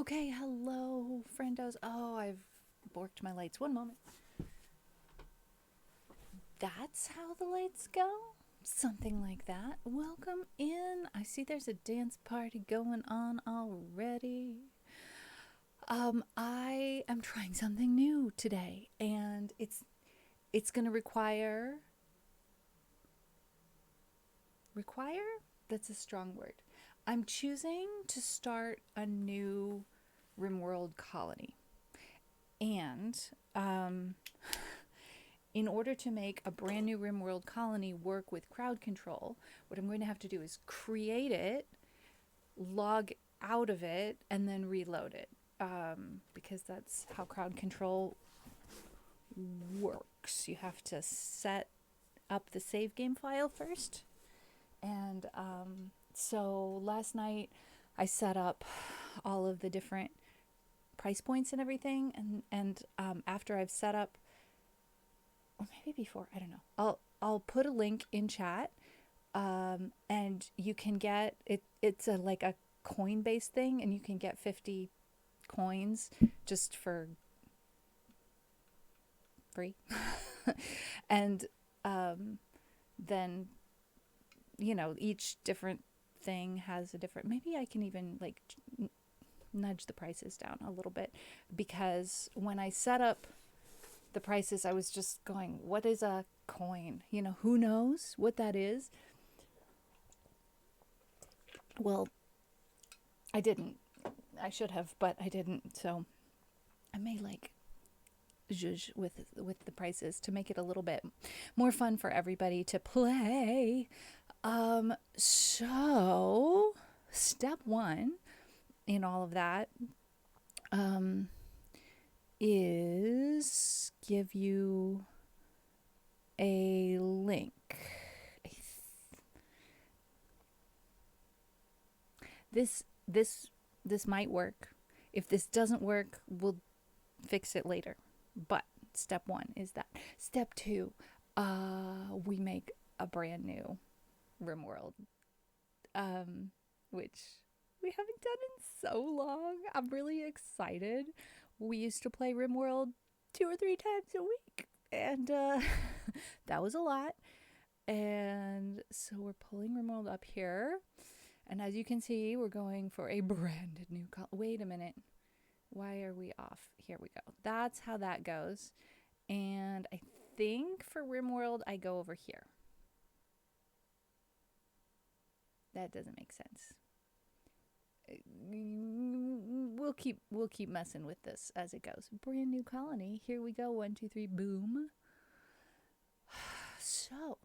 Okay, hello, friendos. Oh, I've borked my lights. One moment. That's how the lights go? Something like that. Welcome in. I see there's a dance party going on already. I am trying something new today, and it's gonna require? That's a strong word. I'm choosing to start a new RimWorld colony. And in order to make a brand new RimWorld colony work with crowd control, what I'm going to have to do is create it, log out of it, and then reload it. Because that's how crowd control works. You have to set up the save game file first. And so last night I set up all of the different price points and everything. And after I've set up, or maybe before, I don't know. I'll put a link in chat, and you can get it. It's like a coin based thing, and you can get 50 coins just for free. And then each different thing has a different. Maybe I can even like nudge the prices down a little bit, because when I set up the prices, I was just going, what is a coin? Who knows what that is? Well, I didn't. I should have, but I didn't. So I may zhuzh with the prices to make it a little bit more fun for everybody to play. So step one in all of that is give you a link. This might work. If this doesn't work, we'll fix it later. But step one is that. Step two, we make a brand new RimWorld, which we haven't done in so long. I'm really excited. We used to play RimWorld 2 or 3 times a week, and that was a lot. And so we're pulling RimWorld up here, and as you can see, we're going for a brand new wait a minute. Why are we off? Here we go. That's how that goes. And I think for RimWorld, I go over here. That doesn't make sense. We'll keep messing with this as it goes. Brand new colony. Here we go. 1, 2, 3, boom. So,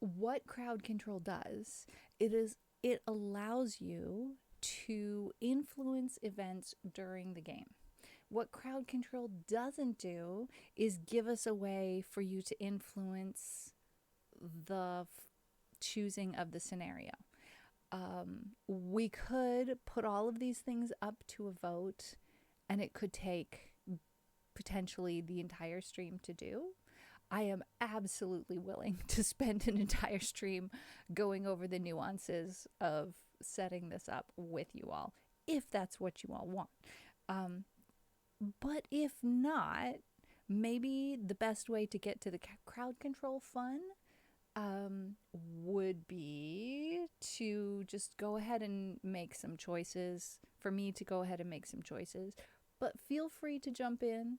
what crowd control does, it allows you to influence events during the game. What crowd control doesn't do is give us a way for you to influence the choosing of the scenario. We could put all of these things up to a vote, and it could take potentially the entire stream to do. I am absolutely willing to spend an entire stream going over the nuances of setting this up with you all, if that's what you all want. But if not, maybe the best way to get to the crowd control fun would be to just go ahead and make some choices, for me to go ahead and make some choices, but feel free to jump in.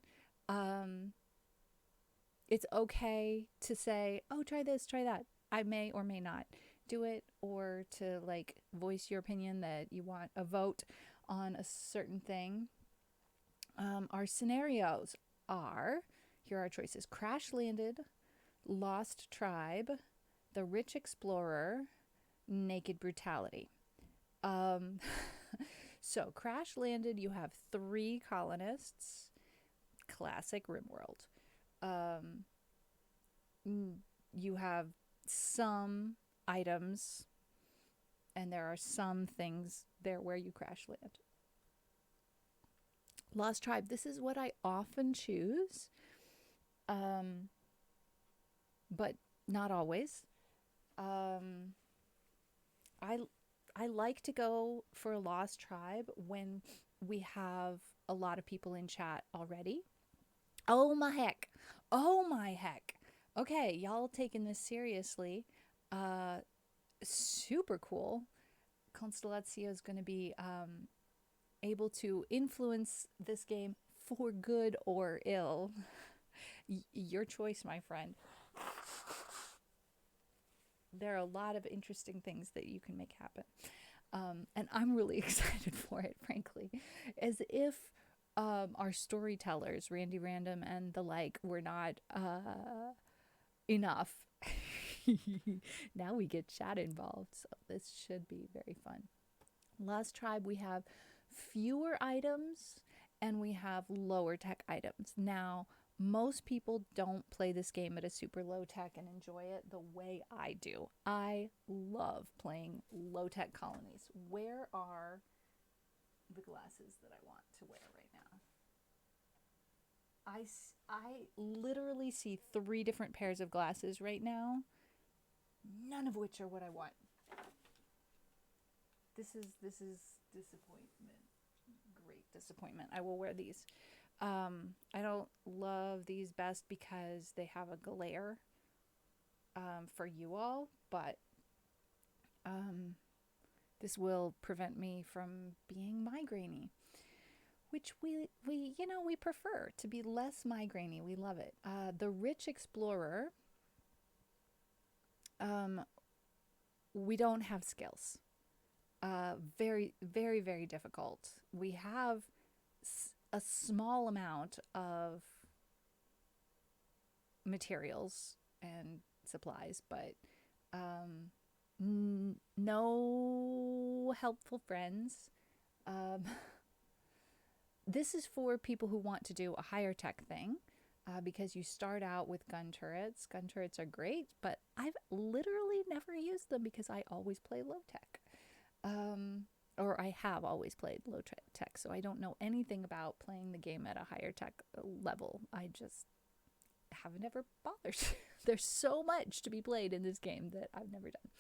It's okay to say, oh, try this, try that. I may or may not do it, or to voice your opinion that you want a vote on a certain thing. Our scenarios are, here are our choices: Crash Landed, Lost Tribe, The Rich Explorer, Naked Brutality. So Crash Landed, you have 3 colonists, classic RimWorld. You have some items, and there are some things there where you crash land. Lost Tribe, this is what I often choose, but not always. I like to go for a Lost Tribe when we have a lot of people in chat already. Oh my heck. Oh my heck. Okay, y'all taking this seriously. Uh Super cool. Constellazio is going to be able to influence this game for good or ill. Your choice, my friend. There are a lot of interesting things that you can make happen. And I'm really excited for it, frankly. As if our storytellers, Randy Random and the like, were not enough. Now we get chat involved, so this should be very fun. Lost Tribe, we have fewer items and we have lower tech items. Now, most people don't play this game at a super low tech and enjoy it the way I do. I love playing low tech colonies. Where are the glasses that I want to wear right now? I literally see 3 different pairs of glasses right now, none of which are what I want. This is disappointment. Great disappointment. I will wear these. I don't love these best because they have a glare for you all, but this will prevent me from being migrainey, which we prefer to be less migrainey. We love it. The Rich Explorer, we don't have skills. Very, very, very difficult. We have a small amount of materials and supplies, but no helpful friends. This is for people who want to do a higher tech thing, because you start out with gun turrets. Gun turrets are great, but I've literally never used them because I always play low tech. Or I have always played low tech, so I don't know anything about playing the game at a higher tech level. I just haven't ever bothered. There's so much to be played in this game that I've never done.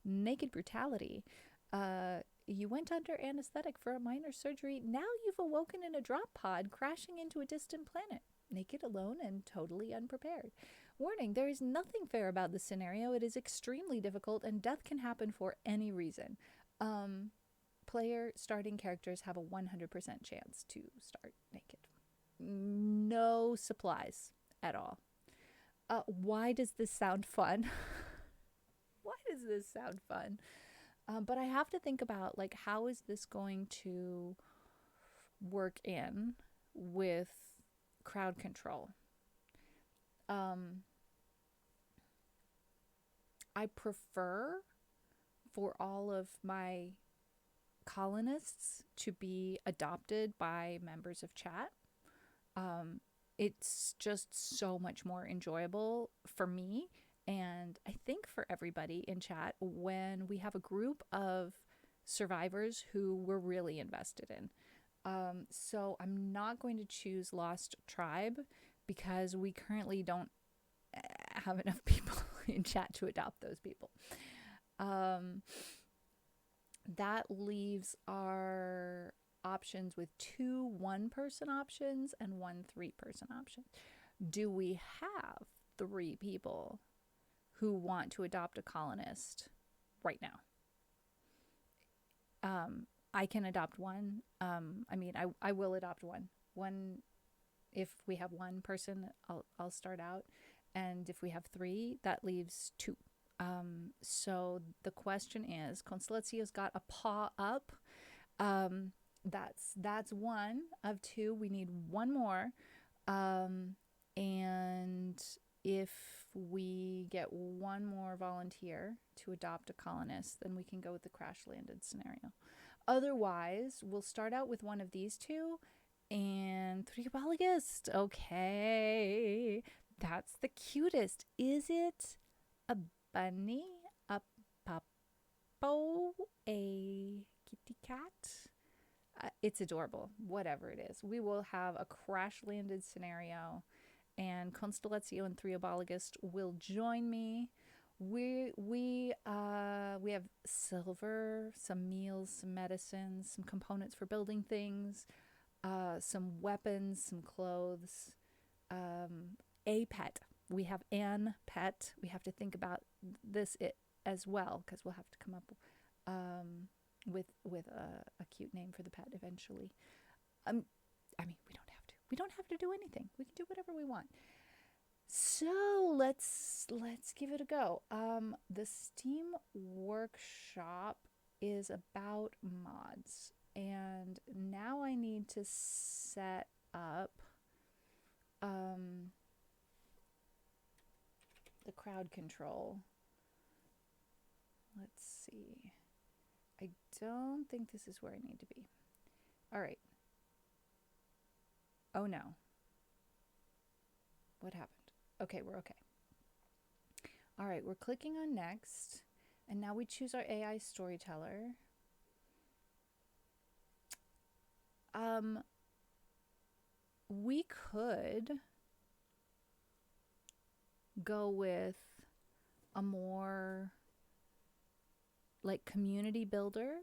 Naked Brutality. You went under anesthetic for a minor surgery. Now you've awoken in a drop pod, crashing into a distant planet. Naked, alone, and totally unprepared. Warning, there is nothing fair about this scenario. It is extremely difficult, and death can happen for any reason. Player starting characters have a 100% chance to start naked. No supplies at all. Why does this sound fun? Why does this sound fun? But I have to think about, like, how is this going to work in with crowd control? I prefer for all of my colonists to be adopted by members of chat. It's just so much more enjoyable for me, and I think for everybody in chat, when we have a group of survivors who we're really invested in. So I'm not going to choose Lost Tribe because we currently don't have enough people in chat to adopt those people. That leaves our options with 2 1-person options and 1 3-person option. Do we have 3 people who want to adopt a colonist right now? I can adopt 1. I will adopt 1. If we have 1 person, I'll start out, and if we have 3, that leaves 2. So the question is, Constellazio's got a paw up. That's 1 of 2. We need 1 more. And if we get 1 more volunteer to adopt a colonist, then we can go with the crash landed scenario. Otherwise, we'll start out with 1 of these 2 and 3 Abologist. Okay. That's the cutest. Is it a bunny, a puppo, a kitty cat? It's adorable, whatever it is. We will have a crash landed scenario, and Constellazio and 3 Abologist will join me We have silver, some meals, some medicines, some components for building things, some weapons, some clothes, a pet. We have an pet. We have to think about this as well, because we'll have to come up with a cute name for the pet eventually. I mean, we don't have to. We don't have to do anything. We can do whatever we want. So let's give it a go. The Steam Workshop is about mods, and now I need to set up the crowd control. Let's see. I don't think this is where I need to be. All right. Oh no. What happened? Okay, we're okay. All right, we're clicking on next, and now we choose our AI storyteller. We could go with a more like community builder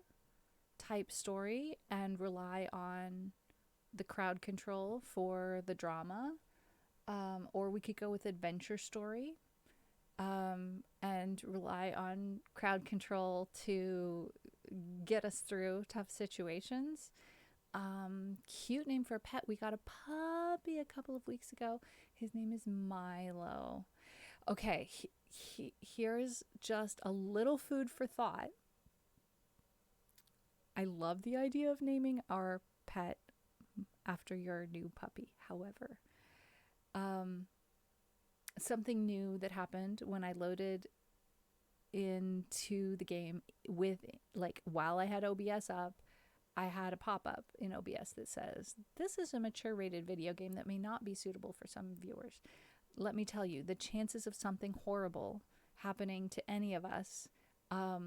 type story and rely on the crowd control for the drama. Or we could go with adventure story and rely on crowd control to get us through tough situations. Cute name for a pet. We got a puppy a couple of weeks ago. His name is Milo. Okay, here's just a little food for thought. I love the idea of naming our pet after your new puppy. However, something new that happened when I loaded into the game with, like, while I had OBS up, I had a pop-up in OBS that says, this is a mature rated video game that may not be suitable for some viewers. Let me tell you, the chances of something horrible happening to any of us are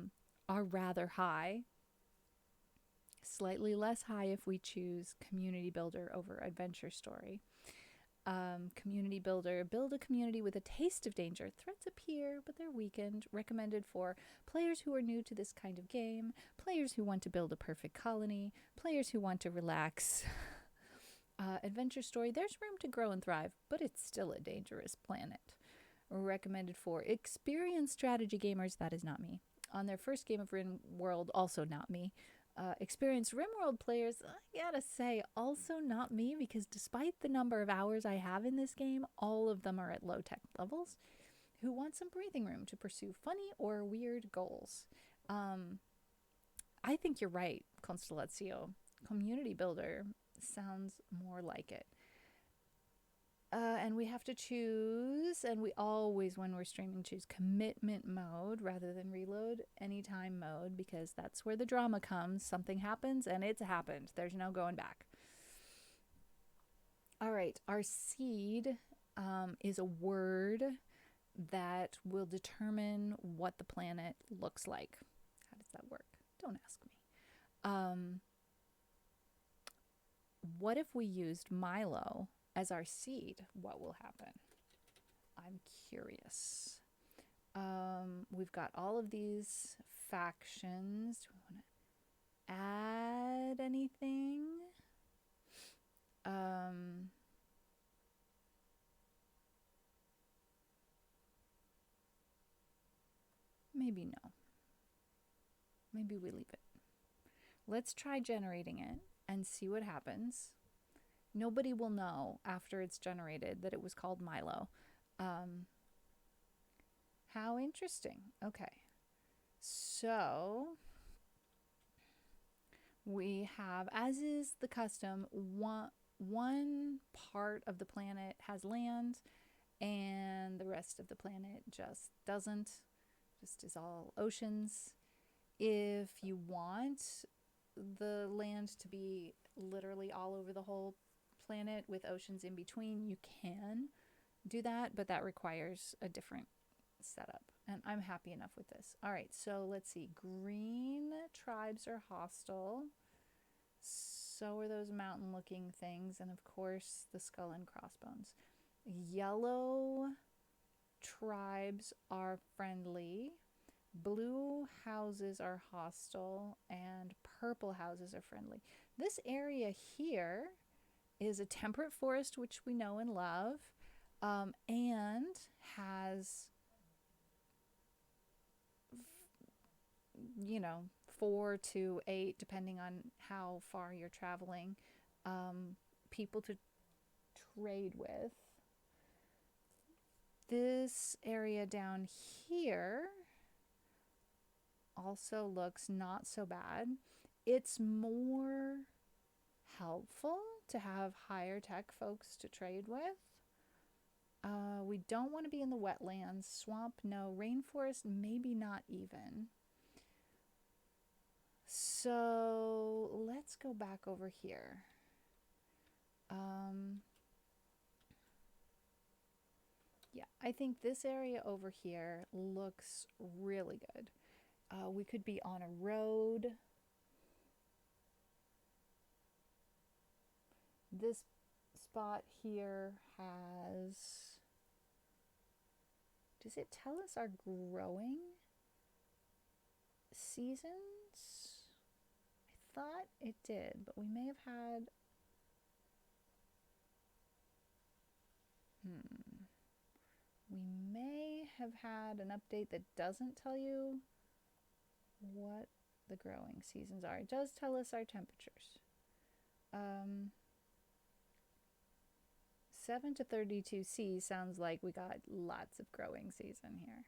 rather high. Slightly less high if we choose community builder over adventure story. Community builder, build a community with a taste of danger. Threats appear, but they're weakened. Recommended for players who are new to this kind of game, players who want to build a perfect colony, players who want to relax. Adventure story, there's room to grow and thrive, but it's still a dangerous planet. Recommended for experienced strategy gamers, that is not me. On their first game of RimWorld, also not me. Experienced RimWorld players, I gotta say, also not me, because despite the number of hours I have in this game, all of them are at low tech levels, who want some breathing room to pursue funny or weird goals. I think you're right, Constellatio. Community builder sounds more like it. And we have to choose, and we always, when we're streaming, choose commitment mode rather than reload anytime mode, because that's where the drama comes. Something happens and it's happened. There's no going back. All right, our seed is a word that will determine what the planet looks like. How does that work? Don't ask me. What if we used Milo as our seed? What will happen? I'm curious. We've got all of these factions. Do we want to add anything? Maybe no. Maybe we leave it. Let's try generating it and see what happens. Nobody will know after it's generated that it was called Milo. How interesting. Okay. So we have, as is the custom, one part of the planet has land and the rest of the planet just doesn't. Just is all oceans. If you want the land to be literally all over the whole planet with oceans in between, you can do that, but that requires a different setup, and I'm happy enough with this. All right, so let's see. Green tribes are hostile, so are those mountain looking things, and of course the skull and crossbones. Yellow tribes are friendly, blue houses are hostile, and purple houses are friendly. This area here is a temperate forest, which we know and love, and has, 4 to 8, depending on how far you're traveling, people to trade with. This area down here also looks not so bad. It's more helpful to have higher tech folks to trade with. We don't want to be in the wetlands. Swamp, no. Rainforest, maybe not even. So let's go back over here. Yeah, I think this area over here looks really good. We could be on a road. This spot here has, does it tell us our growing seasons? I thought it did, but we may have had, we may have had an update that doesn't tell you what the growing seasons are. It does tell us our temperatures. 7 to 32 C sounds like we got lots of growing season here.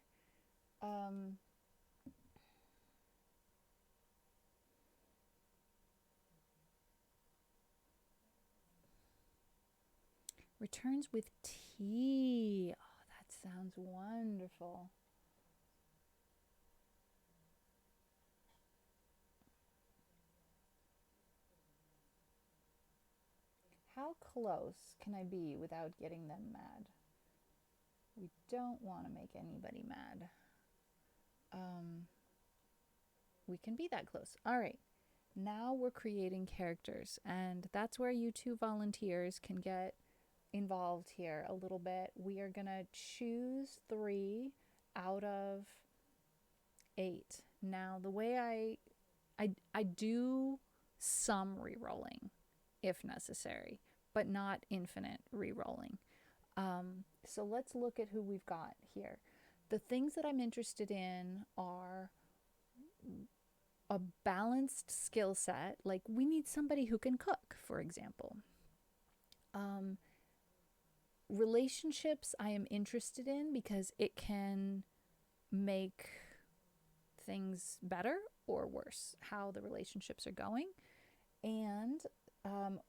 Returns with tea. Oh, that sounds wonderful. How close can I be without getting them mad? We don't want to make anybody mad. We can be that close. All right. Now we're creating characters, and that's where you two volunteers can get involved here a little bit. We are going to choose 3 out of 8. Now, the way I do some re-rolling if necessary, but not infinite re-rolling. So let's look at who we've got here. The things that I'm interested in are a balanced skill set. Like, we need somebody who can cook, for example. Relationships I am interested in because it can make things better or worse, how the relationships are going, and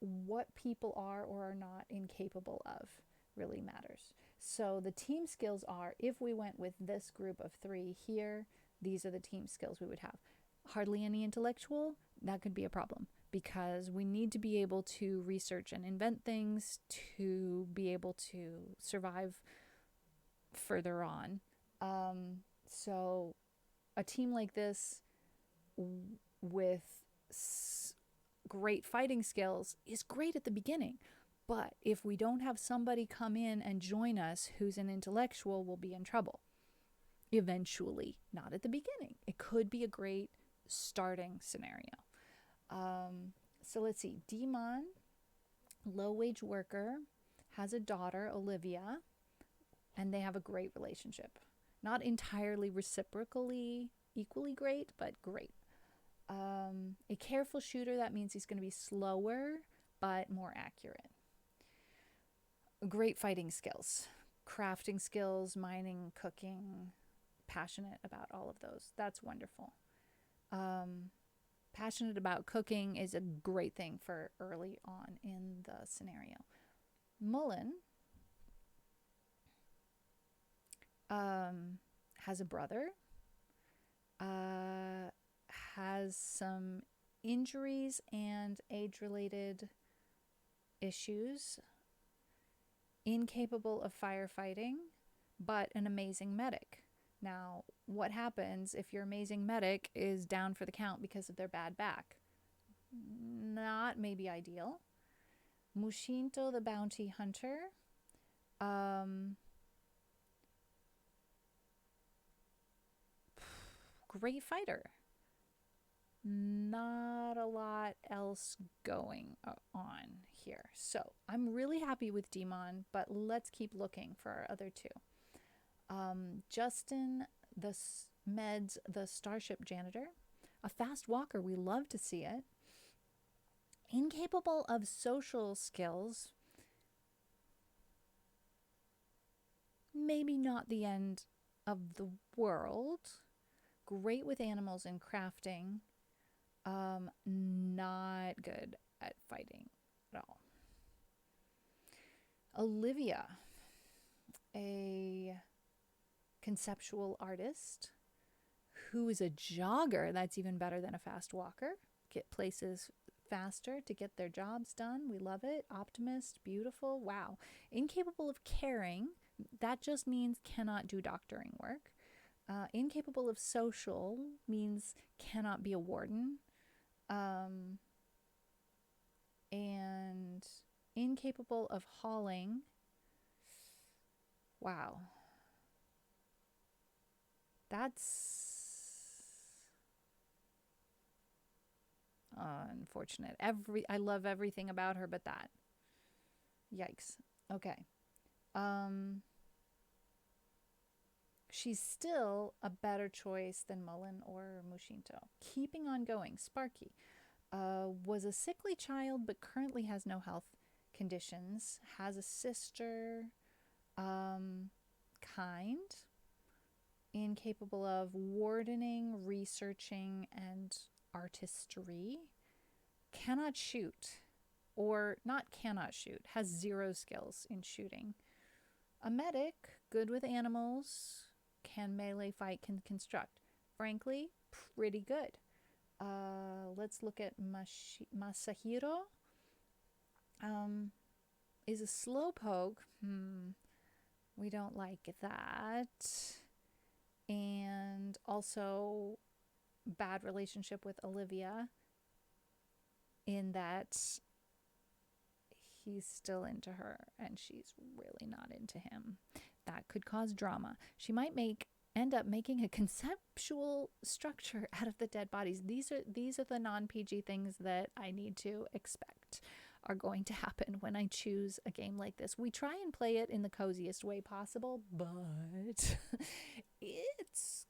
what people are or are not incapable of really matters. So the team skills are, if we went with this group of 3 here, these are the team skills we would have. Hardly any intellectual, that could be a problem, because we need to be able to research and invent things to be able to survive further on. So a team like this with great fighting skills is great at the beginning. But if we don't have somebody come in and join us who's an intellectual, we'll be in trouble. Eventually, not at the beginning. It could be a great starting scenario. So let's see. Demon, low-wage worker, has a daughter, Olivia, and they have a great relationship. Not entirely reciprocally equally great, but great. A careful shooter, that means he's going to be slower, but more accurate. Great fighting skills, crafting skills, mining, cooking, passionate about all of those. That's wonderful. Passionate about cooking is a great thing for early on in the scenario. Mullen has a brother, has some injuries and age-related issues, incapable of firefighting, but an amazing medic. Now, what happens if your amazing medic is down for the count because of their bad back? Not maybe ideal. Mushinto, the bounty hunter, great fighter. Not a lot else going on here. So I'm really happy with Demon, but let's keep looking for our other two. Justin, the Meds, the Starship Janitor. A fast walker, we love to see it. Incapable of social skills. Maybe not the end of the world. Great with animals and crafting. Not good at fighting at all. Olivia, a conceptual artist who is a jogger. That's even better than a fast walker. Get places faster to get their jobs done. We love it. Optimist, beautiful. Wow. Incapable of caring. That just means cannot do doctoring work. Incapable of social means cannot be a warden. And incapable of hauling. Wow. That's unfortunate. I love everything about her but that. Yikes. Okay. She's still a better choice than Mullen or Mushinto. Keeping on going. Sparky. Was a sickly child but currently has no health conditions. Has a sister. Kind. Incapable of wardening, researching, and artistry. Cannot shoot. Or not cannot shoot. Has 0 skills in shooting. A medic. Good with animals. Can melee fight, can construct. Frankly, pretty good. Let's look at Masahiro. Is a slowpoke. We don't like that. And also bad relationship with Olivia in that he's still into her and she's really not into him. That could cause drama. She might end up making a conceptual structure out of the dead bodies. These are the non-PG things that I need to expect are going to happen when I choose a game like this. We try and play it in the coziest way possible, but it's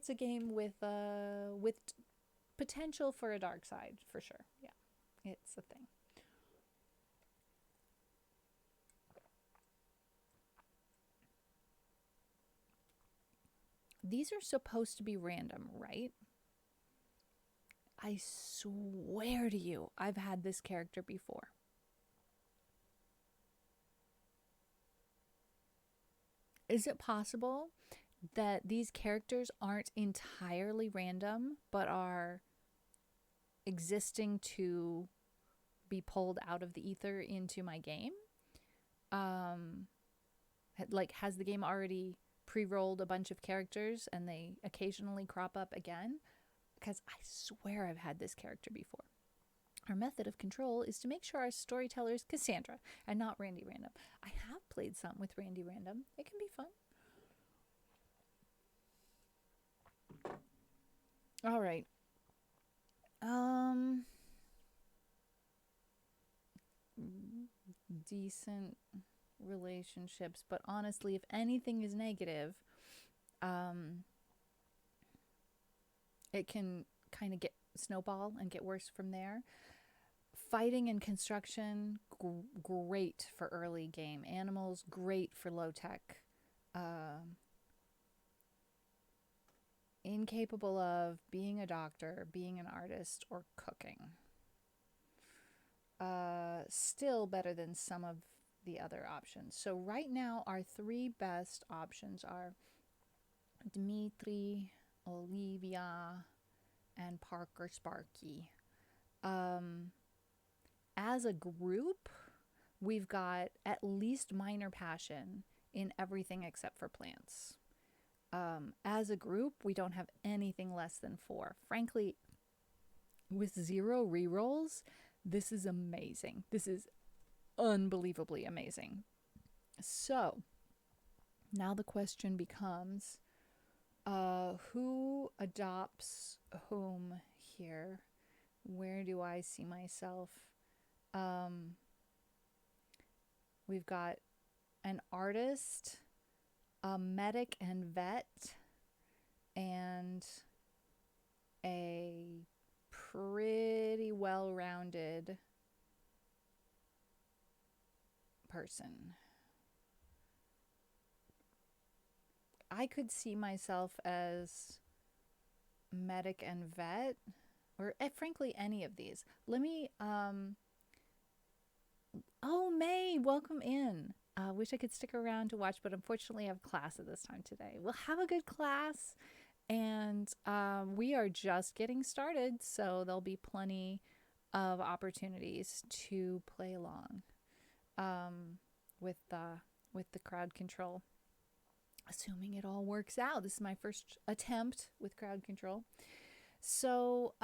a game with potential for a dark side for sure. Yeah, it's a thing. These are supposed to be random, right? I swear to you, I've had this character before. Is it possible that these characters aren't entirely random, but are existing to be pulled out of the ether into my game? Like, has the game already pre-rolled a bunch of characters and they occasionally crop up again? Because I swear I've had this character before. Our method of control is to make sure our storyteller is Cassandra and not Randy Random. I have played some with Randy Random. It can be fun. All right. Decent relationships, but honestly, if anything is negative, it can kind of get snowball and get worse from there. Fighting and construction, great for early game. Animals, great for low tech. Incapable of being a doctor, being an artist, or cooking. Still better than some of the other options. So right now, our 3 best options are Dmitri, Olivia, and Parker Sparky. As a group, we've got at least minor passion in everything except for plants. As a group, we don't have anything less than 4. Frankly, with 0 rerolls, this is amazing. This is unbelievably amazing. So, now the question becomes, Who adopts whom here? Where do I see myself? Um, we've got an artist, a medic and vet, and a pretty well-rounded person. I could see myself as medic and vet, or frankly any of these. Let me oh, May, welcome in. Wish I could stick around to watch, but unfortunately I have class at this time today. We'll have a good class, and we are just getting started, so there'll be plenty of opportunities to play along with the crowd control, assuming it all works out. This is my first attempt with crowd control. So,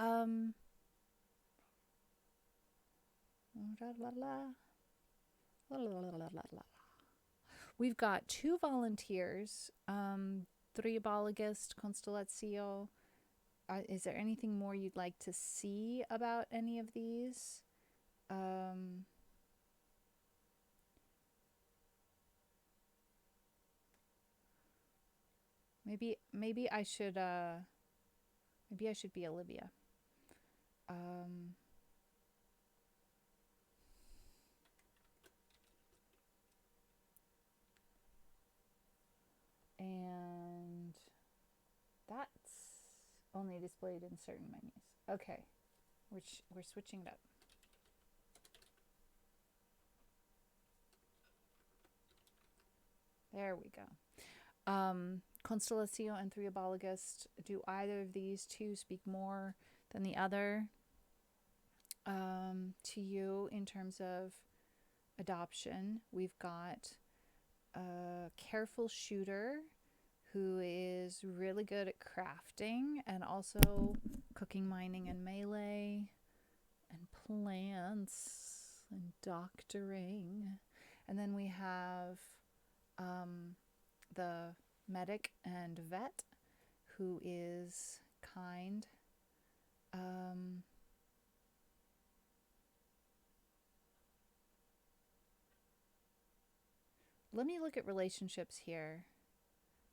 we've got 2 volunteers, Tribalogist, Constellatio. Is there anything more you'd like to see about any of these? Maybe I should be Olivia. And that's only displayed in certain menus. Okay, we're switching it up. There we go. Constellatio and Triabologist. Do either of these two speak more than the other to you in terms of adoption? We've got a careful shooter who is really good at crafting and also cooking, mining, and melee, and plants and doctoring. And then we have the medic and vet, who is kind. Let me look at relationships here.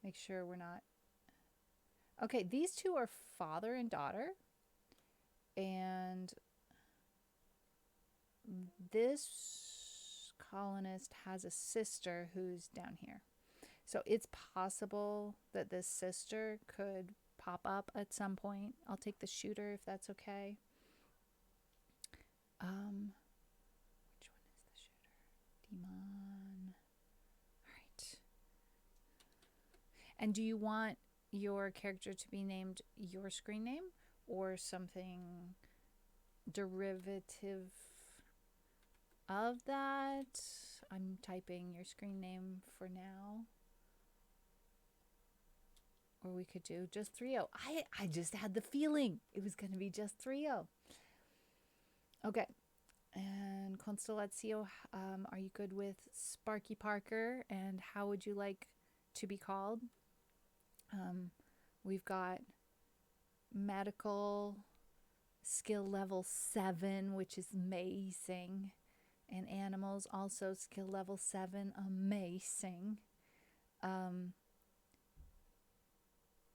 Make sure we're not... Okay, these two are father and daughter. And this colonist has a sister who's down here. So it's possible that this sister could pop up at some point. I'll take the shooter if that's okay. Which one is the shooter? Demon. All right. And do you want your character to be named your screen name or something derivative of that? I'm typing your screen name for now. Or we could do just 3-0. I just had the feeling it was going to be just 3-0. Okay. And Constellatio, are you good with Sparky Parker? And how would you like to be called? We've got medical skill level 7, which is amazing. And animals also skill level 7, amazing.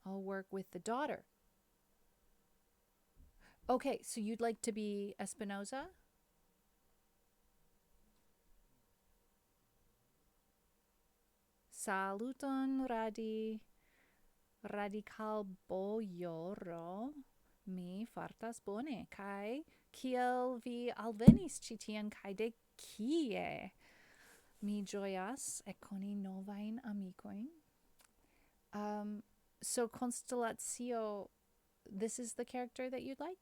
I'll work with the daughter. Okay, so you'd like to be Espinosa? Saluton radical bojoro, mi fartas bone, kai kiel vi alvenis ĉi tien kaj de kie? Mi ĝojas ekkoni novajn amikojn. So Constellatio, this is the character that you'd like?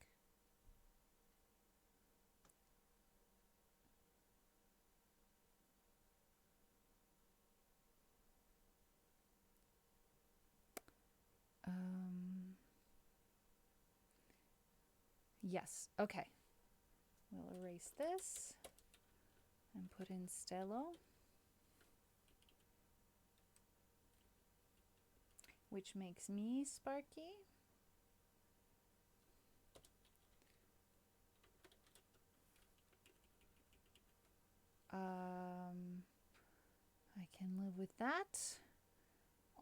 Yes, okay. We'll erase this and put in Stello. which makes me Sparky. I can live with that.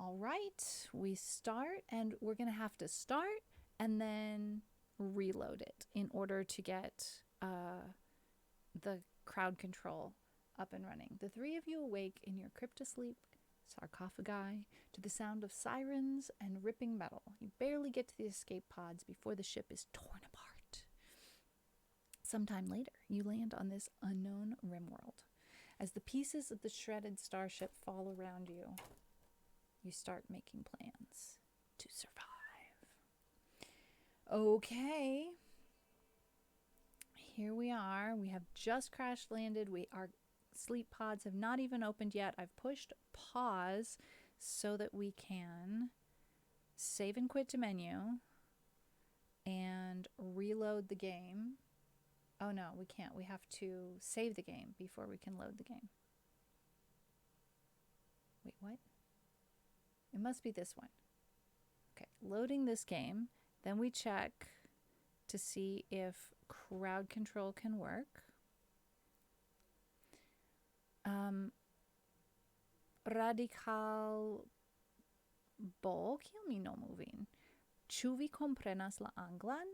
All right, we start, and we're going to have to start and then reload it in order to get the crowd control up and running. The three of you awake in your cryptosleep sarcophagi to the sound of sirens and ripping metal. You barely get to the escape pods before the ship is torn apart. Sometime later, you land on this unknown RimWorld. As the pieces of the shredded starship fall around you, you start making plans to survive. Okay. Here we are. We have just crash landed. Our sleep pods have not even opened yet. I've pushed pause so that we can save and quit to menu and reload the game. Oh no, we can't. We have to save the game before we can load the game. Wait, what? It must be this one. Okay, loading this game. Then we check to see if crowd control can work. Radical bo, kiel mi nomuvin? Ĉu vi komprenas la anglan?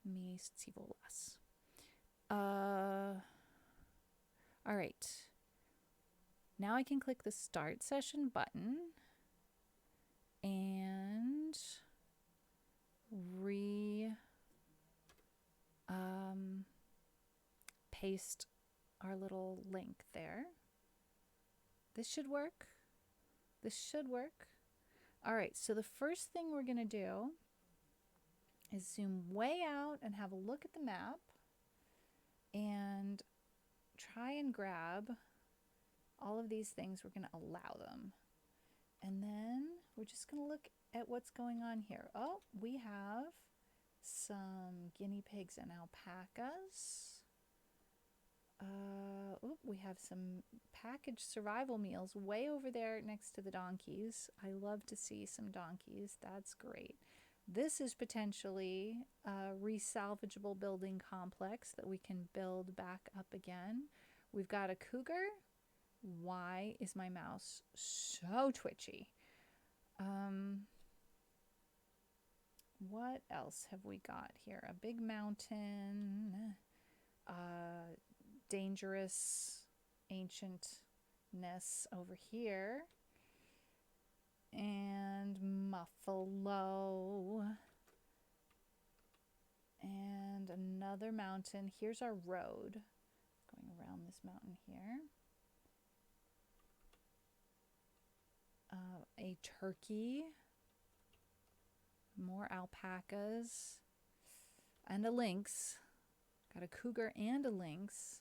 Mi scivolas. All right. Now I can click the start session button and paste our little link there. This should work. This should work. All right, so the first thing we're going to do is zoom way out and have a look at the map and try and grab all of these things. We're going to allow them. And then we're just going to look at what's going on here. Oh, we have some guinea pigs and alpacas. We have some packaged survival meals way over there next to the donkeys. I love to see some donkeys. That's great. This is potentially a resalvageable building complex that we can build back up again. We've got a cougar. Why is my mouse so twitchy? What else have we got here? A big mountain, dangerous ancientness over here, and Muffalo, and another mountain. Here's our road going around this mountain here. A turkey, more alpacas, and a lynx. Got a cougar and a lynx.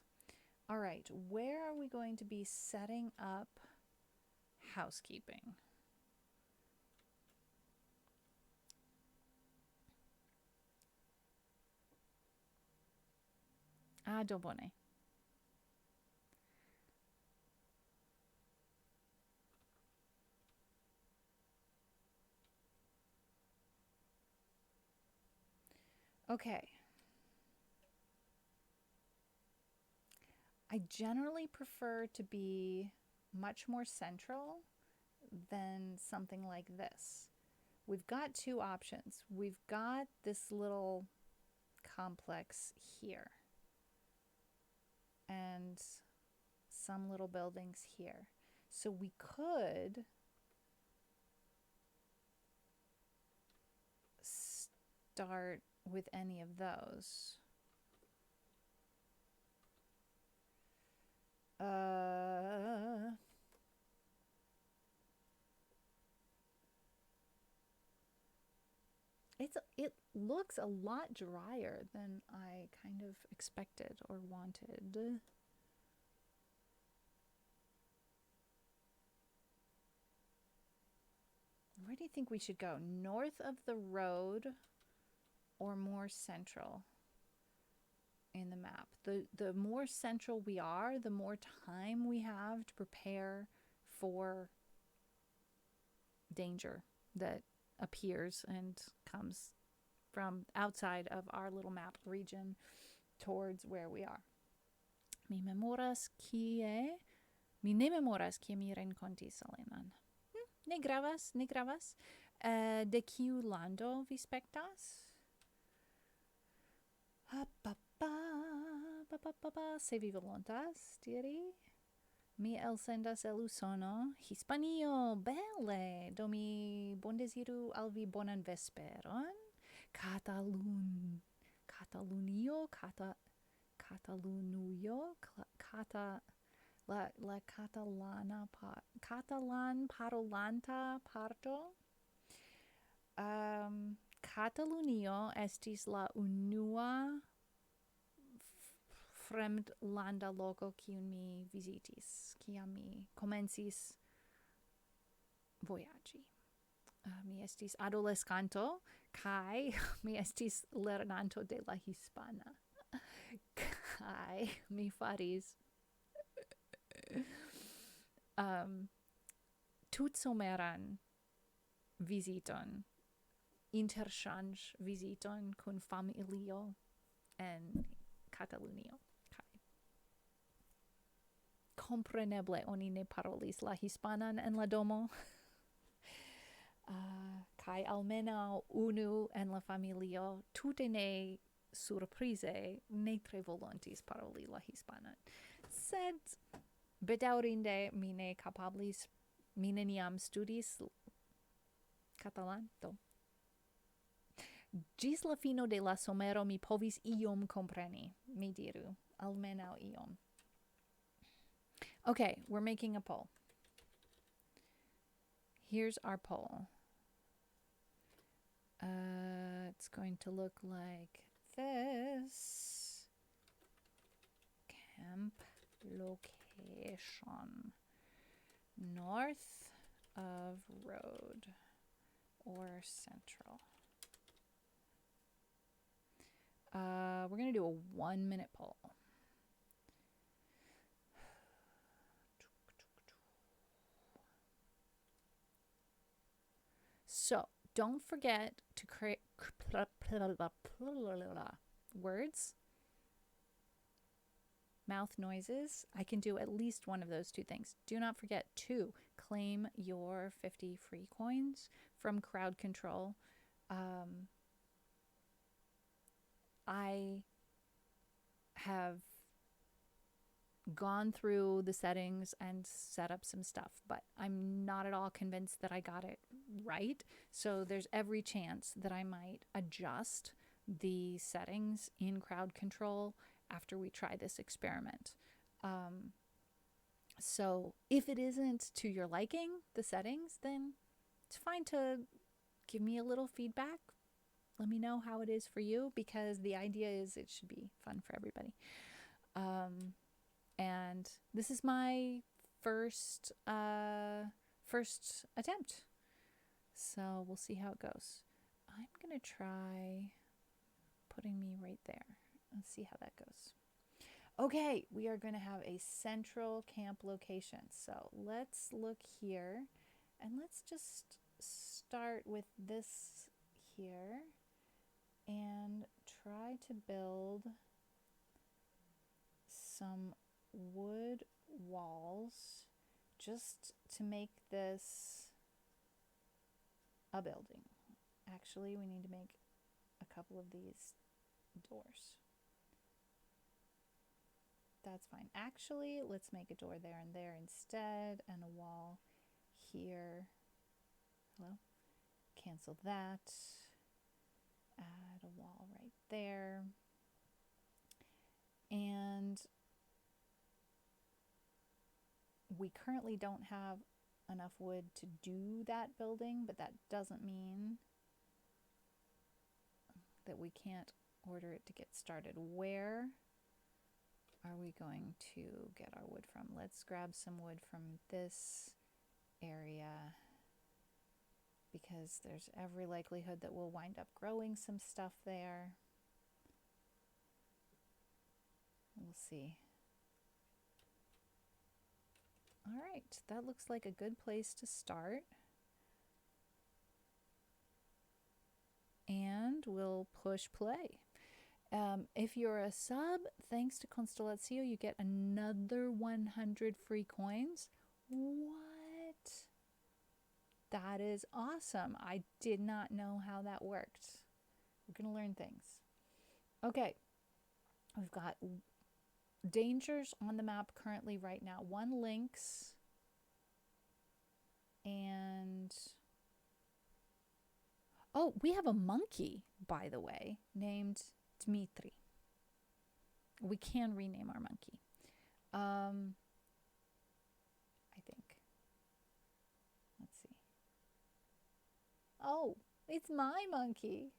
All right, where are we going to be setting up housekeeping? Dobone. Okay. I generally prefer to be much more central than something like this. We've got two options. We've got this little complex here and some little buildings here. So we could start with any of those. It looks a lot drier than I kind of expected or wanted. Where do you think we should go? North of the road or more central in the map? The more central we are, the more time we have to prepare for danger that appears and comes from outside of our little map region towards where we are. Mi ne memoras kie mi renkontis Alenan. Ne gravas, ne gravas. De kiu lando vi spektas? Se vi volontas diri. Mi elsendas el Usono. Hispanio, bele. Do mi bondeziru al vi bonan vesperon. Catalunio, la catalan parolanta parto. Catalunio estis la unua fremdlanda loko kiun mi visitis, kiam mi komencis vojaĝi. Mi estis adolescanto kai mi estis lernanto de la hispana. Kai mi faris tutsomeran visiton, interchange visiton kun familio en Catalunio. Kai compreneble oni ne parolis la hispanan en la domo. Kai almeno unu en la familio tute ne surprize ne tre volontis paroli la hispanan. Sed bedaŭrinde mi ne kapablis, mi neniam studis catalan, do ĝis la fino de la somero mi povis iom kompreni, mi diru, almenaŭ iom. Okay, we're making a poll. Here's our poll. It's going to look like this. Camp location. North of road or central. We're going to do a 1-minute poll. So, don't forget to create words, mouth noises. I can do at least one of those two things. Do not forget to claim your 50 free coins from crowd control. I have gone through the settings and set up some stuff, but I'm not at all convinced that I got it right. So there's every chance that I might adjust the settings in crowd control after we try this experiment. So if it isn't to your liking, the settings, then it's fine to give me a little feedback. Let me know how it is for you, because the idea is it should be fun for everybody. And this is my first attempt. So we'll see how it goes. I'm going to try putting me right there. Let's see how that goes. Okay, we are going to have a central camp location. So let's look here, and let's just start with this here and try to build some wood walls just to make this a building. Actually, we need to make a couple of these doors. That's fine. Actually, let's make a door there and there instead, and a wall here. Hello? Cancel that. Add a wall right there. And we currently don't have enough wood to do that building, but that doesn't mean that we can't order it to get started. Where are we going to get our wood from? Let's grab some wood from this area, because there's every likelihood that we'll wind up growing some stuff there. We'll see. All right, that looks like a good place to start. and we'll push play. If you're a sub, thanks to Constellatio, you get another 100 free coins. What? That is awesome. I did not know how that worked. We're going to learn things. Okay. We've got dangers on the map currently right now. One lynx and... Oh, we have a monkey, by the way, named Dmitri. We can rename our monkey. I think. Let's see. Oh, it's my monkey.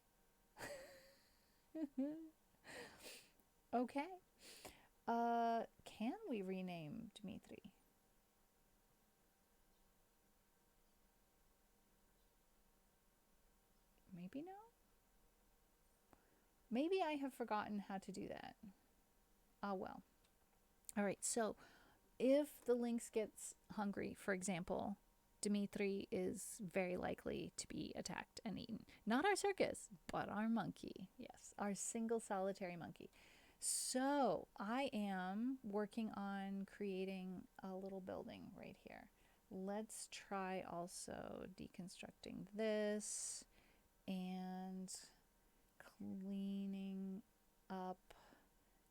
Okay. Can we rename Dmitri? Maybe no. Maybe I have forgotten how to do that. Ah, well. All right, so if the lynx gets hungry, for example, Dmitri is very likely to be attacked and eaten. Not our circus, but our monkey. Yes, our single solitary monkey. So I am working on creating a little building right here. Let's try also deconstructing this and cleaning up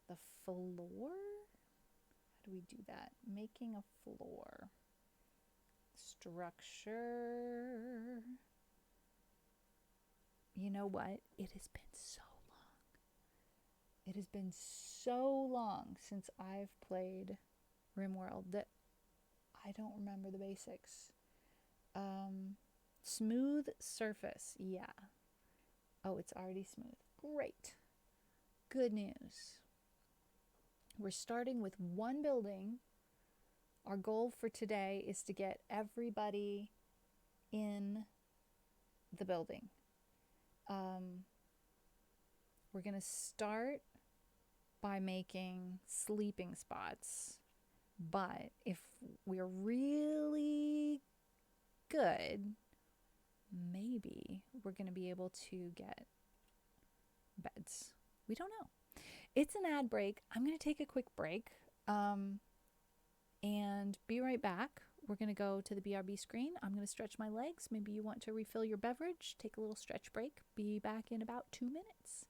the floor. How do we do that? Making a floor. Structure. You know what? It has been so long. It has been so long since I've played RimWorld that I don't remember the basics. Smooth surface. Yeah. Oh, it's already smooth. Great. Good news. We're starting with one building. Our goal for today is to get everybody in the building. We're going to start by making sleeping spots. But if we're really good, maybe we're going to be able to get beds. We don't know. It's an ad break. I'm going to take a quick break and be right back. We're going to go to the BRB screen. I'm going to stretch my legs. Maybe you want to refill your beverage. Take a little stretch break. Be back in about 2 minutes.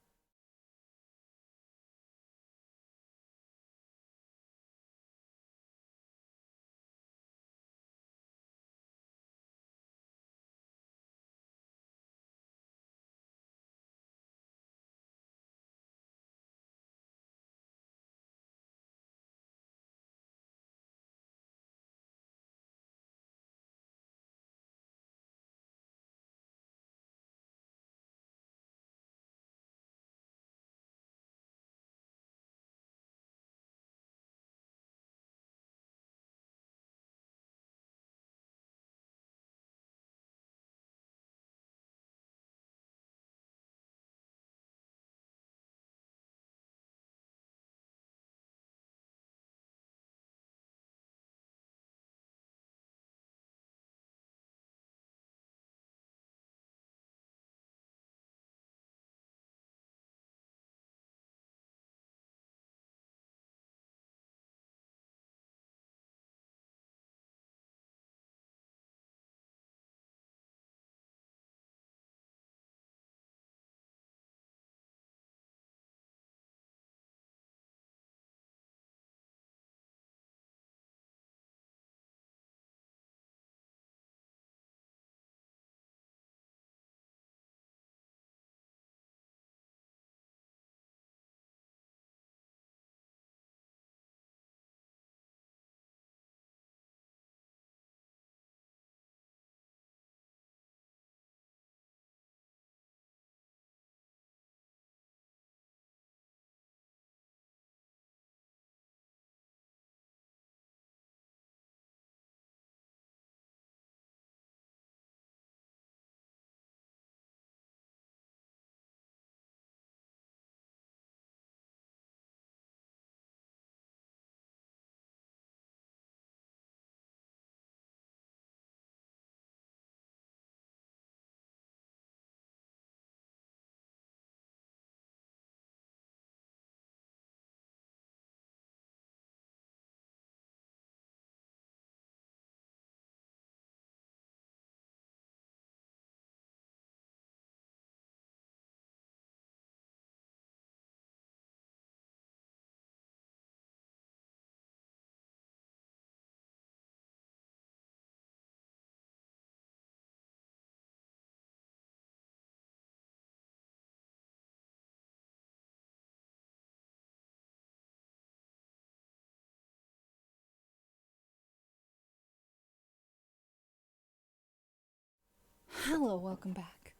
Hello, welcome back.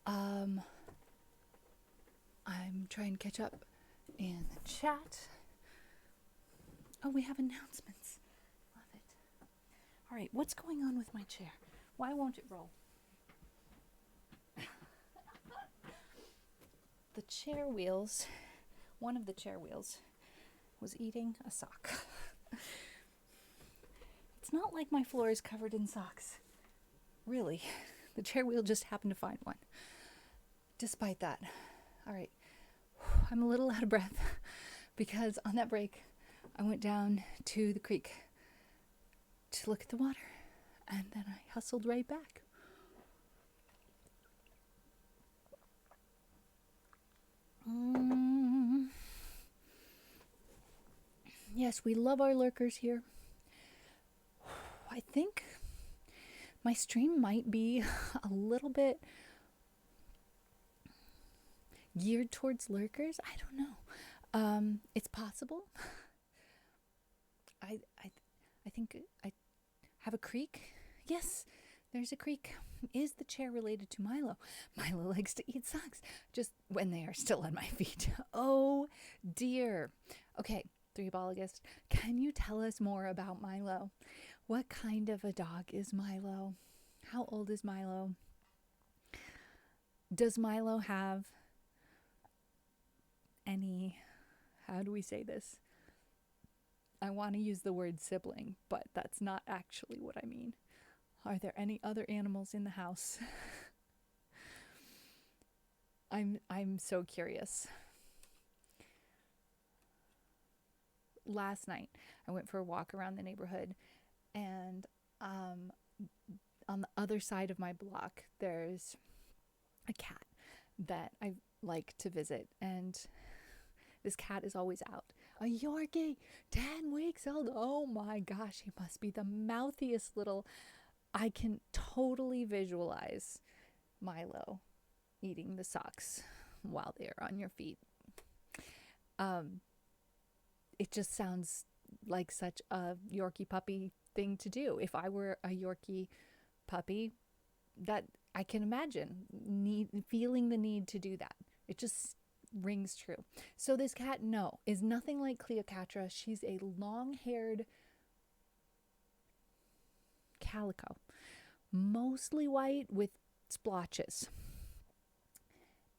I'm trying to catch up in the chat. Oh, we have announcements. Love it. All right, what's going on with my chair? Why won't it roll? The chair wheels, one of the chair wheels, was eating a sock. It's not like my floor is covered in socks. Really, the chair wheel just happened to find one. Despite that, all right, I'm a little out of breath because on that break, I went down to the creek to look at the water, and then I hustled right back. Yes, we love our lurkers here. I think my stream might be a little bit geared towards lurkers. I don't know. It's possible. I think I have a creek. Yes, there's a creek. Is the chair related to Milo? Milo likes to eat socks, just when they are still on my feet. Oh dear. Okay, Threebologist, can you tell us more about Milo? What kind of a dog is Milo? How old is Milo? Does Milo have any, how do we say this? I want to use the word sibling, but that's not actually what I mean. Are there any other animals in the house? I'm so curious. Last night, I went for a walk around the neighborhood, and on the other side of my block, there's a cat that I like to visit, and this cat is always out. A Yorkie, 10 weeks old. Oh my gosh, he must be the mouthiest little. I can totally visualize Milo eating the socks while they are on your feet. It just sounds like such a Yorkie puppy thing to do. If I were a Yorkie puppy, that I can imagine feeling the need to do that. It just rings true. So this cat, no, is nothing like Cleopatra. She's a long-haired calico, mostly white with splotches.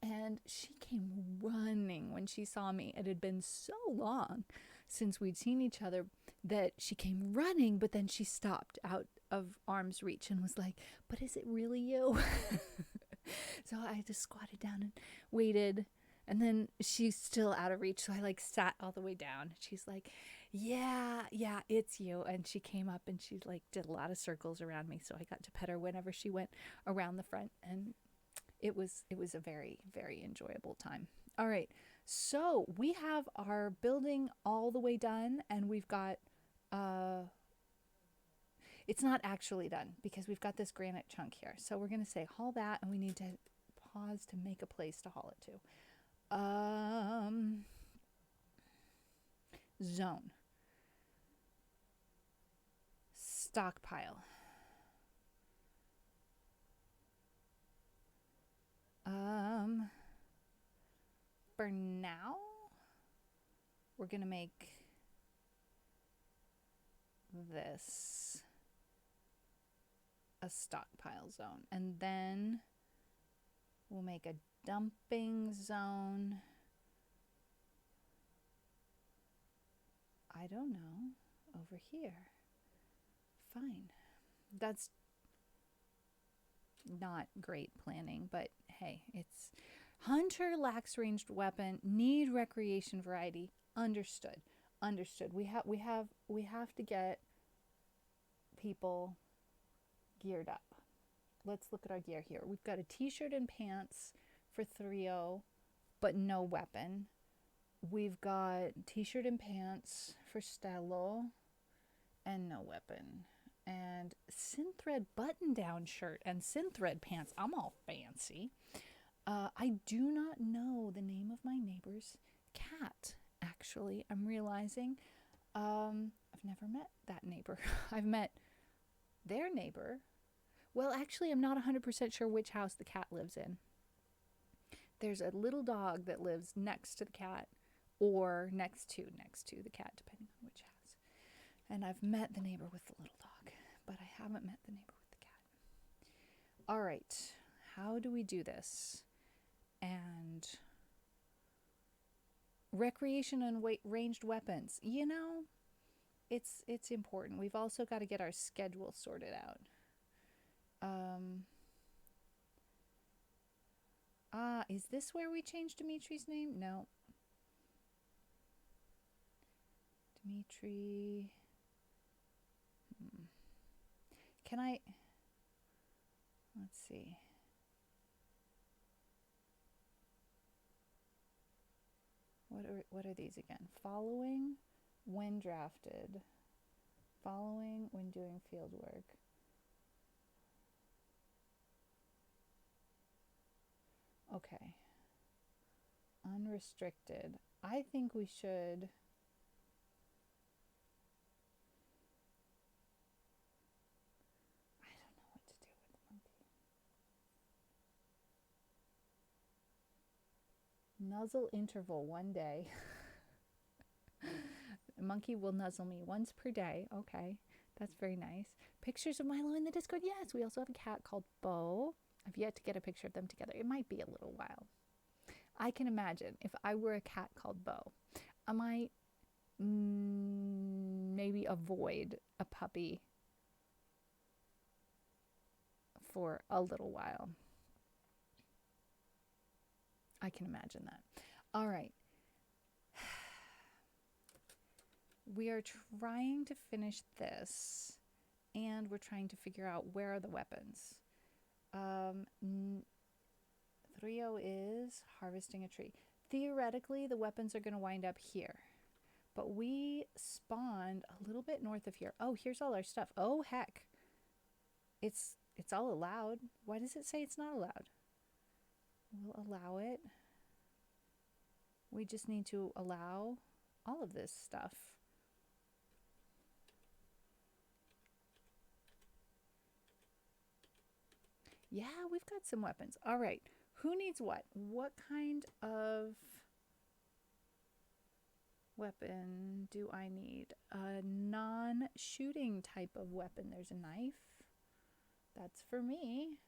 And she came running when she saw me. It had been so long since we'd seen each other that she came running, but then she stopped out of arm's reach and was like, but is it really you? So I just squatted down and waited. And then she's still out of reach. So I sat all the way down. She's like, yeah, it's you. And she came up and she did a lot of circles around me. So I got to pet her whenever she went around the front. And it was a very, very enjoyable time. All right. So we have our building all the way done, and we've got, it's not actually done because we've got this granite chunk here. So we're going to say haul that, and we need to pause to make a place to haul it to. Zone. Stockpile. For now, we're going to make this a stockpile zone. And then we'll make a dumping zone. I don't know, over here. Fine. That's not great planning, but hey, it's hunter lacks ranged weapon, need recreation variety. Understood. We have to get people geared up. Let's look at our gear here. We've got a t-shirt and pants for 3-0, but no weapon. We've got t-shirt and pants for Stello and no weapon. And synthread button-down shirt and synthread pants. I'm all fancy. I do not know the name of my neighbor's cat, actually. I'm realizing I've never met that neighbor. I've met their neighbor. Well, actually, I'm not 100% sure which house the cat lives in. There's a little dog that lives next to the cat or next to the cat, depending on which house. And I've met the neighbor with the little dog, but I haven't met the neighbor with the cat. All right, how do we do this? And recreation and ranged weapons. You know, it's important. We've also got to get our schedule sorted out. Is this where we changed Dimitri's name? No. Dimitri. Can I? Let's see. What are these again? Following when drafted. Following when doing field work. Okay. Unrestricted. I think we should. I don't know what to do with the monkey. Nuzzle interval 1 day. A monkey will nuzzle me once per day. Okay, that's very nice. Pictures of Milo in the Discord. Yes, we also have a cat called Bo. I've yet to get a picture of them together. It might be a little while. I can imagine if I were a cat called Bo, I might maybe avoid a puppy for a little while. I can imagine that. All right. We are trying to finish this, and we're trying to figure out where are the weapons. 3.0 is harvesting a tree. Theoretically, the weapons are going to wind up here, but we spawned a little bit north of here. Oh, here's all our stuff. Oh, heck. It's all allowed. Why does it say it's not allowed? We'll allow it. We just need to allow all of this stuff. Yeah, we've got some weapons. All right. Who needs what? What kind of weapon do I need? A non-shooting type of weapon. There's a knife. That's for me.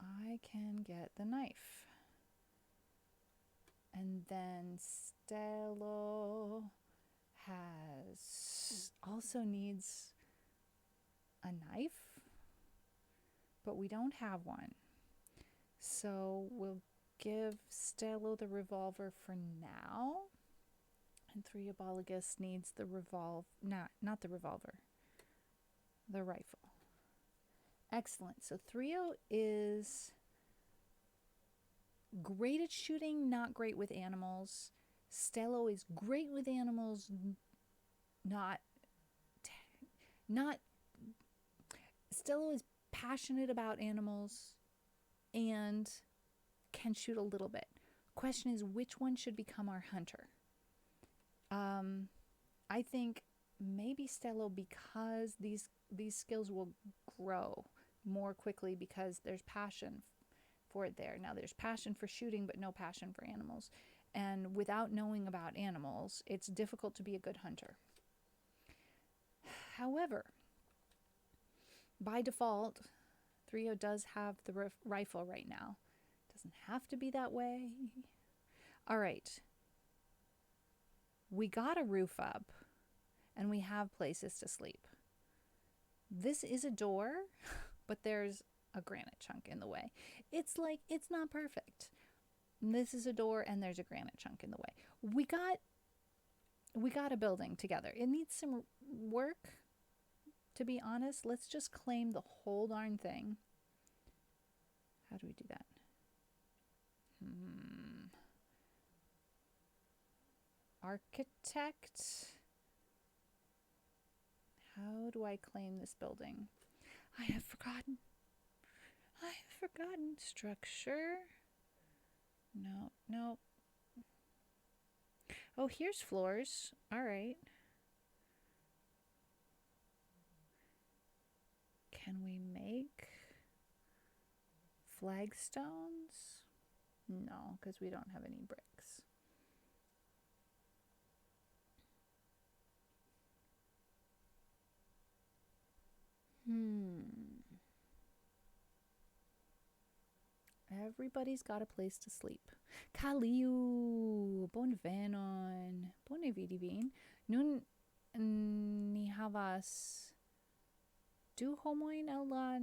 I can get the knife. And then Stello also needs a knife, but we don't have one. So we'll give Stello the revolver for now. And Threobologus needs the not the revolver, the rifle. Excellent. So 3.0 is great at shooting, not great with animals. Stello is great with animals, not Stello is passionate about animals and can shoot a little bit. Question is, which one should become our hunter? I think maybe Stello, because these skills will grow more quickly because there's passion for it there. Now there's passion for shooting, but no passion for animals. And without knowing about animals, it's difficult to be a good hunter. However, by default, 3.0 does have the rifle right now. Doesn't have to be that way. All right. We got a roof up, and we have places to sleep. This is a door, but there's a granite chunk in the way. It's not perfect. This is a door, and there's a granite chunk in the way. We got a building together. It needs some work, to be honest. Let's just claim the whole darn thing. How do we do that? Architect. How do I claim this building? I have forgotten. Structure. No. Oh, here's floors. All right. Can we Flagstones? No, because we don't have any bricks. Everybody's got a place to sleep. Kaliu, bonvenon, bone vidivin. Nun ni havas du homoin el la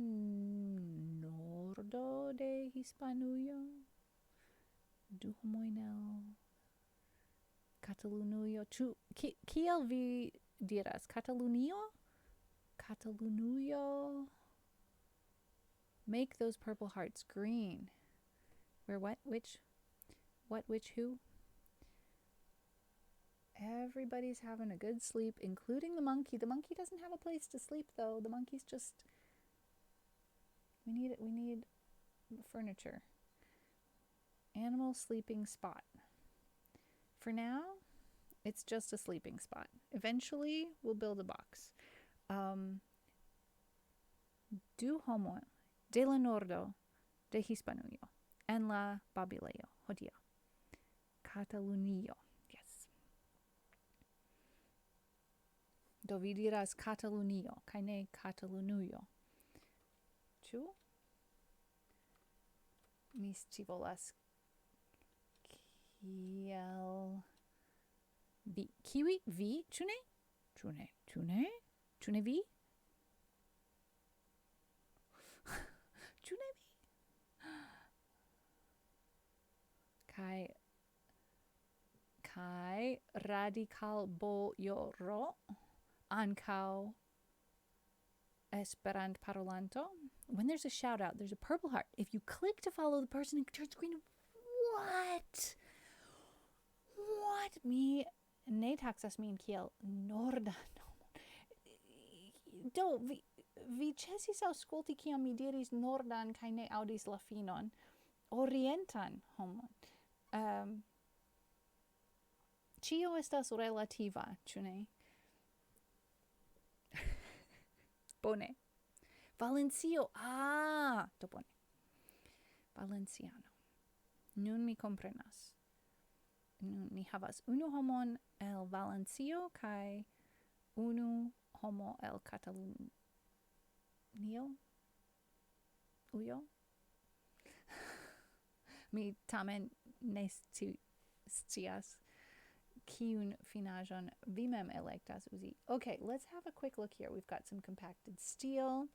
nordo de Hispanujo? Du homoin el Catalunujo? Kiel vi diras? Catalunio? Catalunujo? Make those purple hearts green. Where what? Which? What, which, who? Everybody's having a good sleep, including the monkey. The monkey doesn't have a place to sleep, though. The monkey's just... We need furniture. Animal sleeping spot. For now, it's just a sleeping spot. Eventually, we'll build a box. Du homo de la nordo de Hispanujo en la Babileo hodia. Catalunio. Yes. Do vi diras Catalunio, kaj ne Catalunujo. Ĉu? Mi scivolas kiel vi. Kiwi? Vi? Ĉu ne? Ĉu ne? Ĉu ne? Ĉu ne vi? Ĉu ne vi? Kai radical bojoro ankaŭ Esperant parolanto. When there's a shout out, there's a purple heart. If you click to follow the person, it turns green. What? What? Mi ne taxas min kiel norda nomon. Do vi ĉesis aŭskulti kiam mi diris nordan kaj ne aŭdis la finon. Orientan homon. Ĉio estas relativa, ĉu ne? Bone. Valencio. Ah, do bone. Valenciano. Nun mi komprenas. Nun ni havas unu homon el Valencio kaj unu homo el Katalunio. Ujo? Mi tamen ne scias kiun finaĵon vi mem elektas uzi. Okay, let's have a quick look here. We've got some compacted steel.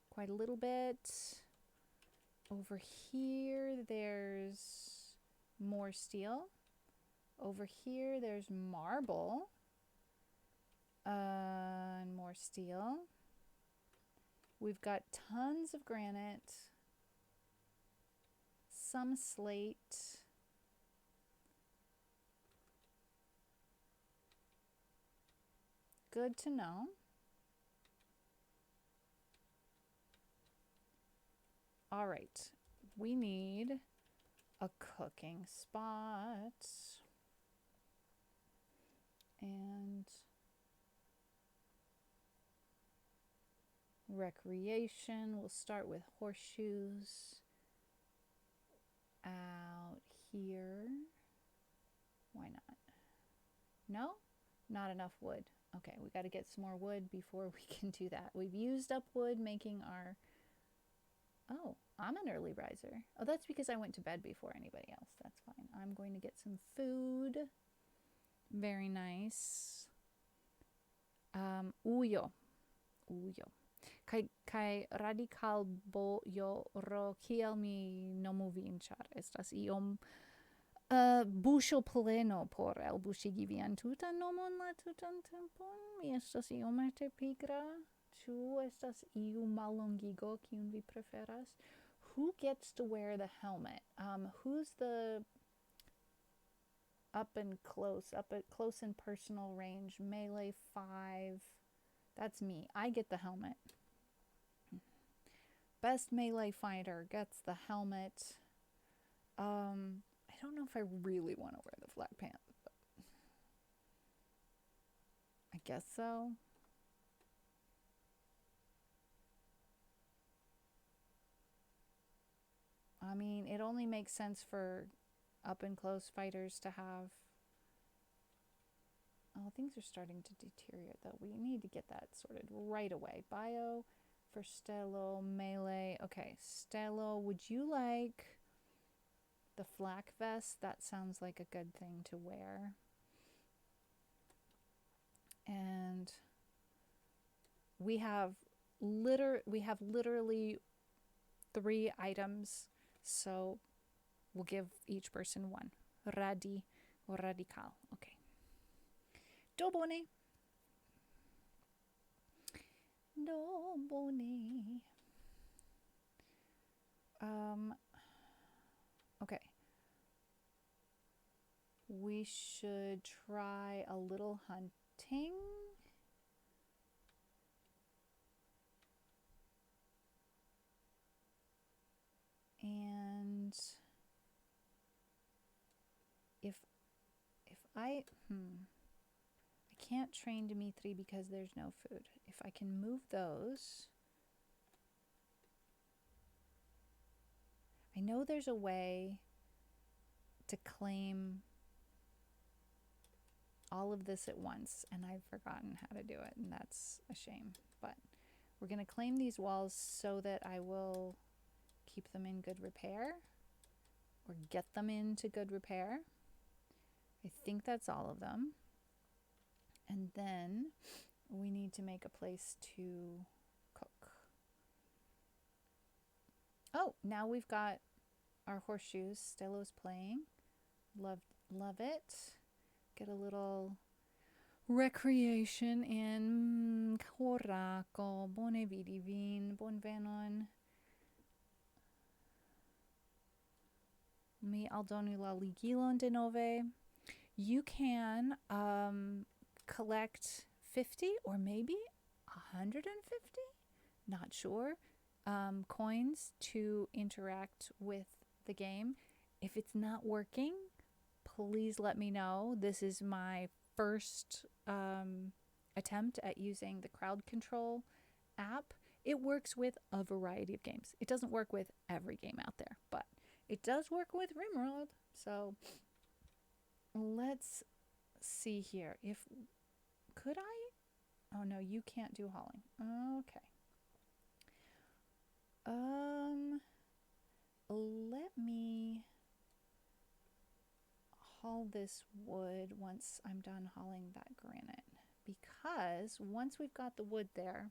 Quite a little bit. Over here, there's more steel. Over here, there's marble. And more steel. We've got tons of granite. Some slate. Good to know. All right, we need a cooking spot. And recreation, we'll start with horseshoes out here. Why not? No? Not enough wood. Okay, we got to get some more wood before we can do that. We've used up wood making our... Oh, I'm an early riser. Oh, that's because I went to bed before anybody else. That's fine. I'm going to get some food. Very nice. Ujo. Kai radical bojoro kiel mi nomu vin, ĉar estas iom buŝo pleno por elbuŝigi vian tutan nomon la tutan tempon. Mi estas iomete pigra. Ĉu estas iu mallongigo kiun vi preferas? Who gets to wear the helmet? Who's the up at close and personal range, melee 5? That's me. I get the helmet. Best melee fighter gets the helmet. I don't know if I really want to wear the flat pants, but I guess so. I mean, it only makes sense for up and close fighters to have. Oh, things are starting to deteriorate though. We need to get that sorted right away. Bio for Stello, melee. Okay, Stello, would you like the flak vest? That sounds like a good thing to wear. And we have literally 3 items, so we'll give each person one. Radi or radical. Okay. Dobone. Dobone. Okay. We should try a little hunting. And if I can't train Dimitri because there's no food. If I can move those, I know there's a way to claim all of this at once, and I've forgotten how to do it, and that's a shame. But we're going to claim these walls so that I will keep them in good repair, or get them into good repair. I think that's all of them. And then we need to make a place to cook. Oh, now we've got our horseshoes. Stello's playing. Love it. Get a little recreation in Coraco. Bone vidivin. Bon venon. Mi aldonu la ligilon de nove. You can collect 50 or maybe 150, not sure, coins to interact with the game. If it's not working, please let me know. This is my first attempt at using the crowd control app. It works with a variety of games. It doesn't work with every game out there, but it does work with RimWorld. So let's see here. Could I? Oh no, you can't do hauling. Okay. Let me haul this wood once I'm done hauling that granite, because once we've got the wood there,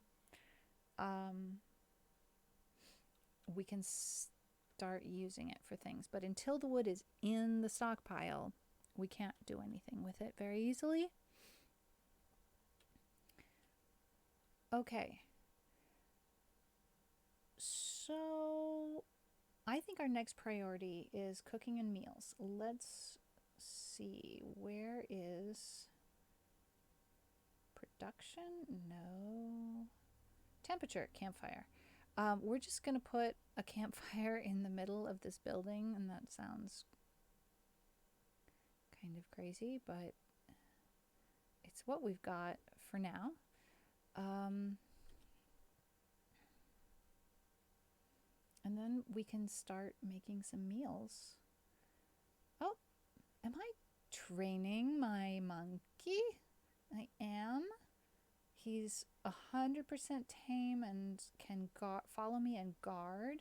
we can start using it for things. But until the wood is in the stockpile, we can't do anything with it very easily. Okay. So I think our next priority is cooking and meals. Let's see. Where is production? No. Temperature, campfire. We're just going to put a campfire in the middle of this building, and that sounds kind of crazy, but it's what we've got for now. And then we can start making some meals. Oh, am I training my monkey? I am. He's 100% tame and can follow me and guard,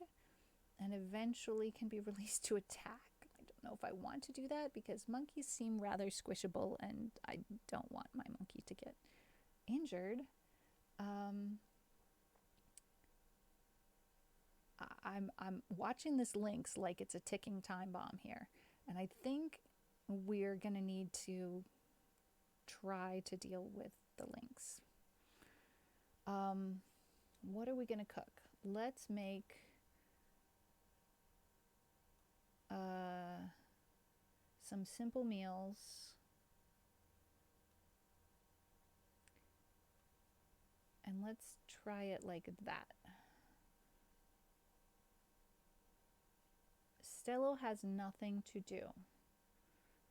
and eventually can be released to attack. I don't know if I want to do that because monkeys seem rather squishable, and I don't want my monkey to get injured. I'm watching this lynx like it's a ticking time bomb here, and I think we're gonna need to try to deal with the lynx. What are we gonna cook? Let's make some simple meals. And let's try it like that. Stello has nothing to do.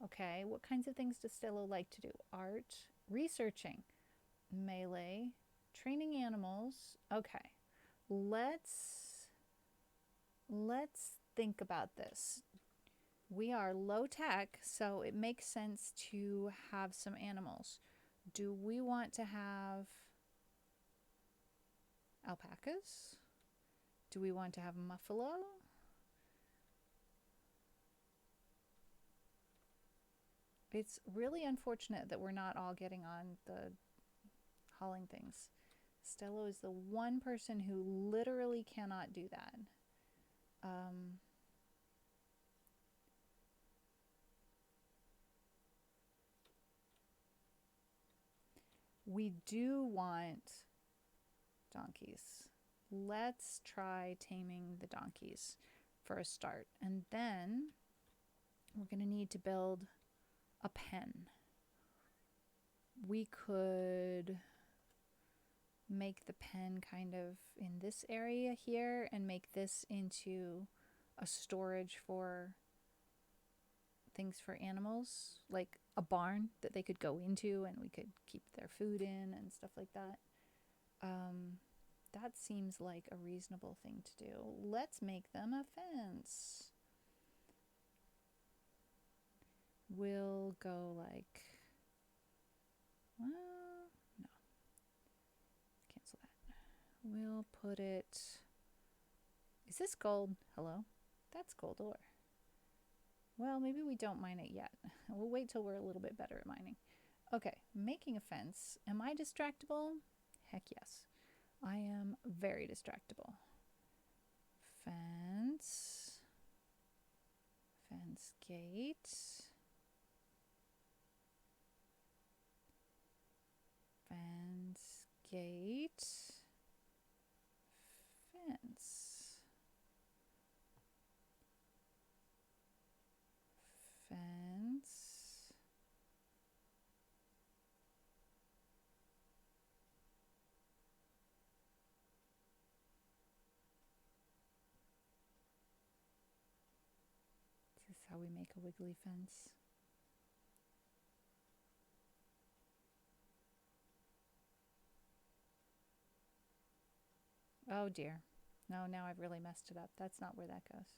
Okay, what kinds of things does Stello like to do? Art, researching, melee, training animals. Okay, let's think about this. We are low tech, so it makes sense to have some animals. Do we want to have alpacas? Do we want to have buffalo? It's really unfortunate that we're not all getting on the hauling things. Stello is the one person who literally cannot do that. We do want donkeys. Let's try taming the donkeys for a start. And then we're going to need to build a pen. We could make the pen kind of in this area here and make this into a storage for things for animals, like a barn that they could go into and we could keep their food in and stuff like that. That seems like a reasonable thing to do. Let's make them a fence. We'll go like, well, no. Cancel that. We'll put it, is this gold? Hello? That's gold ore. Well, maybe we don't mine it yet. We'll wait till we're a little bit better at mining. Okay, making a fence. Am I distractible? Heck yes. I am very distractible. Fence. Fence gate. Fence gate. Fence. Fence. This is how we make a wiggly fence. Oh dear. No, now I've really messed it up. That's not where that goes.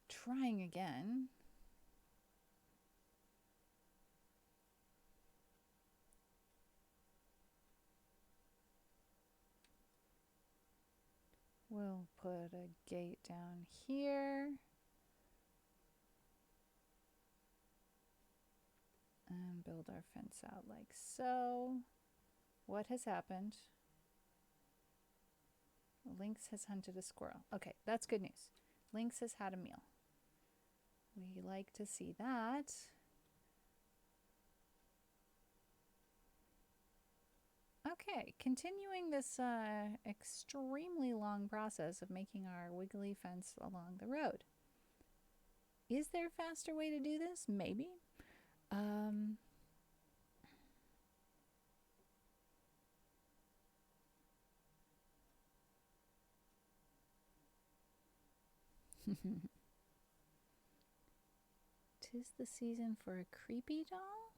Trying again. We'll put a gate down here. And build our fence out like so. What has happened? Lynx has hunted a squirrel. Okay, that's good news. Lynx has had a meal. We like to see that. Okay, continuing this extremely long process of making our wiggly fence along the road. Is there a faster way to do this? Maybe. Tis the season for a creepy doll?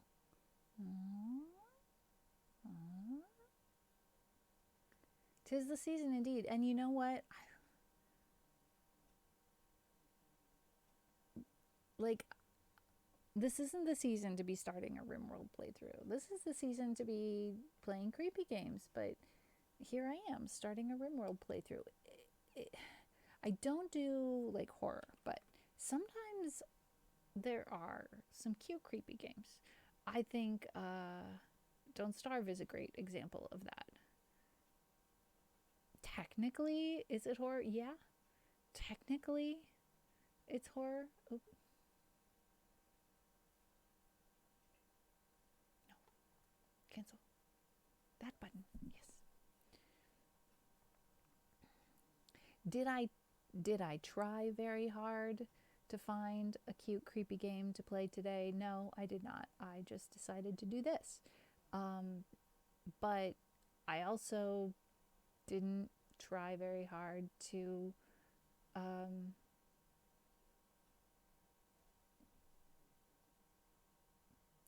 Tis the season indeed. And you know what? Like, this isn't the season to be starting a RimWorld playthrough. This is the season to be playing creepy games. But here I am starting a RimWorld playthrough. I don't do like horror, but sometimes there are some cute creepy games. I think Don't Starve is a great example of that. Technically, is it horror? Yeah. Technically, it's horror. Oop. No. Cancel. That button. Yes. Did I try very hard to find a cute, creepy game to play today? No, I did not. I just decided to do this. But I also didn't try very hard to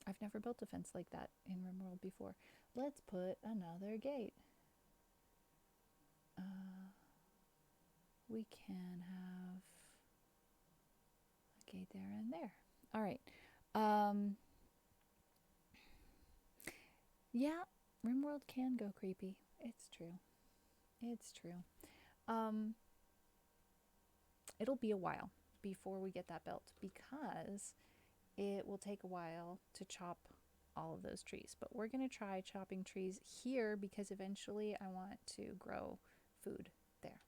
I've never built a fence like that in RimWorld before. Let's put another gate. We can have gate there and there. All right. Um, yeah, RimWorld can go creepy. It's true. It's true. Um, it'll be a while before we get that built because it will take a while to chop all of those trees. But we're going to try chopping trees here because eventually I want to grow food there.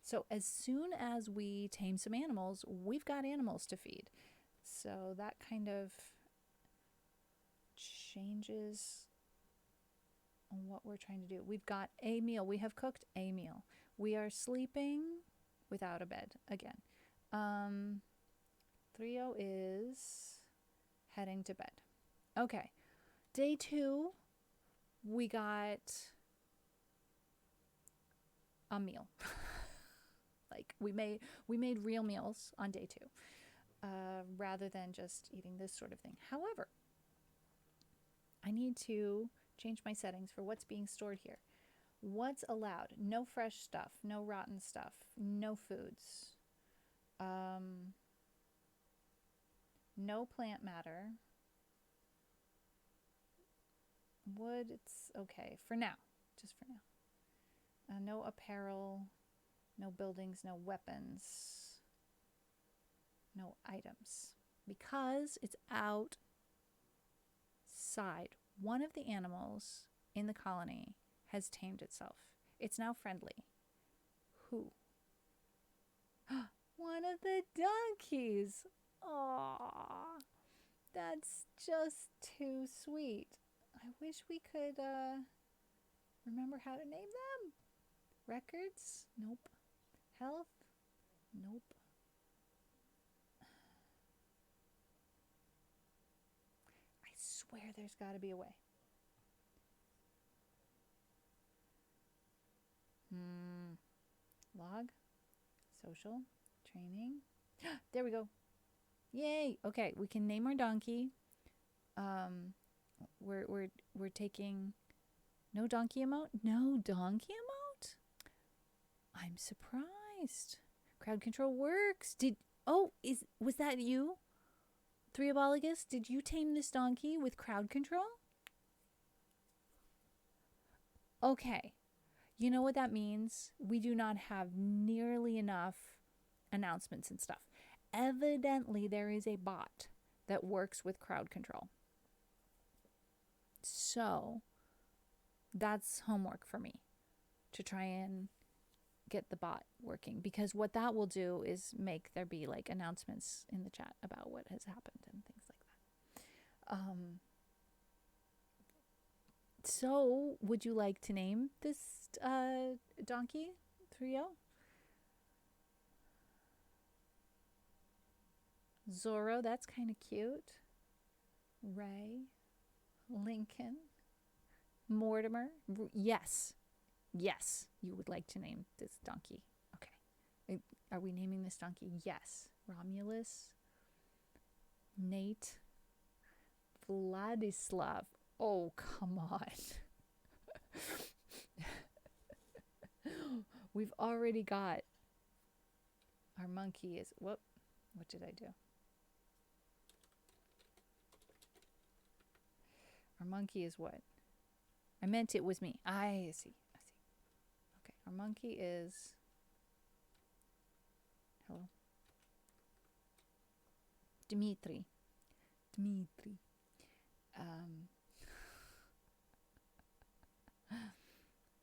So as soon as we tame some animals, we've got animals to feed. So that kind of changes on what we're trying to do. We've got a meal. We have cooked a meal. We are sleeping without a bed again. Trio is heading to bed. Okay. Day 2, we got a meal. Like we made real meals on day 2, rather than just eating this sort of thing. However, I need to change my settings for what's being stored here. What's allowed? No fresh stuff, no rotten stuff, no foods, no plant matter. Wood, it's okay for now, just for now. No apparel, no buildings, no weapons, no items. Because it's outside, one of the animals in the colony has tamed itself. It's now friendly. Who? One of the donkeys. Aww. That's just too sweet. I wish we could remember how to name them. Records? Nope. Health? Nope. I swear there's got to be a way. Log? Social? Training? There we go. Yay! Okay, we can name our donkey. We're taking no donkey emote? No donkey emote? I'm surprised. Crowd control works. Was that you? Threobologus, did you tame this donkey with crowd control? Okay. You know what that means? We do not have nearly enough announcements and stuff. Evidently, there is a bot that works with crowd control. So, that's homework for me to try and get the bot working, because what that will do is make there be like announcements in the chat about what has happened and things like that. So, would you like to name this donkey, Trio? Zorro, that's kind of cute. Ray, Lincoln, Mortimer. Yes, you would like to name this donkey. Okay. Are we naming this donkey? Yes. Romulus, Nate, Vladislav. Oh, come on. We've already got our monkey is, what did I do? Our monkey is what? I meant it was me. I see. Okay, our monkey is, hello? Dmitri.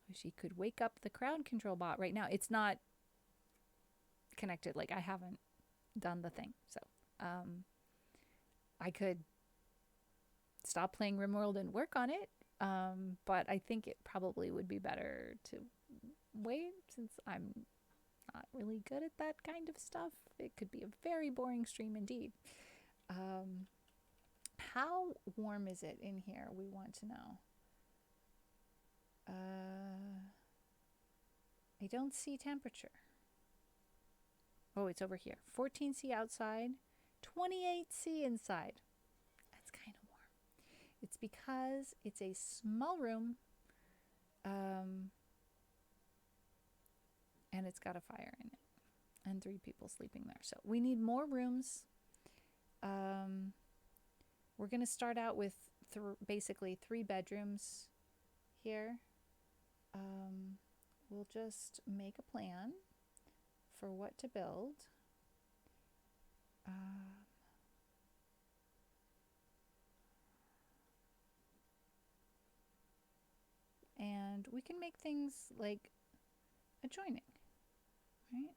Wish he could wake up the crowd control bot right now. It's not connected. Like, I haven't done the thing. So, I could stop playing RimWorld and work on it. But I think it probably would be better to wait, since I'm not really good at that kind of stuff. It could be a very boring stream indeed. How warm is it in here? We want to know. I don't see temperature. Oh, it's over here. 14°C outside, 28°C inside. That's kind of warm. It's because it's a small room, and it's got a fire in it, and 3 people sleeping there. So we need more rooms Um, we're going to start out with basically 3 bedrooms here. We'll just make a plan for what to build. And we can make things like adjoining, right?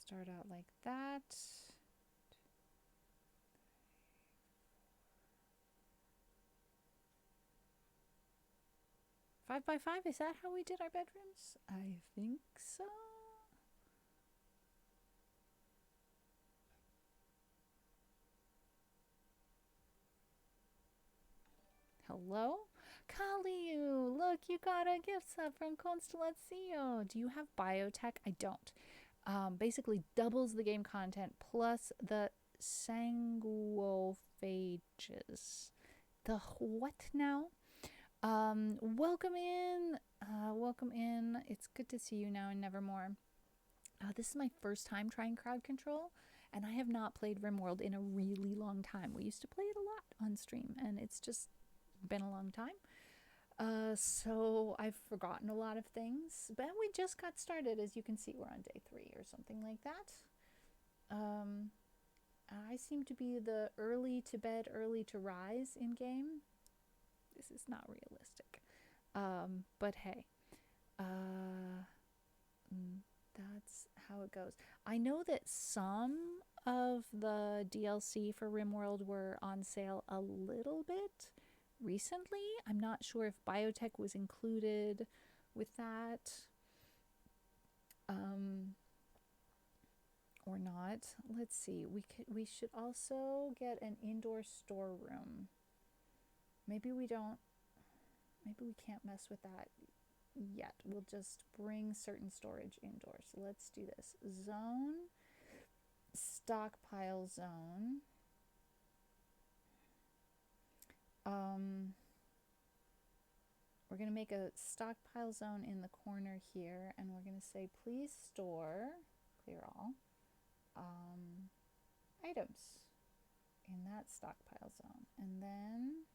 Start out like that. 5 by 5, is that how we did our bedrooms? I think so. Hello? Kaliu, look, you got a gift sub from Constellazio. Do you have biotech? I don't. Basically doubles the game content plus the sanguophages. The what now? Welcome in. Welcome in. It's good to see you now in Nevermore. This is my first time trying crowd control, and I have not played RimWorld in a really long time. We used to play it a lot on stream, and it's just been a long time. So I've forgotten a lot of things, but we just got started. As you can see, we're on day 3 or something like that. I seem to be the early to bed, early to rise in game. This is not realistic. But hey, that's how it goes. I know that some of the DLC for RimWorld were on sale a little bit recently. I'm not sure if biotech was included with that or not. Let's see. We should also get an indoor storeroom. Maybe we can't mess with that yet. We'll just bring certain storage indoors. So let's do this. Zone, stockpile zone. We're going to make a stockpile zone in the corner here, and we're going to say, please store, clear all, items in that stockpile zone. And then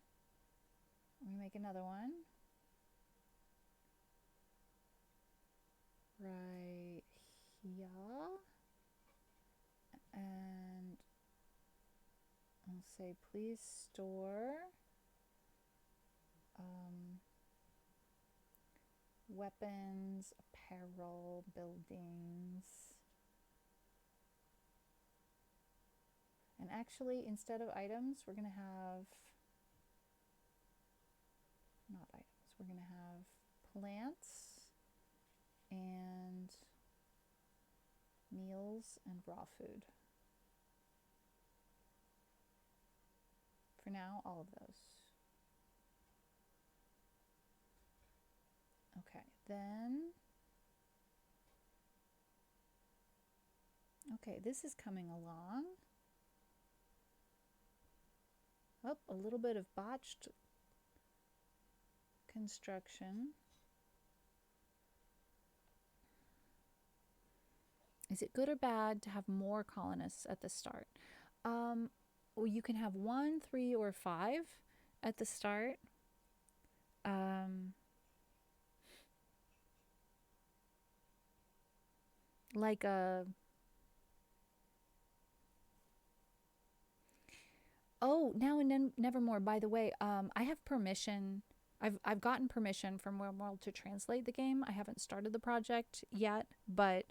we're going to make another one right here, and I'll say, please store weapons, apparel, buildings. And actually, instead of items, we're going to have, not items, we're going to have plants and meals and raw food. For now, all of those. Okay, then, okay, this is coming along. Oh, a little bit of botched construction. Is it good or bad to have more colonists at the start? Well, you can have 1, 3, or 5 at the start. Like a... Oh, now in Nevermore, by the way, I have permission. I've gotten permission from RimWorld to translate the game. I haven't started the project yet, but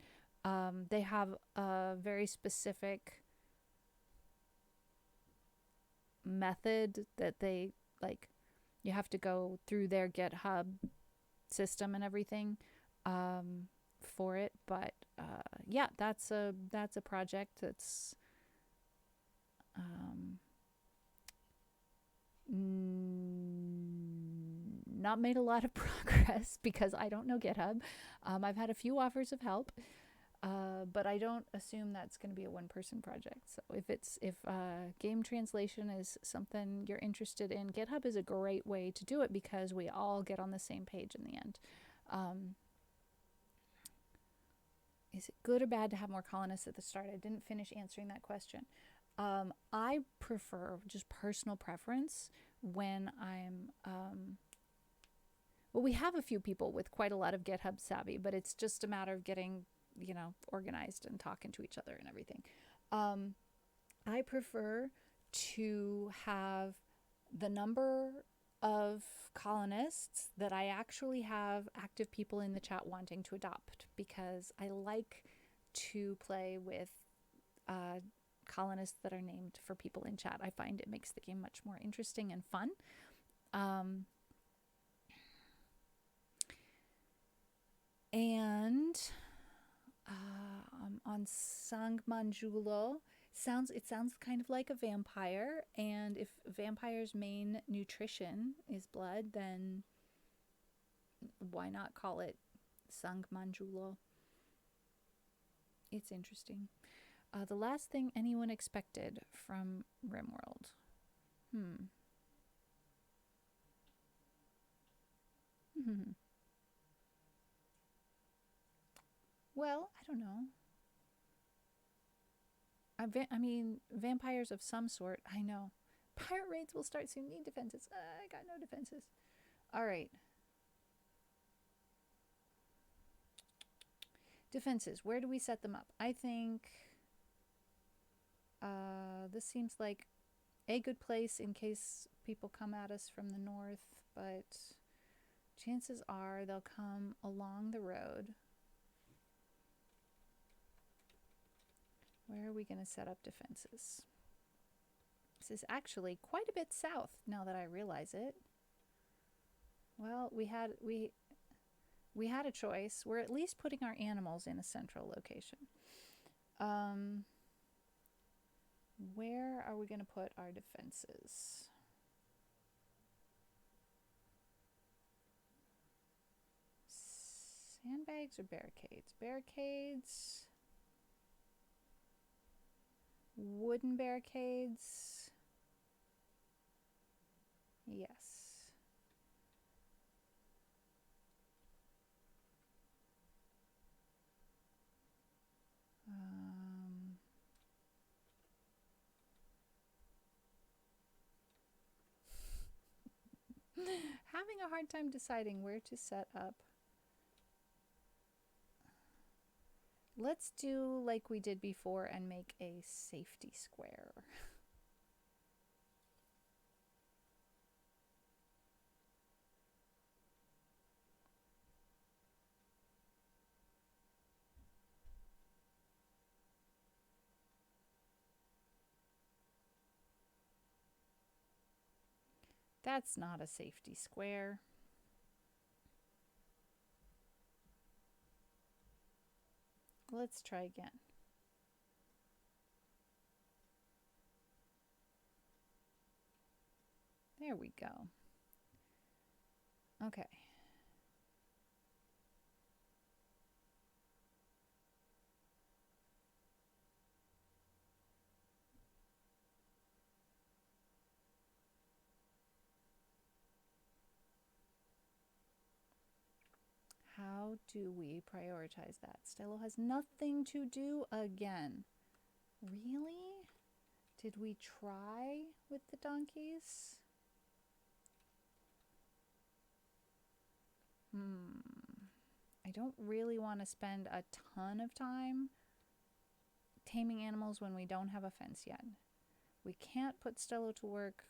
they have a very specific method that they like. You have to go through their GitHub system and everything for it. But yeah, that's a project that's not made a lot of progress because I don't know GitHub. I've had a few offers of help. But I don't assume that's going to be a one-person project. So if game translation is something you're interested in, GitHub is a great way to do it because we all get on the same page in the end. Is it good or bad to have more colonists at the start? I didn't finish answering that question. I prefer, just personal preference, when I'm well, we have a few people with quite a lot of GitHub savvy, but it's just a matter of getting, organized and talking to each other and everything. I prefer to have the number of colonists that I actually have active people in the chat wanting to adopt, because I like to play with colonists that are named for people in chat. I find it makes the game much more interesting and fun. And on Sangmanjulo, it sounds kind of like a vampire, and if vampire's main nutrition is blood, then why not call it Sangmanjulo? It's interesting. The last thing anyone expected from RimWorld. Well, I don't know. I mean, vampires of some sort. I know. Pirate raids will start soon. Need defenses. I got no defenses. All right. Defenses. Where do we set them up? I think this seems like a good place in case people come at us from the north, but chances are they'll come along the road. Where are we going to set up defenses? This is actually quite a bit south now that I realize it. Well, we had a choice. We're at least putting our animals in a central location. Where are we going to put our defenses? Sandbags or barricades? Barricades. Wooden barricades. Yes. Having a hard time deciding where to set up. Let's do like we did before and make a safety square. That's not a safety square. Let's try again. There we go. Okay. How do we prioritize that? Stello has nothing to do again. Really? Did we try with the donkeys? I don't really want to spend a ton of time taming animals when we don't have a fence yet. We can't put Stello to work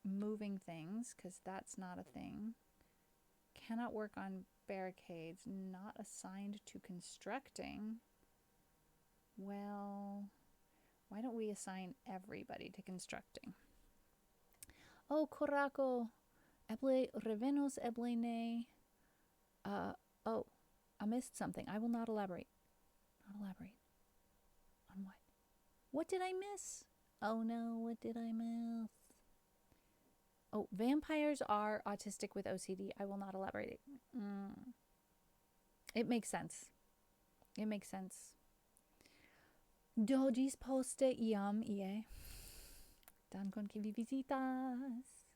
moving things because that's not a thing. Cannot work on barricades, not assigned to constructing. Well, why don't we assign everybody to constructing? Oh, Korako, eble revenos eble ne. Oh, I missed something. I will not elaborate. Not elaborate. On what? What did I miss? Oh no, what did I miss? Oh, vampires are autistic with OCD. I will not elaborate. It makes sense. It makes sense. Doggies poste iam ie. Dankon que vi visitas.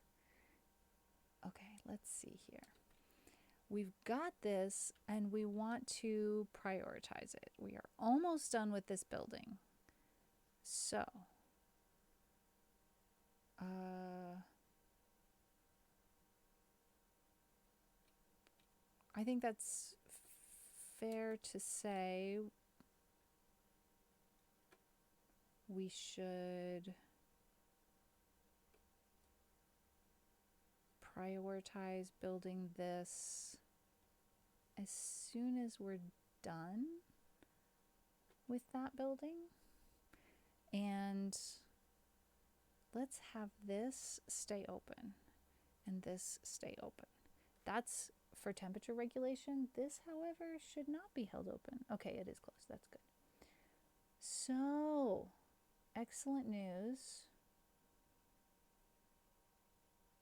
Okay, let's see here. We've got this and we want to prioritize it. We are almost done with this building. So, I think that's fair to say we should prioritize building this as soon as we're done with that building. And let's have this stay open and this stay open. That's for temperature regulation. This, however, should not be held open. Okay, it is closed. That's good. So, excellent news.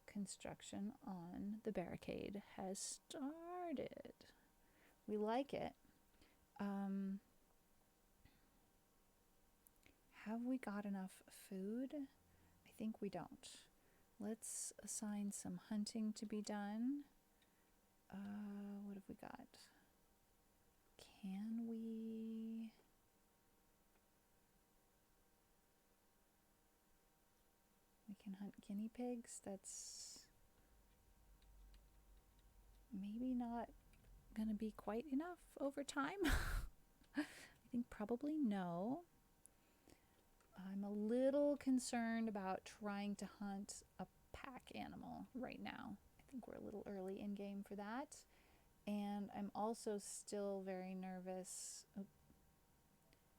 Construction on the barricade has started. We like it. Have we got enough food? I think we don't. Let's assign some hunting to be done. What have we got? Can we... We can hunt guinea pigs. That's maybe not going to be quite enough over time. I think probably no. I'm a little concerned about trying to hunt a pack animal right now. I think we're a little early in game for that. And I'm also still very nervous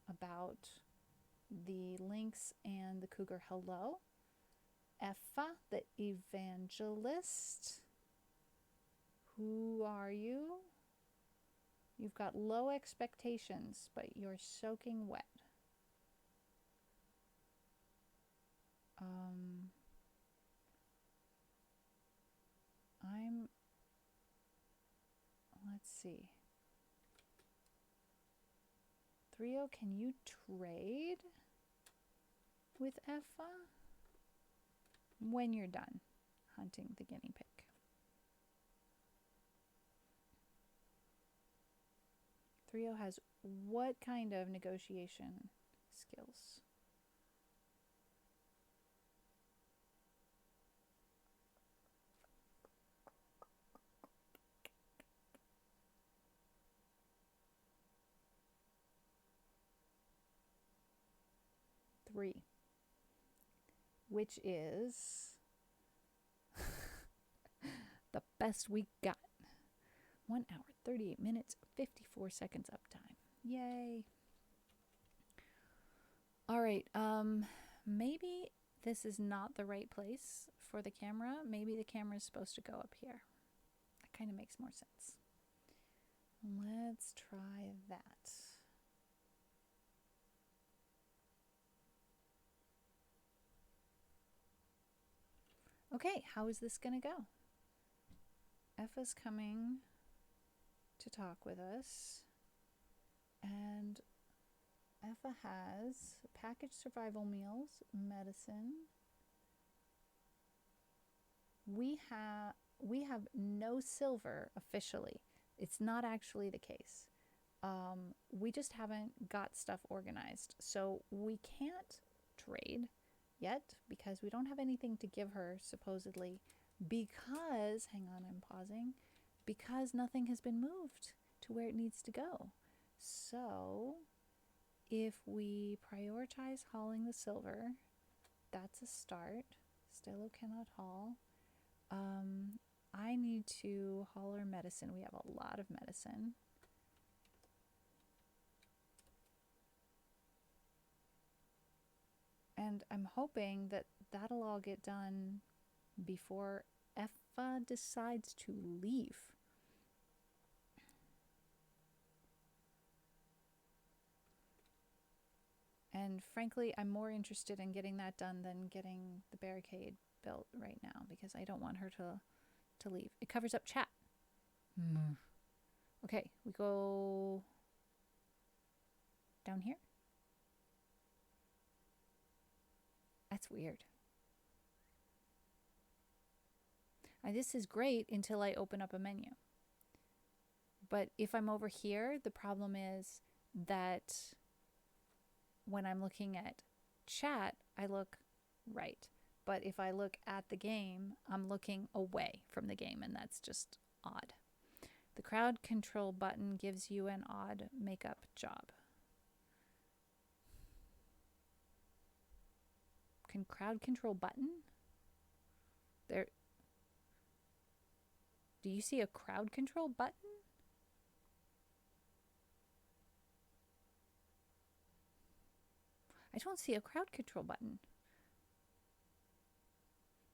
about the lynx and the cougar. Hello. Effa, the evangelist. Who are you? You've got low expectations, but you're soaking wet. Let's see. 3-0, can you trade with Effa? When you're done hunting the guinea pig. Three-O has what kind of negotiation skills? Three, which is the best we got. 1 hour, 38 minutes, 54 seconds uptime. Yay. All right, maybe this is not the right place for the camera. Maybe the camera is supposed to go up here. That kind of makes more sense. Let's try that. Okay, how is this going to go? Effa's coming to talk with us, and Effa has packaged survival meals, medicine. We have no silver officially. It's not actually the case. We just haven't got stuff organized, so we can't trade yet because we don't have anything to give her, supposedly, because, hang on, I'm pausing, because nothing has been moved to where it needs to go. So if we prioritize hauling the silver, that's a start. Stello cannot haul. I need to haul our medicine. We have a lot of medicine. And I'm hoping that that'll all get done before Effa decides to leave. And frankly, I'm more interested in getting that done than getting the barricade built right now, because I don't want her to leave. It covers up chat. Okay, we go Down here? That's weird. This is great until I open up a menu. But if I'm over here, the problem is that when I'm looking at chat, I look right. But if I look at the game, I'm looking away from the game, and that's just odd. The crowd control button gives you an odd makeup job. Can crowd control button? There. Do you see a crowd control button? I don't see a crowd control button.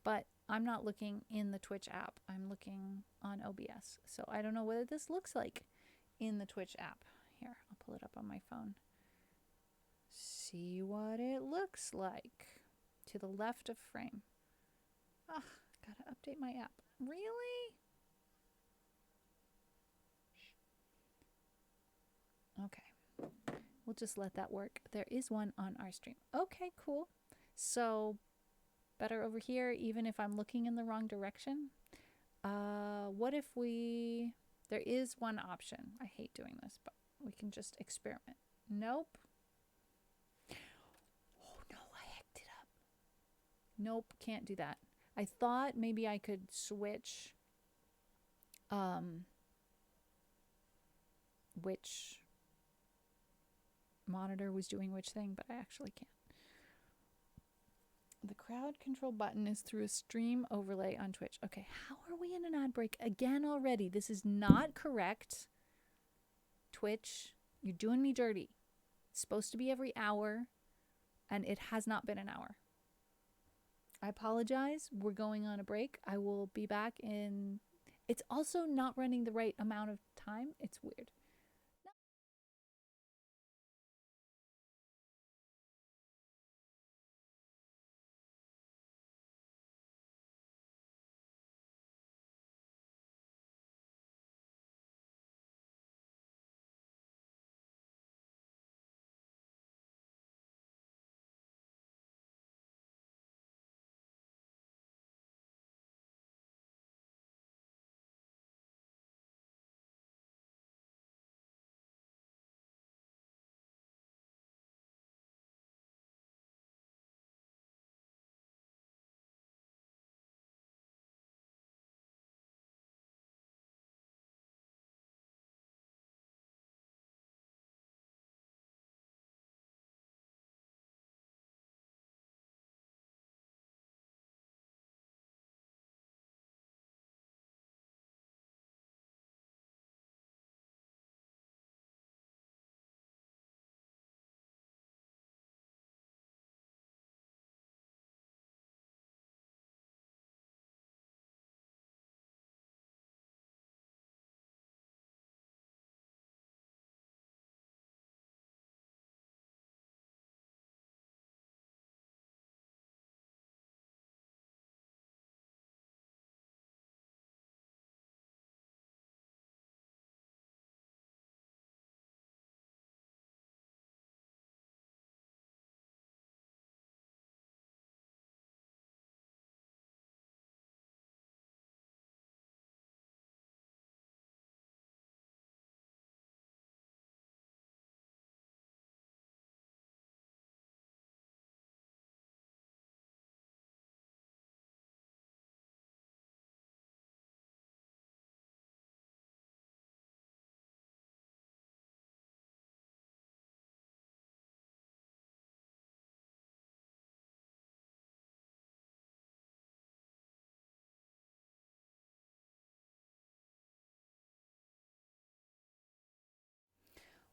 But I'm not looking in the Twitch app. I'm looking on OBS. So I don't know what this looks like in the Twitch app. Here, I'll pull it up on my phone. See what it looks like. To the left of frame. Oh, gotta update my app. Really? Okay. We'll just let that work. There is one on our stream. Okay, cool. So better over here, even if I'm looking in the wrong direction. What if there is one option. I hate doing this, but we can just experiment. Nope. Oh no, I hacked it up. Nope, can't do that. I thought maybe I could switch which monitor was doing which thing, but I actually can't. The crowd control button is through a stream overlay on Twitch. Okay, how are we in an ad break again already? This is not correct. Twitch, you're doing me dirty. It's supposed to be every hour, and it has not been an hour. I apologize. We're going on a break. I will be back in... It's also not running the right amount of time. It's weird.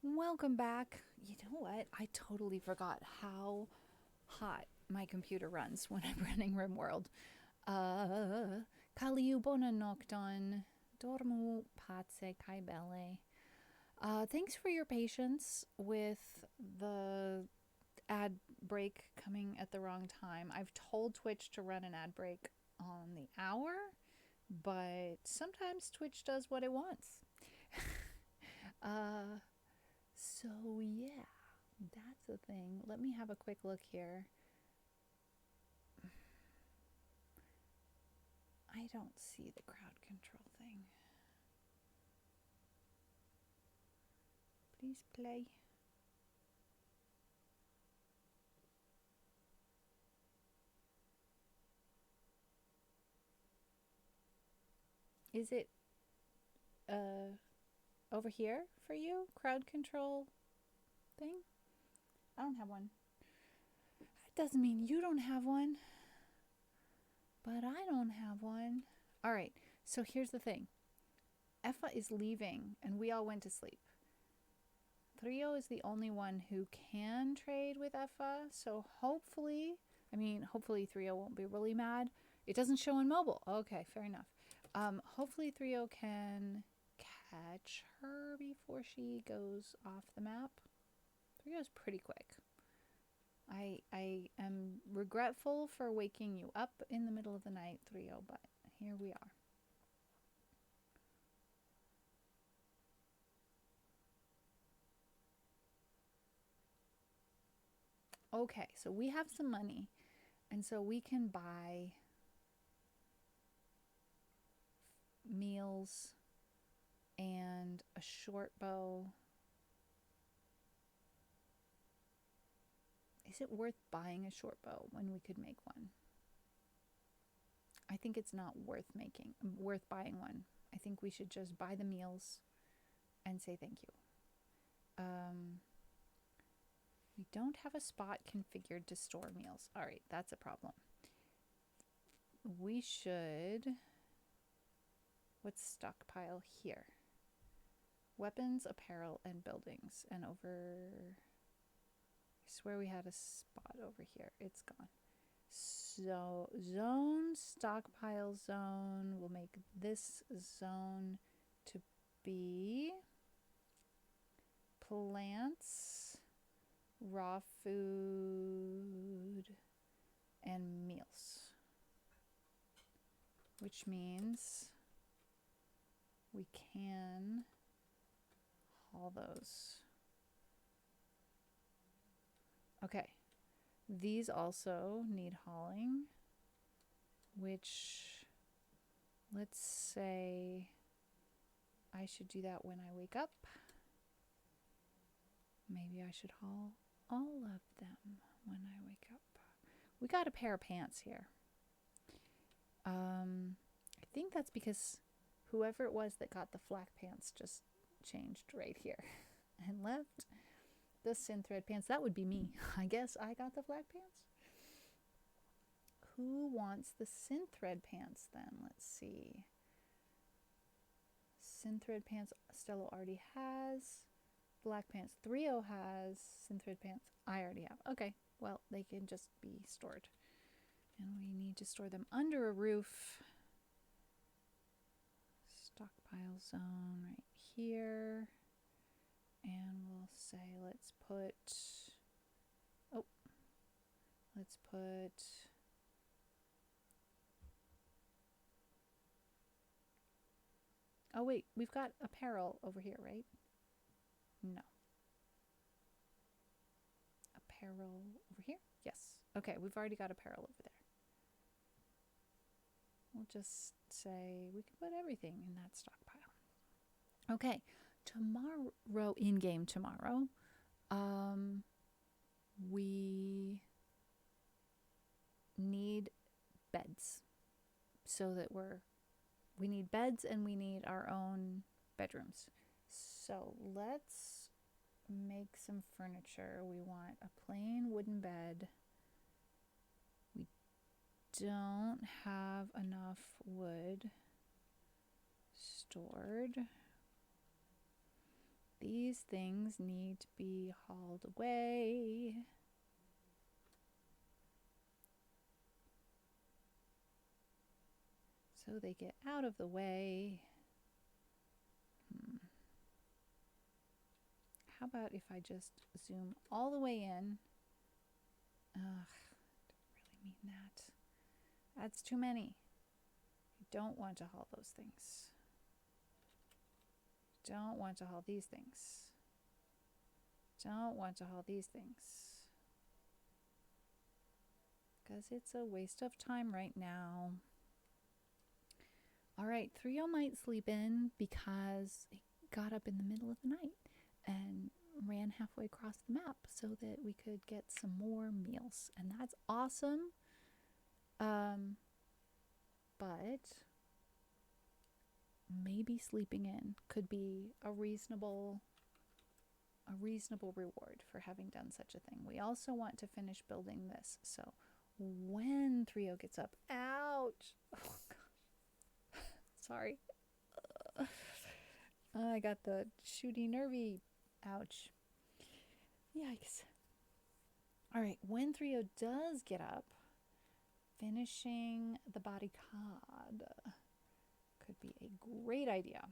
Welcome back. You know what? I totally forgot how hot my computer runs when I'm running RimWorld. Kaliu bona nocton. Dormu pace kai belle. Thanks for your patience with the ad break coming at the wrong time. I've told Twitch to run an ad break on the hour, but sometimes Twitch does what it wants. So yeah. the thing. Let me have a quick look here. I don't see the crowd control thing. Please play. Is it over here for you? Crowd control thing? I don't have one. That doesn't mean you don't have one. But I don't have one. All right, so here's the thing. Effa is leaving, and we all went to sleep. Trio is the only one who can trade with Effa, so hopefully Trio won't be really mad. It doesn't show on mobile. Okay, fair enough. Hopefully Trio can catch her before she goes off the map. Trio's pretty quick. I am regretful for waking you up in the middle of the night, Trio, but here we are. Okay, so we have some money, and so we can buy meals and a short bow. Is it worth buying a short bow when we could make one? I think it's not worth buying one. I think we should just buy the meals and say thank you. We don't have a spot configured to store meals. All right, that's a problem. We should... What's stockpile here? Weapons, apparel, and buildings. And over... I swear we had a spot over here. It's gone. So, zone, stockpile zone. We'll make this zone to be plants, raw food, and meals. Which means we can haul those. Okay, these also need hauling, which, let's say I should do that when I wake up. Maybe I should haul all of them when I wake up. We got a pair of pants here. I think that's because whoever it was that got the flak pants just changed right here and left the synthread pants. That would be me. I guess I got the flak pants. Who wants the synthread pants then? Let's see. Synthread pants Stella already has. Black pants Trio has. Synthread pants I already have. Okay, well, they can just be stored. And we need to store them under a roof. Stockpile zone right here. And we'll say, let's put, oh wait, we've got apparel over here, right? No. Apparel over here? Yes. Okay, we've already got apparel over there. We'll just say we can put everything in that stockpile. Okay. Tomorrow, in-game tomorrow, we need beds. So that we need beds and we need our own bedrooms. So let's make some furniture. We want a plain wooden bed. We don't have enough wood stored. These things need to be hauled away. So they get out of the way. How about if I just zoom all the way in? Ugh, didn't really mean that. That's too many. You don't want to haul those things. Don't want to haul these things. Don't want to haul these things, because it's a waste of time right now. All right, 3 might sleep in because he got up in the middle of the night and ran halfway across the map so that we could get some more meals. And that's awesome. But maybe sleeping in could be a reasonable reward for having done such a thing. We also want to finish building this. So when Trio gets up, ouch! Oh, gosh. Sorry. I got the shooty nervy. Ouch. Yikes. All right, when Trio does get up, finishing the body cod could be a great idea.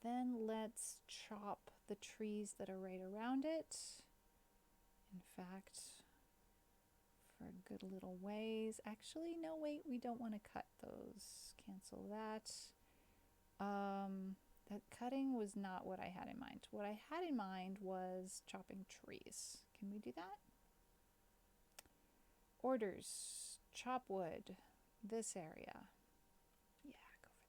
Then let's chop the trees that are right around it. In fact, for a good little ways. Actually, no, wait, we don't want to cut those. Cancel that. That cutting was not what I had in mind. What I had in mind was chopping trees. Can we do that? Orders. Chop wood. This area. Yeah, go for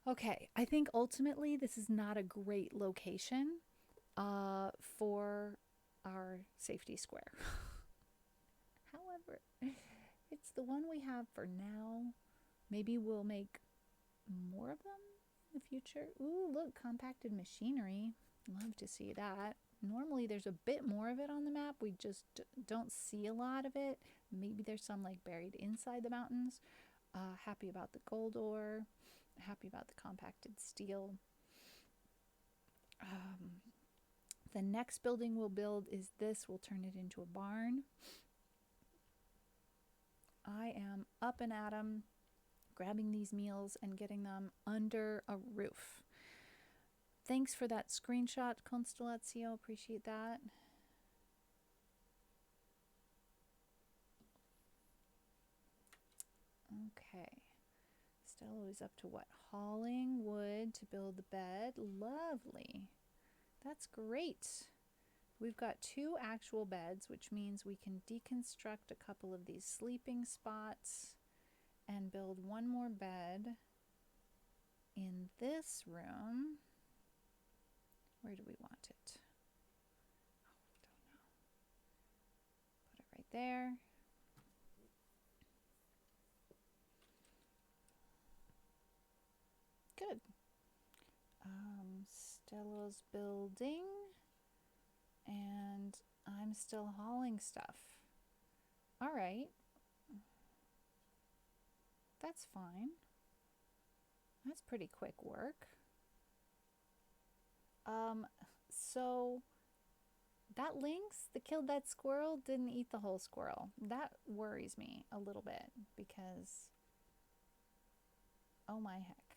that. Okay, I think ultimately this is not a great location for our safety square. However, it's the one we have for now. Maybe we'll make more of them in the future. Ooh, look, compacted machinery. Love to see that. Normally there's a bit more of it on the map. We just don't see a lot of it. Maybe there's some like buried inside the mountains. Happy about the gold ore. Happy about the compacted steel. The next building we'll build is this. We'll turn it into a barn. I am up and at 'em, grabbing these meals and getting them under a roof. Thanks for that screenshot, Constellatio. Appreciate that. Okay. Stella is up to what? Hauling wood to build the bed. Lovely. That's great. We've got 2 actual beds, which means we can deconstruct a couple of these sleeping spots and build one more bed in this room. Where do we want it? Oh, don't know. Put it right there. Good. Stella's building, and I'm still hauling stuff. All right. That's fine. That's pretty quick work. So that lynx that killed that squirrel didn't eat the whole squirrel. That worries me a little bit because, oh my heck.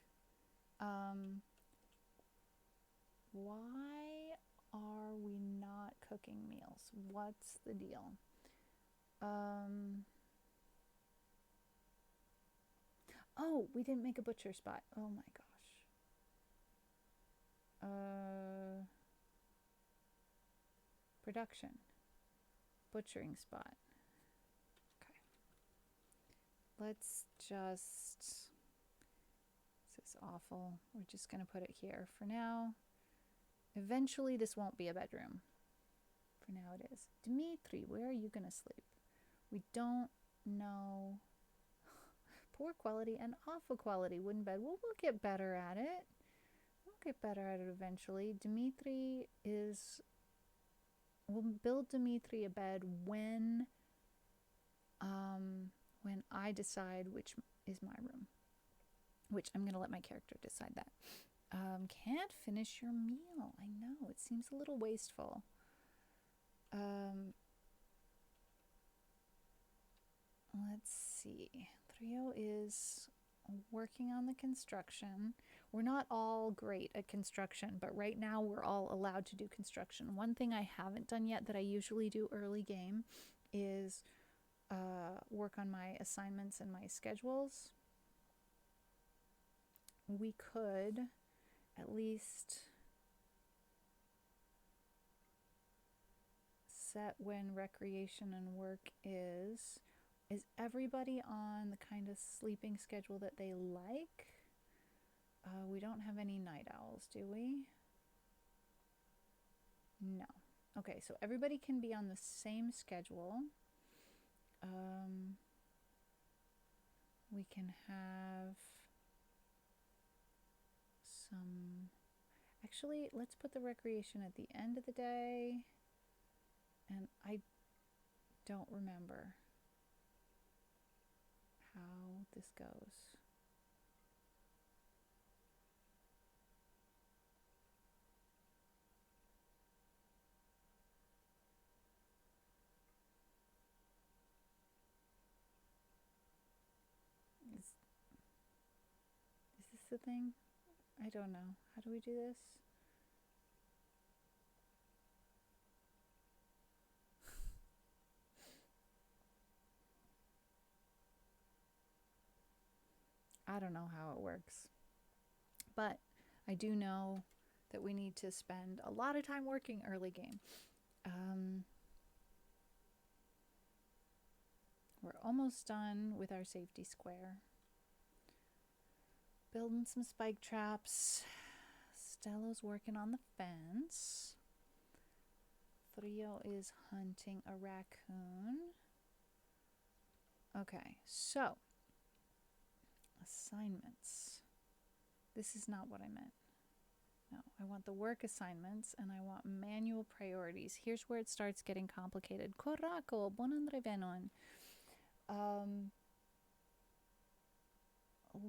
Why are we not cooking meals? What's the deal? Oh, we didn't make a butcher spot. Oh my gosh. Production. Butchering spot. Okay. Let's just... This is awful. We're just going to put it here for now. Eventually this won't be a bedroom. For now it is. Dimitri, where are you going to sleep? We don't know. Poor quality and awful quality wooden bed. Well, we'll get better at it. We'll get better at it eventually. Dimitri is... We'll build Dimitri a bed when I decide which is my room. Which I'm going to let my character decide that. Can't finish your meal. I know, it seems a little wasteful. Let's see. Trio is working on the construction. We're not all great at construction, but right now we're all allowed to do construction. One thing I haven't done yet that I usually do early game is work on my assignments and my schedules. We could at least set when recreation and work is. Is everybody on the kind of sleeping schedule that they like? We don't have any night owls, do we? No. Okay, so everybody can be on the same schedule. We can have some... Actually, let's put the recreation at the end of the day. And I don't remember how this goes. Is this the thing? I don't know. How do we do this? I don't know how it works. But I do know that we need to spend a lot of time working early game. We're almost done with our safety square. Building some spike traps. Stello's working on the fence. Trio is hunting a raccoon. Okay, so assignments. This is not what I meant. No, I want the work assignments and I want manual priorities. Here's where it starts getting complicated. Korako, bonandre venon.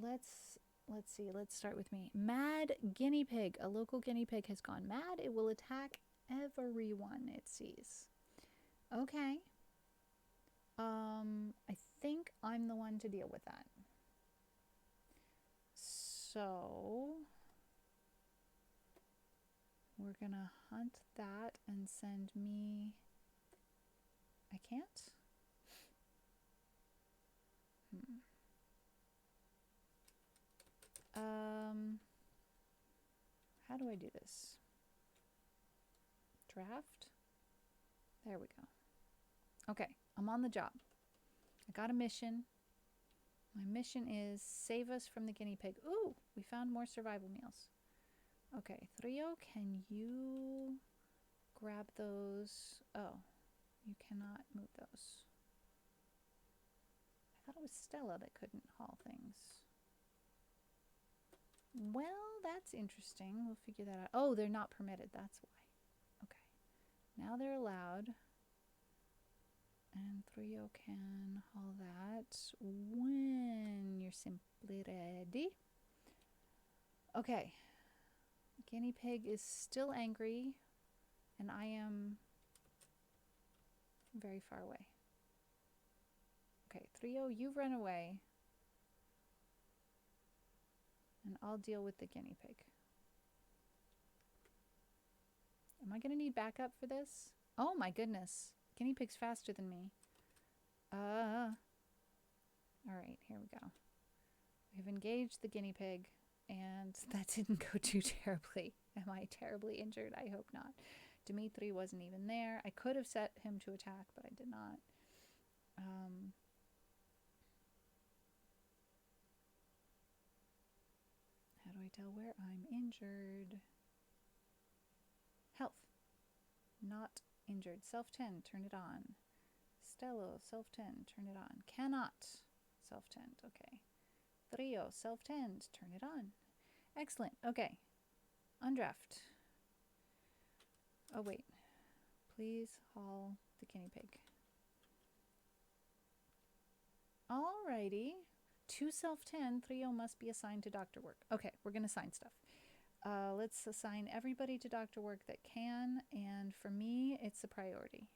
Let's see. Let's start with me. Mad guinea pig. A local guinea pig has gone mad. It will attack everyone it sees. Okay. I think I'm the one to deal with that. So we're gonna hunt that and send me... I can't? How do I do this? Draft? There we go. Okay, I'm on the job. I got a mission. My mission is save us from the guinea pig. Ooh, we found more survival meals. Okay, Trio, can you grab those? Oh, you cannot move those. I thought it was Stella that couldn't haul things. Well, that's interesting. We'll figure that out. Oh, they're not permitted. That's why. Okay. Now they're allowed. And Trio can haul that when you're simply ready. Okay. Guinea pig is still angry. And I am very far away. Okay, Trio, you run away. And I'll deal with the guinea pig. Am I going to need backup for this? Oh my goodness. Guinea pig's faster than me. Alright, here we go. We've engaged the guinea pig. And that didn't go too terribly. Am I terribly injured? I hope not. Dimitri wasn't even there. I could have set him to attack, but I did not. How do I tell where I'm injured? Health. Not injured. Self-tend. Turn it on. Stello. Self-tend. Turn it on. Cannot. Self-tend. Okay. Trio. Self-tend. Turn it on. Excellent. Okay. Undraft. Oh, wait. Please haul the guinea pig. Alrighty. To self-tend, Trio must be assigned to doctor work. Okay, we're going to assign stuff. Let's assign everybody to doctor work that can, and for me, it's a priority.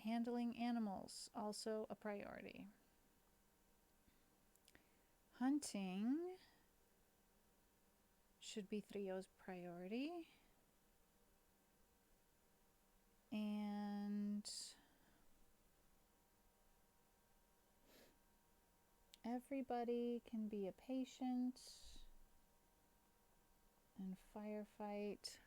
Handling animals, also a priority. Hunting should be Trio's priority. And everybody can be a patient and firefight.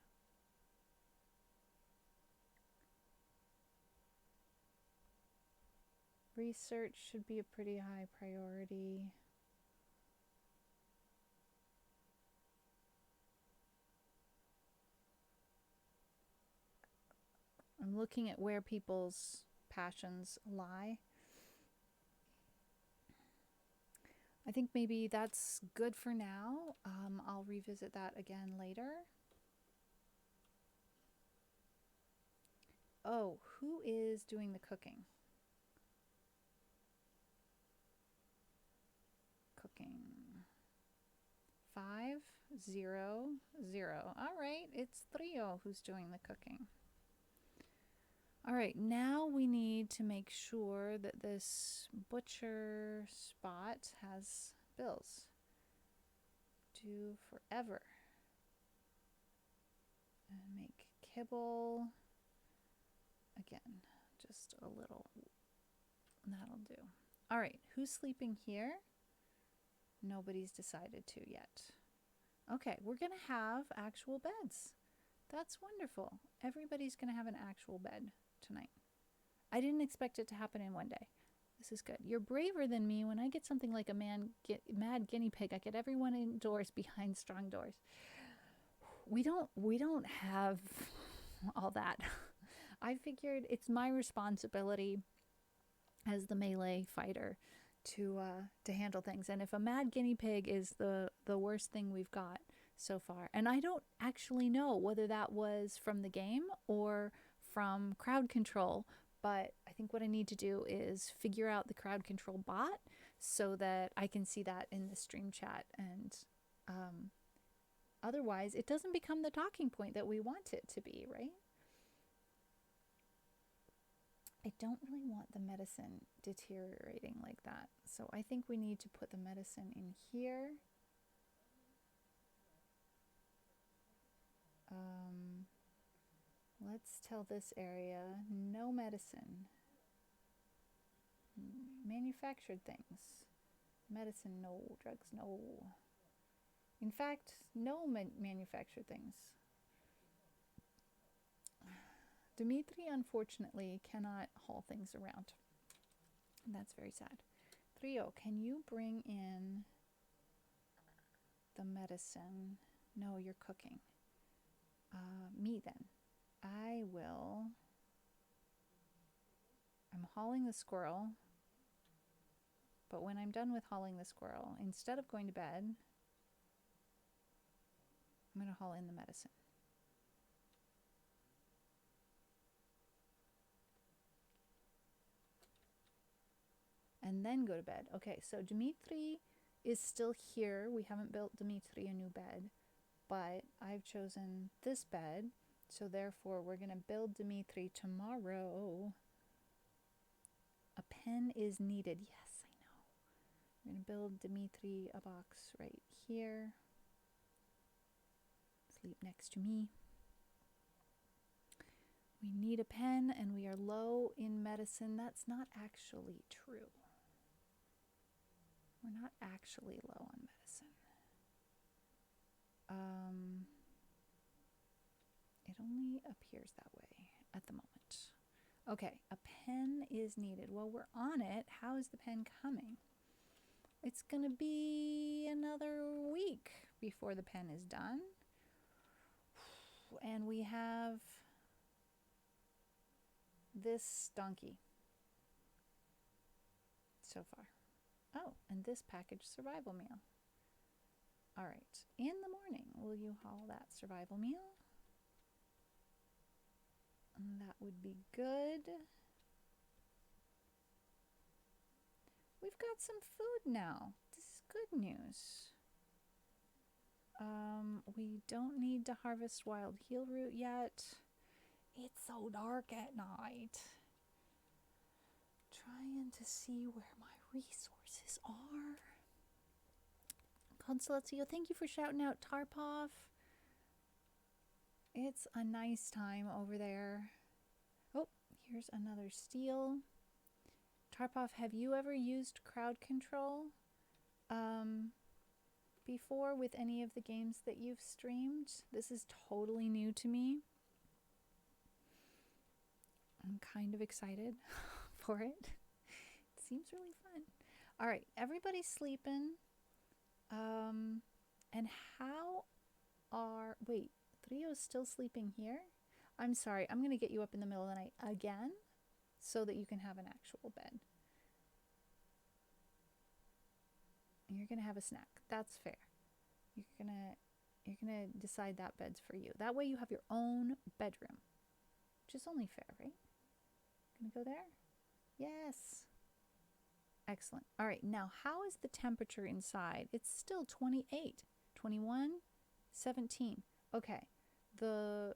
Research should be a pretty high priority. I'm looking at where people's passions lie. I think maybe that's good for now. I'll revisit that again later. Oh, who is doing the cooking? Cooking. 5, 0, 0. All right, it's Trio who's doing the cooking. All right, now we need to make sure that this butcher spot has bills. Do forever. And make kibble. Again, just a little. That'll do. All right, who's sleeping here? Nobody's decided to yet. Okay, we're going to have actual beds. That's wonderful. Everybody's going to have an actual bed tonight. I didn't expect it to happen in one day. This is good. You're braver than me. When I get something like a mad guinea pig, I get everyone indoors behind strong doors. We don't have all that. I figured it's my responsibility as the melee fighter to handle things. And if a mad guinea pig is the worst thing we've got so far, and I don't actually know whether that was from the game or from crowd control, but I think what I need to do is figure out the crowd control bot so that I can see that in the stream chat, and otherwise it doesn't become the talking point that we want it to be, right? I don't really want the medicine deteriorating like that. So I think we need to put the medicine in here. Let's tell this area no medicine. Manufactured things. Medicine, no. Drugs, no. In fact, no manufactured things. Dimitri, unfortunately, cannot haul things around. And that's very sad. Trio, can you bring in the medicine? No, you're cooking. Me then. I will. I'm hauling the squirrel. But when I'm done with hauling the squirrel, instead of going to bed, I'm going to haul in the medicine. And then go to bed. Okay, so Dimitri is still here. We haven't built Dimitri a new bed, but I've chosen this bed. So therefore, we're going to build Dimitri tomorrow. A pen is needed. Yes, I know. We're going to build Dimitri a box right here. Sleep next to me. We need a pen and we are low in medicine. That's not actually true. We're not actually low on medicine. It only appears that way at the moment. Okay, a pen is needed. Well, we're on it. How is the pen coming? It's going to be another week before the pen is done. And we have this donkey so far. Oh, and this packaged survival meal. All right, in the morning, will you haul that survival meal? That would be good. We've got some food now. This is good news. We don't need to harvest wild heel root yet. It's so dark at night. Trying to see where my resources are. Consolatio, thank you for shouting out Tarpov. It's a nice time over there. Oh, here's another steel. Tarpov, have you ever used crowd control before with any of the games that you've streamed? This is totally new to me. I'm kind of excited for it. Seems really fun. All right, everybody's sleeping. And how are, wait, Trio's still sleeping here? I'm sorry, I'm going to get you up in the middle of the night again so that you can have an actual bed. You're going to have a snack. That's fair. You're going to decide that bed's for you. That way you have your own bedroom, which is only fair, right? Going to go there? Yes. Excellent. All right, now how is the temperature inside? It's still 28, 21, 17. Okay, the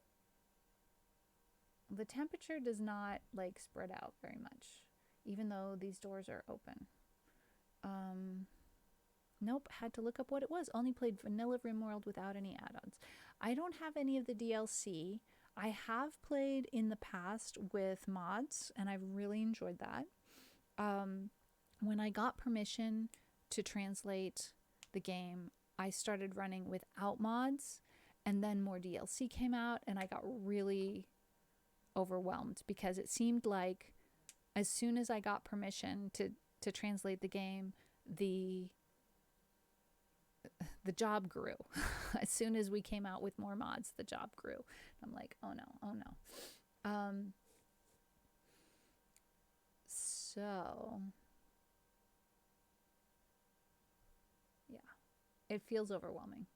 temperature does not like spread out very much, even though these doors are open. Nope, had to look up what it was. Only played vanilla RimWorld without any add-ons. I don't have any of the DLC. I have played in the past with mods, and I've really enjoyed that. When I got permission to translate the game, I started running without mods, and then more DLC came out, and I got really overwhelmed because it seemed like as soon as I got permission to translate the game, the job grew. As soon as we came out with more mods, the job grew. I'm like, oh no. So yeah, it feels overwhelming.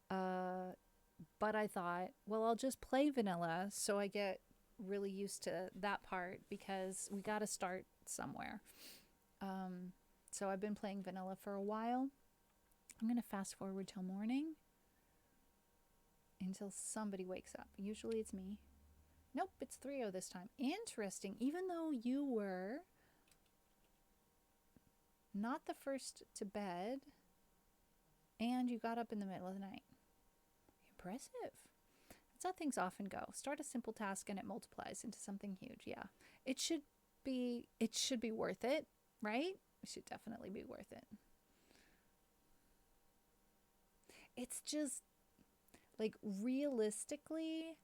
But I thought, well, I'll just play vanilla so I get really used to that part because we got to start somewhere. So I've been playing vanilla for a while. I'm going to fast forward till morning until somebody wakes up. Usually it's me. Nope, it's 3:00 this time. Interesting. Even though you were not the first to bed and you got up in the middle of the night. Impressive. That's how things often go. Start a simple task and it multiplies into something huge. Yeah. It should be worth it, right? It should definitely be worth it. It's just like realistically,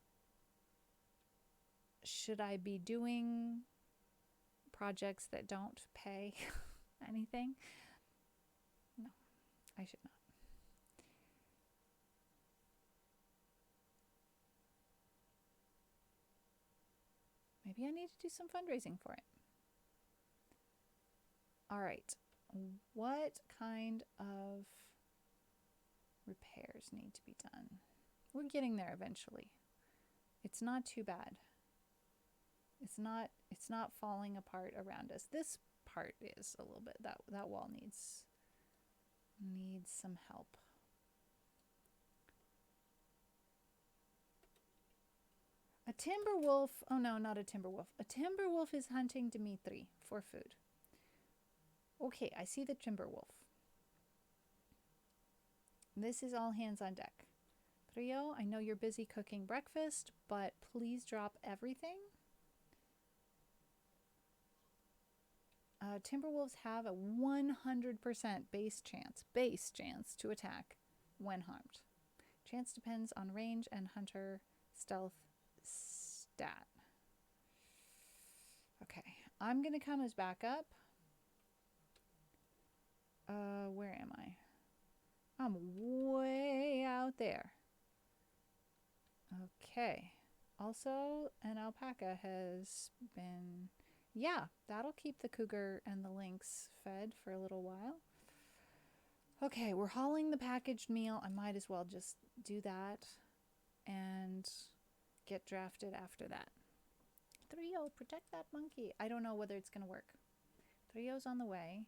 should I be doing projects that don't pay anything? No, I should not. Maybe I need to do some fundraising for it. All right. What kind of repairs need to be done? We're getting there eventually. It's not too bad. It's not falling apart around us. This part is a little bit. That wall needs some help. A timber wolf. Oh no, not a timber wolf. A timber wolf is hunting Dimitri for food. Okay, I see the timber wolf. This is all hands on deck. Trio, I know you're busy cooking breakfast, but please drop everything. Timberwolves have a 100% base chance to attack when harmed. Chance depends on range and hunter stealth stat. Okay, I'm gonna come as backup. Where am I? I'm way out there. Okay. Also, an alpaca has been... Yeah, that'll keep the cougar and the lynx fed for a little while. Okay, we're hauling the packaged meal. I might as well just do that and get drafted after that. Trio, protect that monkey. I don't know whether it's going to work. Trio's on the way.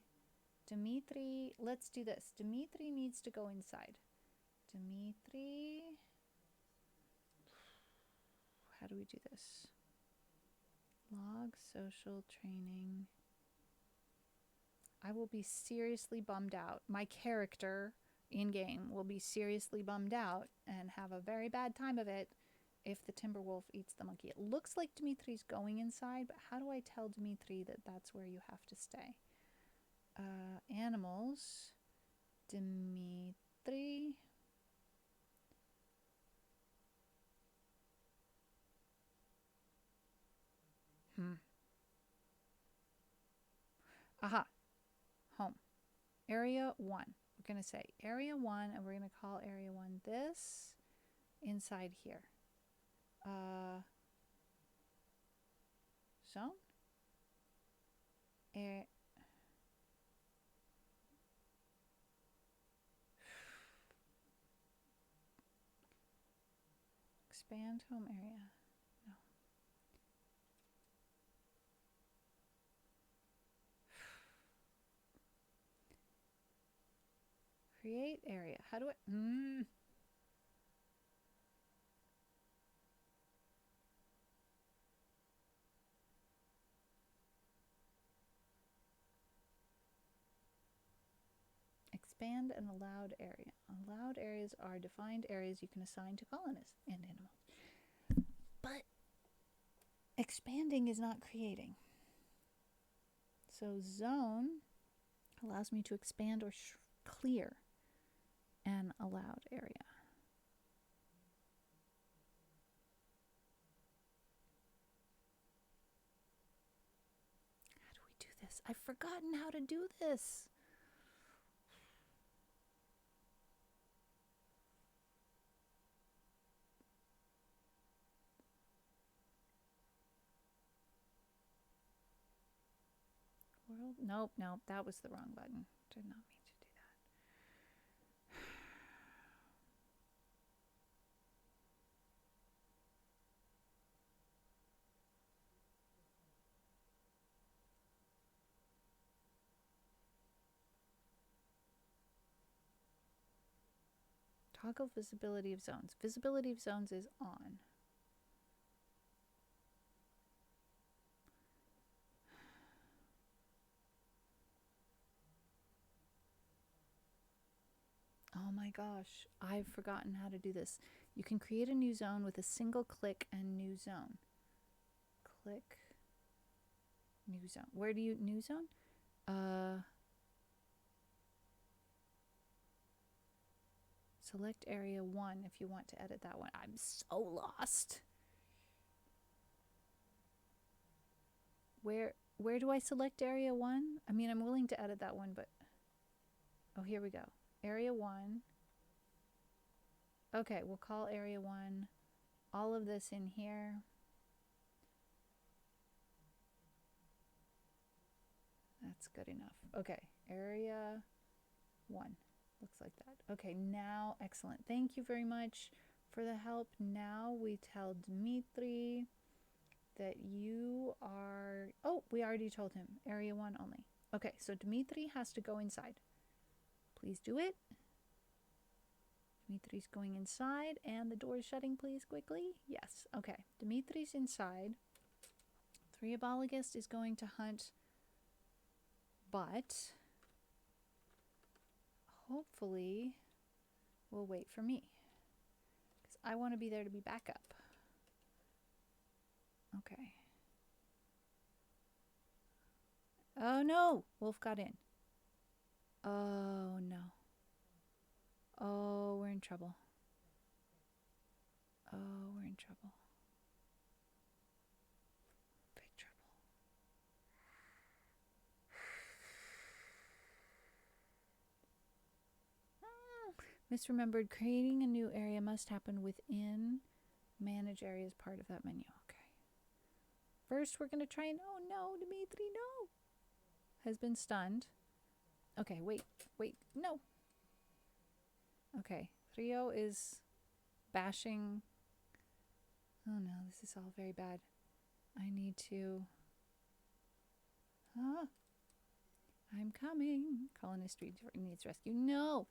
Dimitri, let's do this. Dimitri needs to go inside. Dimitri... How do we do this? Log social training. I will be seriously bummed out. My character in game will be seriously bummed out and have a very bad time of it if the timber wolf eats the monkey. It looks like Dimitri's going inside, but how do I tell Dimitri that that's where you have to stay? Animals. Dimitri. Aha. Home. Area 1. We're going to say area 1, and we're going to call area 1 this inside here. Zone. Expand home area. No. Create area. How do I... Expand an allowed area. Allowed areas are defined areas you can assign to colonists and animals. But expanding is not creating. So zone allows me to expand or clear an allowed area. How do we do this? I've forgotten how to do this. World? Nope, nope, that was the wrong button. Did not mean to do that. Toggle visibility of zones. Visibility of zones is on. Oh my gosh, I've forgotten how to do this. You can create a new zone with a single click and new zone. Click, new zone. Where do you, new zone? Select area 1 if you want to edit that one. I'm so lost. Where do I select area 1? I mean, I'm willing to edit that one, but... Oh, here we go. Area 1. Okay, we'll call area 1 all of this in here. That's good enough. Okay, area 1. Looks like that. Okay, now, excellent. Thank you very much for the help. Now we tell Dmitry that you are... Oh, we already told him. Area 1 only. Okay, so Dmitry has to go inside. Please do it. Dmitry's going inside, and the door is shutting, please, quickly. Yes, okay. Dmitry's inside. Threobologist is going to hunt, but hopefully will wait for me, because I want to be there to be backup. Okay. Oh no! Wolf got in. Oh no. Oh, we're in trouble. Oh, we're in trouble. Big trouble. Misremembered. Creating a new area must happen within manage area as part of that menu. Okay. First, we're going to try and... Oh no, Dmitry, no! Has been stunned. Okay, wait. No! Okay, Trio is bashing... Oh no, this is all very bad. I need to... Ah! I'm coming. Colonist needs rescue. No!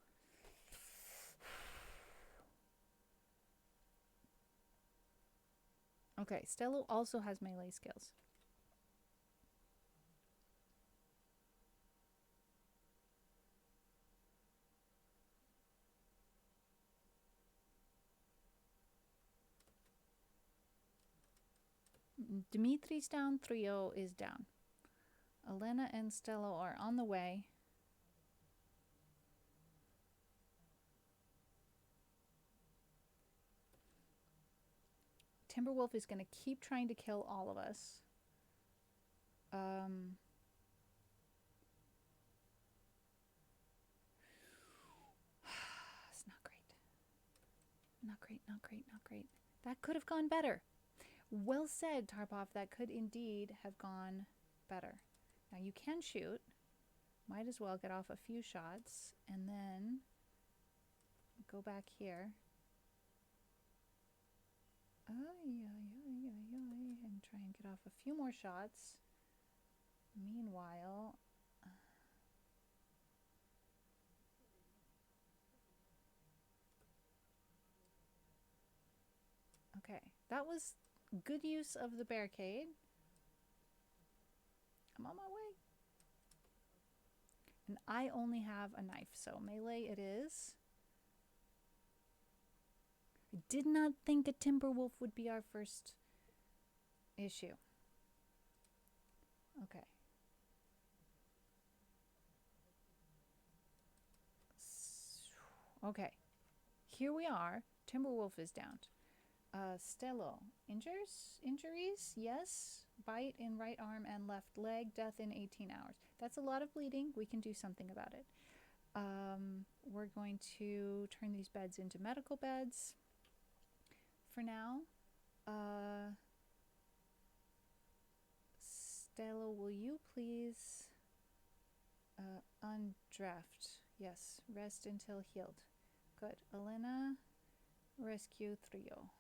Okay, Stello also has melee skills. Dimitri's down, Trio is down. Elena and Stello are on the way. Timberwolf is going to keep trying to kill all of us. not great, not great, not great. That could have gone better. Well said, Tarpov. That could indeed have gone better. Now you can shoot. Might as well get off a few shots and then go back here. And try and get off a few more shots. Meanwhile, okay, that was good use of the barricade. I'm on my way. And I only have a knife, so melee it is. I did not think a timber wolf would be our first issue. Okay. Okay. Here we are. Timberwolf is down. Stello. Injuries? Yes. Bite in right arm and left leg. Death in 18 hours. That's a lot of bleeding. We can do something about it. We're going to turn these beds into medical beds for now. Stello, will you please undraft? Yes. Rest until healed. Good. Elena, rescue Trio.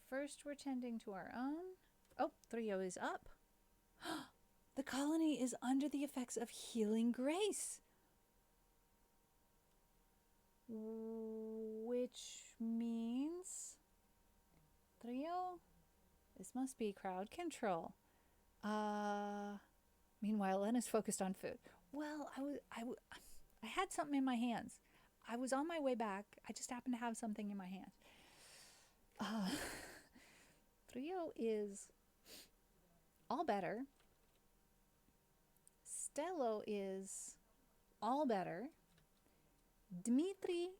First, we're tending to our own. Oh, Trio is up. The colony is under the effects of healing grace. Which means... Trio? This must be crowd control. Meanwhile, Lena's focused on food. Well, I had something in my hands. I was on my way back. I just happened to have something in my hands. Trio is all better. Stello is all better. Dmitri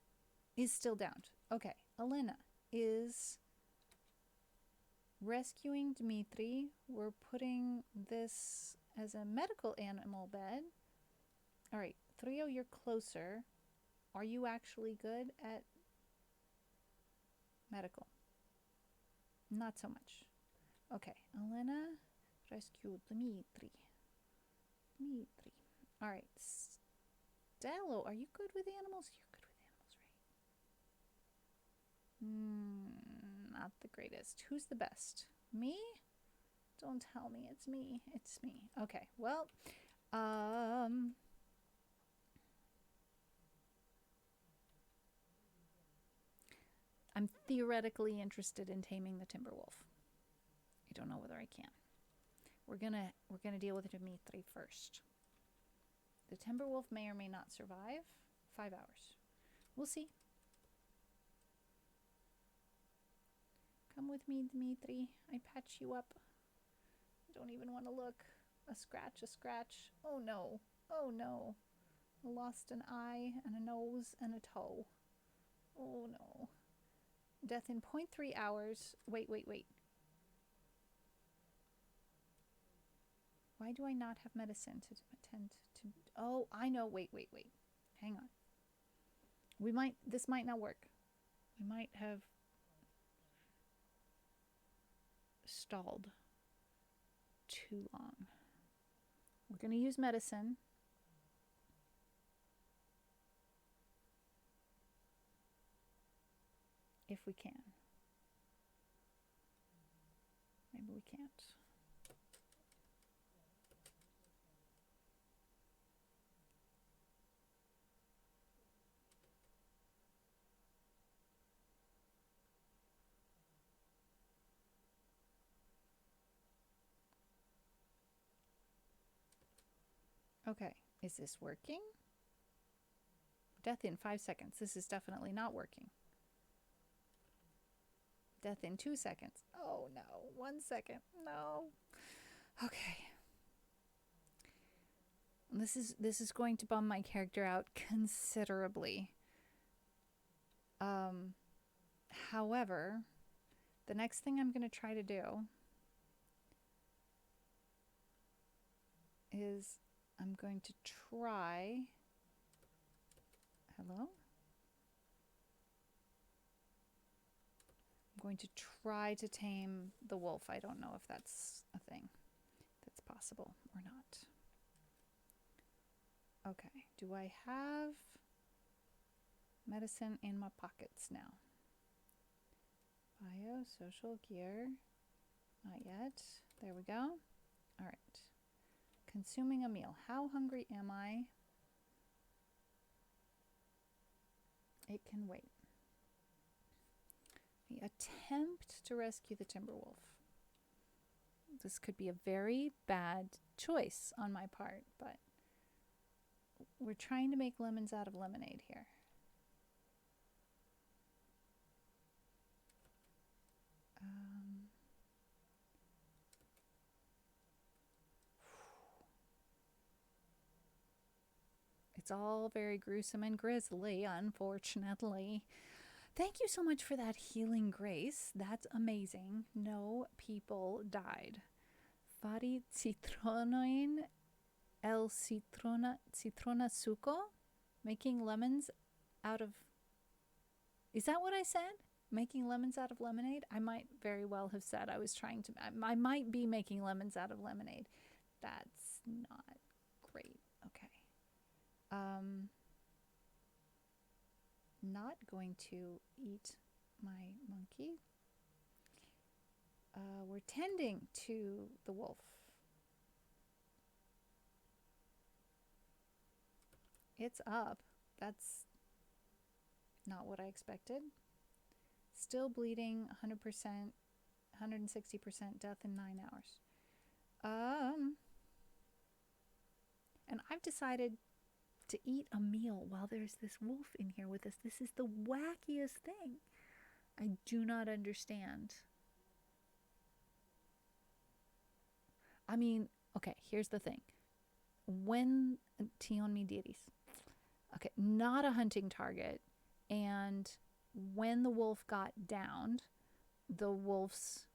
is still down. Okay, Elena is rescuing Dmitri. We're putting this as a medical animal bed. All right, Trio, you're closer. Are you actually good at medical? Not so much. Okay, Elena, rescue Dmitri. All right, Stello, are you good with animals? You're good with animals, right? Not the greatest. Who's the best? Me? Don't tell me it's me. It's me. Okay, well, I'm theoretically interested in taming the Timberwolf. I don't know whether I can. We're gonna deal with Dmitri first. The Timberwolf may or may not survive 5 hours. We'll see. Come with me, Dmitri. I patch you up. I don't even want to look. A scratch, a scratch. Oh no. Oh no. I lost an eye and a nose and a toe. Oh no. Death in 0.3 hours. Wait. Why do I not have medicine to attend to? Oh, I know. Wait. Hang on. This might not work. We might have stalled too long. We're going to use medicine. If we can. Maybe we can't. Okay, is this working? Death in 5 seconds. This is definitely not working. Death in 2 seconds. Oh no, 1 second. No. Okay. This is going to bum my character out considerably. However, the next thing I'm going to try to do is I'm going to try Hello? I'm going to try to tame the wolf. I don't know if that's a thing that's possible or not. Okay, do I have medicine in my pockets now? Bio, social, gear. Not yet. There we go. All right. Consuming a meal. How hungry am I? It can wait. The attempt to rescue the timber wolf. This could be a very bad choice on my part, but we're trying to make lemons out of lemonade here. It's all very gruesome and grisly, unfortunately. Thank you so much for that healing grace. That's amazing. No people died. Fari citronoin el citrona suco? Making lemons out of... Is that what I said? Making lemons out of lemonade? I might very well have said I was trying to... I might be making lemons out of lemonade. That's not great. Okay. Not going to eat my monkey. We're tending to the wolf. It's up. That's not what I expected. Still bleeding, 100%, 160% death in 9 hours. And I've decided to eat a meal while there's this wolf in here with us. This is the wackiest thing. I do not understand. I mean, okay, here's the thing. When Tion me diris. Okay, not a hunting target. And when the wolf got downed, the wolf's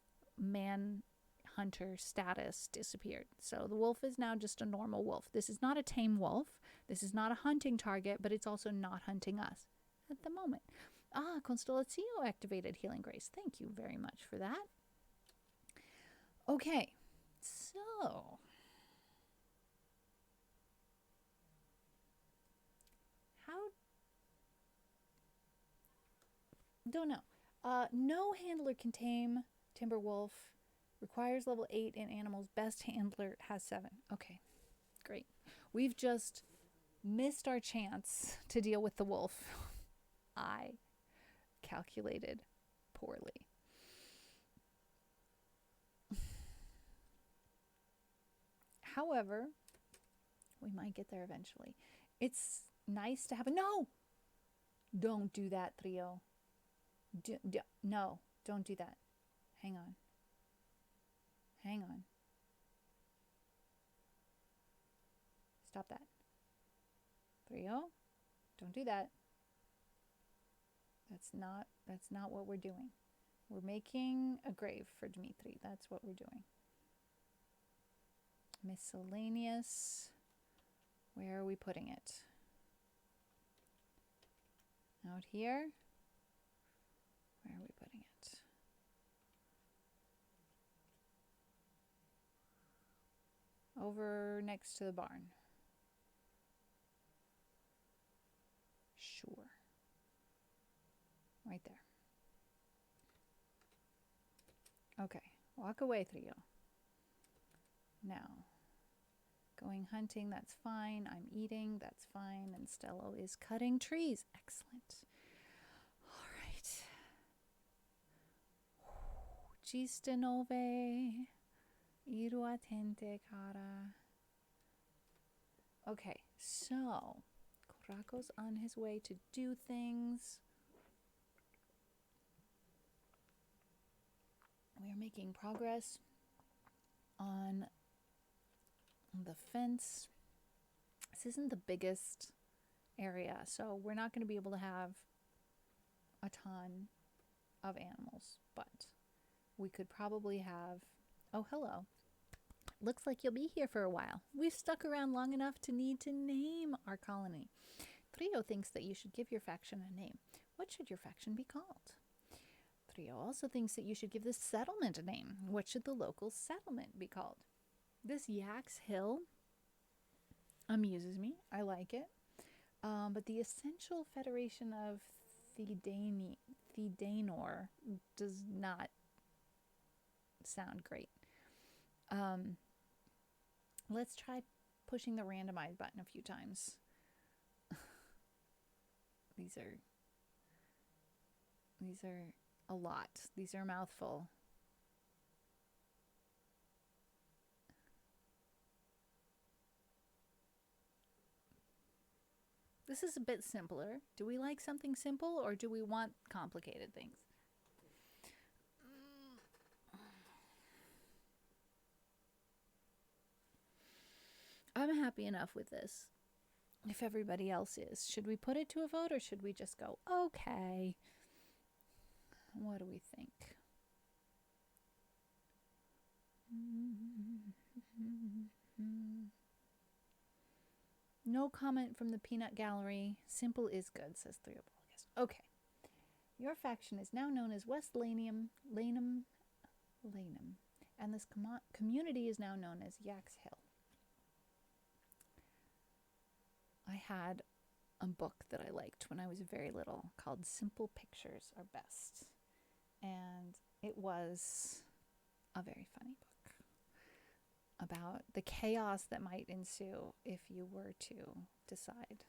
hunter status disappeared. So the wolf is now just a normal wolf. This is not a tame wolf. This is not a hunting target, but it's also not hunting us at the moment. Constellatio activated Healing Grace. Thank you very much for that. Okay, so don't know. No handler can tame timber wolf. Requires level 8 in animals. Best handler has 7. Okay, great. We've just missed our chance to deal with the wolf. I calculated poorly. However, we might get there eventually. It's nice to have a... No! Don't do that, Trio. No, don't do that. Hang on. Hang on. Stop that. Trio, don't do that. That's not what we're doing. We're making a grave for Dmitri. That's what we're doing. Miscellaneous. Where are we putting it? Out here? Where are we putting it? Over next to the barn. Sure. Right there. Okay, walk away, Trio. Now, going hunting, that's fine. I'm eating, that's fine. And Stello is cutting trees. Excellent. All right. Giste nove. Iru attente, cara. Okay, so Korako's on his way to do things. We are making progress on the fence. This isn't the biggest area, so we're not going to be able to have a ton of animals, but we could probably have... Oh, hello. Looks like you'll be here for a while. We've stuck around long enough to need to name our colony. Trio thinks that you should give your faction a name. What should your faction be called? Trio also thinks that you should give the settlement a name. What should the local settlement be called? This Yaks Hill amuses me. I like it. But the Essential Federation of Thedanor does not sound great. Let's try pushing the randomize button a few times. These are a lot. These are a mouthful. This is a bit simpler. Do we like something simple or do we want complicated things? I'm happy enough with this. If everybody else is. Should we put it to a vote or should we just go, okay? What do we think? No comment from the peanut gallery. Simple is good, says Theopolis. Okay. Your faction is now known as West Laneham, and this community is now known as Yaks Hill. I had a book that I liked when I was very little called Simple Pictures Are Best. And it was a very funny book about the chaos that might ensue if you were to decide,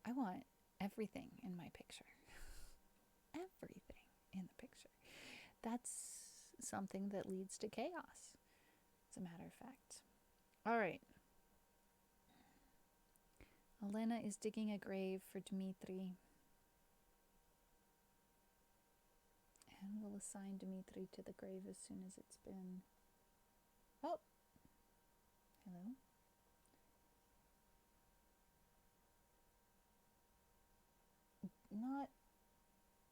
I want everything in my picture. Everything in the picture. That's something that leads to chaos, as a matter of fact. All right. Elena is digging a grave for Dmitri. And we'll assign Dmitri to the grave as soon as it's been... Oh! Hello? Not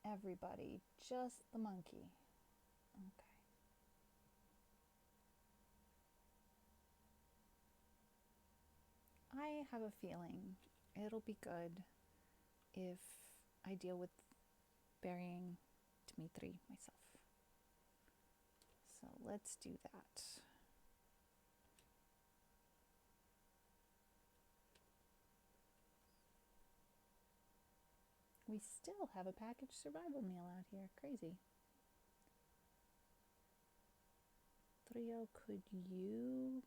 everybody, just the monkey. Okay. I have a feeling it'll be good if I deal with burying Dmitri myself. So let's do that. We still have a packaged survival meal out here. Crazy. Trio, could you...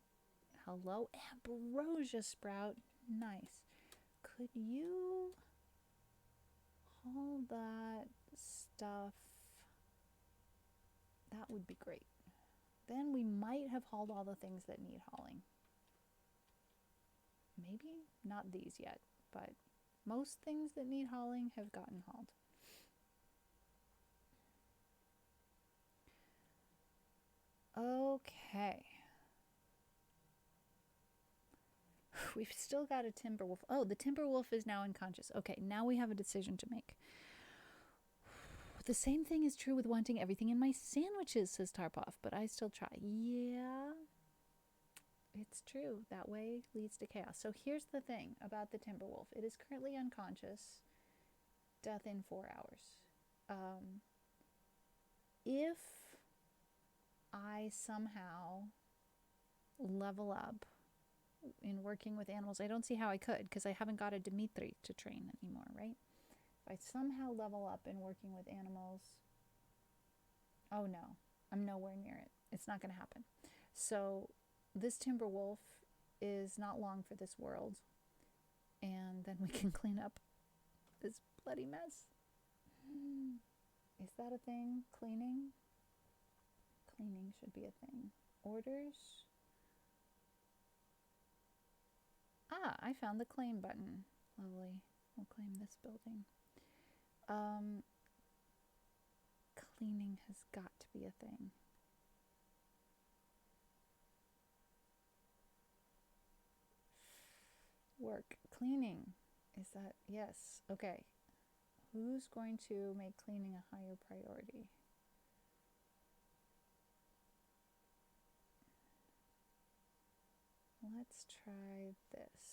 Hello, ambrosia sprout. Nice. Could you haul that stuff? That would be great. Then we might have hauled all the things that need hauling. Maybe not these yet, but most things that need hauling have gotten hauled. Okay. We've still got a timber wolf. Oh, the timber wolf is now unconscious. Okay, now we have a decision to make. The same thing is true with wanting everything in my sandwiches, says Tarpov, but I still try. Yeah, it's true. That way leads to chaos. So here's the thing about the timber wolf. It is currently unconscious. Death in 4 hours. If I somehow level up in working with animals, I don't see how I could because I haven't got a Dmitri to train anymore, right? If I somehow level up in working with animals, oh no, I'm nowhere near it. It's not going to happen. So this timber wolf is not long for this world, and then we can clean up this bloody mess. Is that a thing? Cleaning? Cleaning should be a thing. Orders? Ah, I found the claim button. Lovely. We'll claim this building. Cleaning has got to be a thing. Work. Cleaning. Is that... Yes. Okay. Who's going to make cleaning a higher priority? Let's try this.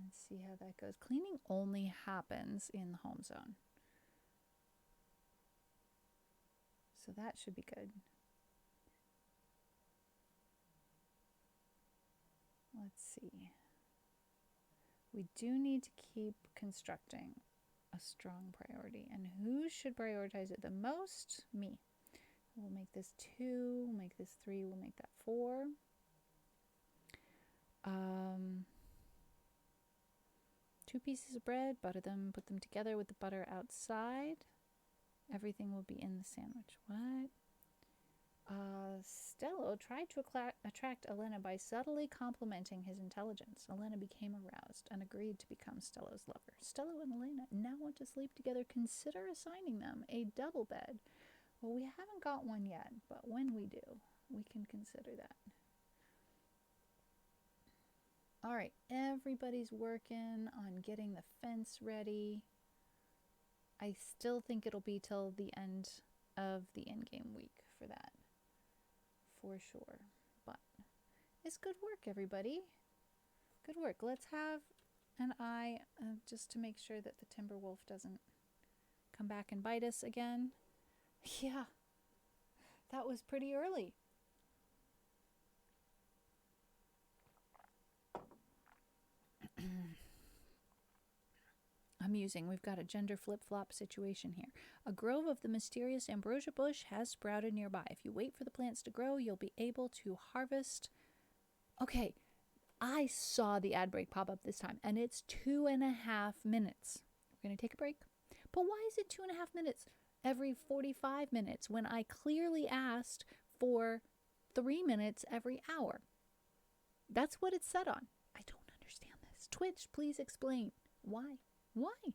and see how that goes. Cleaning only happens in the home zone, so that should be good. Let's see. We do need to keep constructing a strong priority. And who should prioritize it the most? Me. We'll make this 2, we'll make this 3, we'll make that 4. 2 pieces of bread, butter them, put them together with the butter outside. Everything will be in the sandwich. What? Stello tried to attract Elena by subtly complimenting his intelligence. Elena became aroused and agreed to become Stello's lover. Stello and Elena now want to sleep together. Consider assigning them a double bed. Well, we haven't got one yet, but when we do, we can consider that. All right, everybody's working on getting the fence ready. I still think it'll be till the end of the in-game week for that, for sure. But it's good work, everybody. Good work. Let's have an eye just to make sure that the timber wolf doesn't come back and bite us again. Yeah, that was pretty early. Amusing. We've got a gender flip-flop situation here. A grove of the mysterious ambrosia bush has sprouted nearby. If you wait for the plants to grow, you'll be able to harvest. Okay, I saw the ad break pop up this time, and it's 2.5 minutes. We're going to take a break. But why is it 2.5 minutes every 45 minutes when I clearly asked for 3 minutes every hour? That's what it's set on. I don't understand this. Twitch, please explain. Why? Why?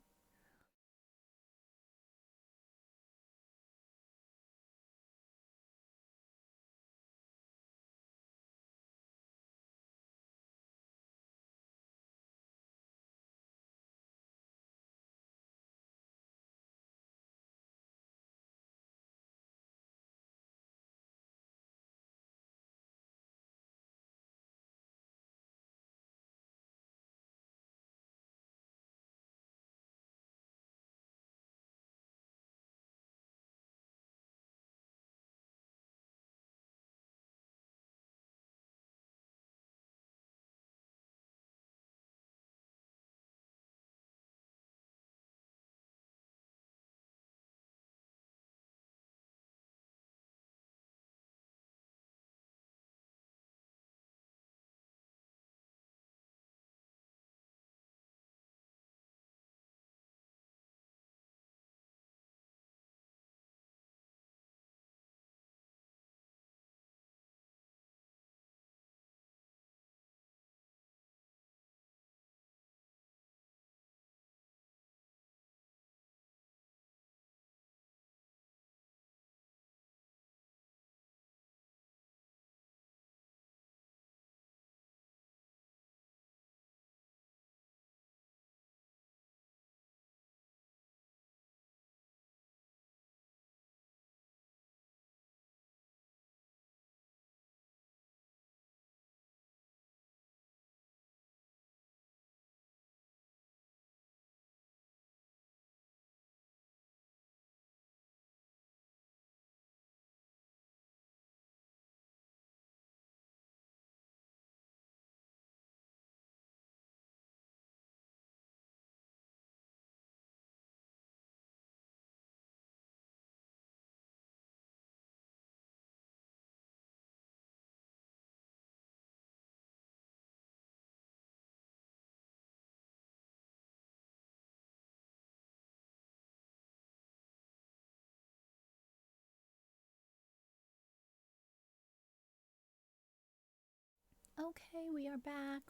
Okay, we are back.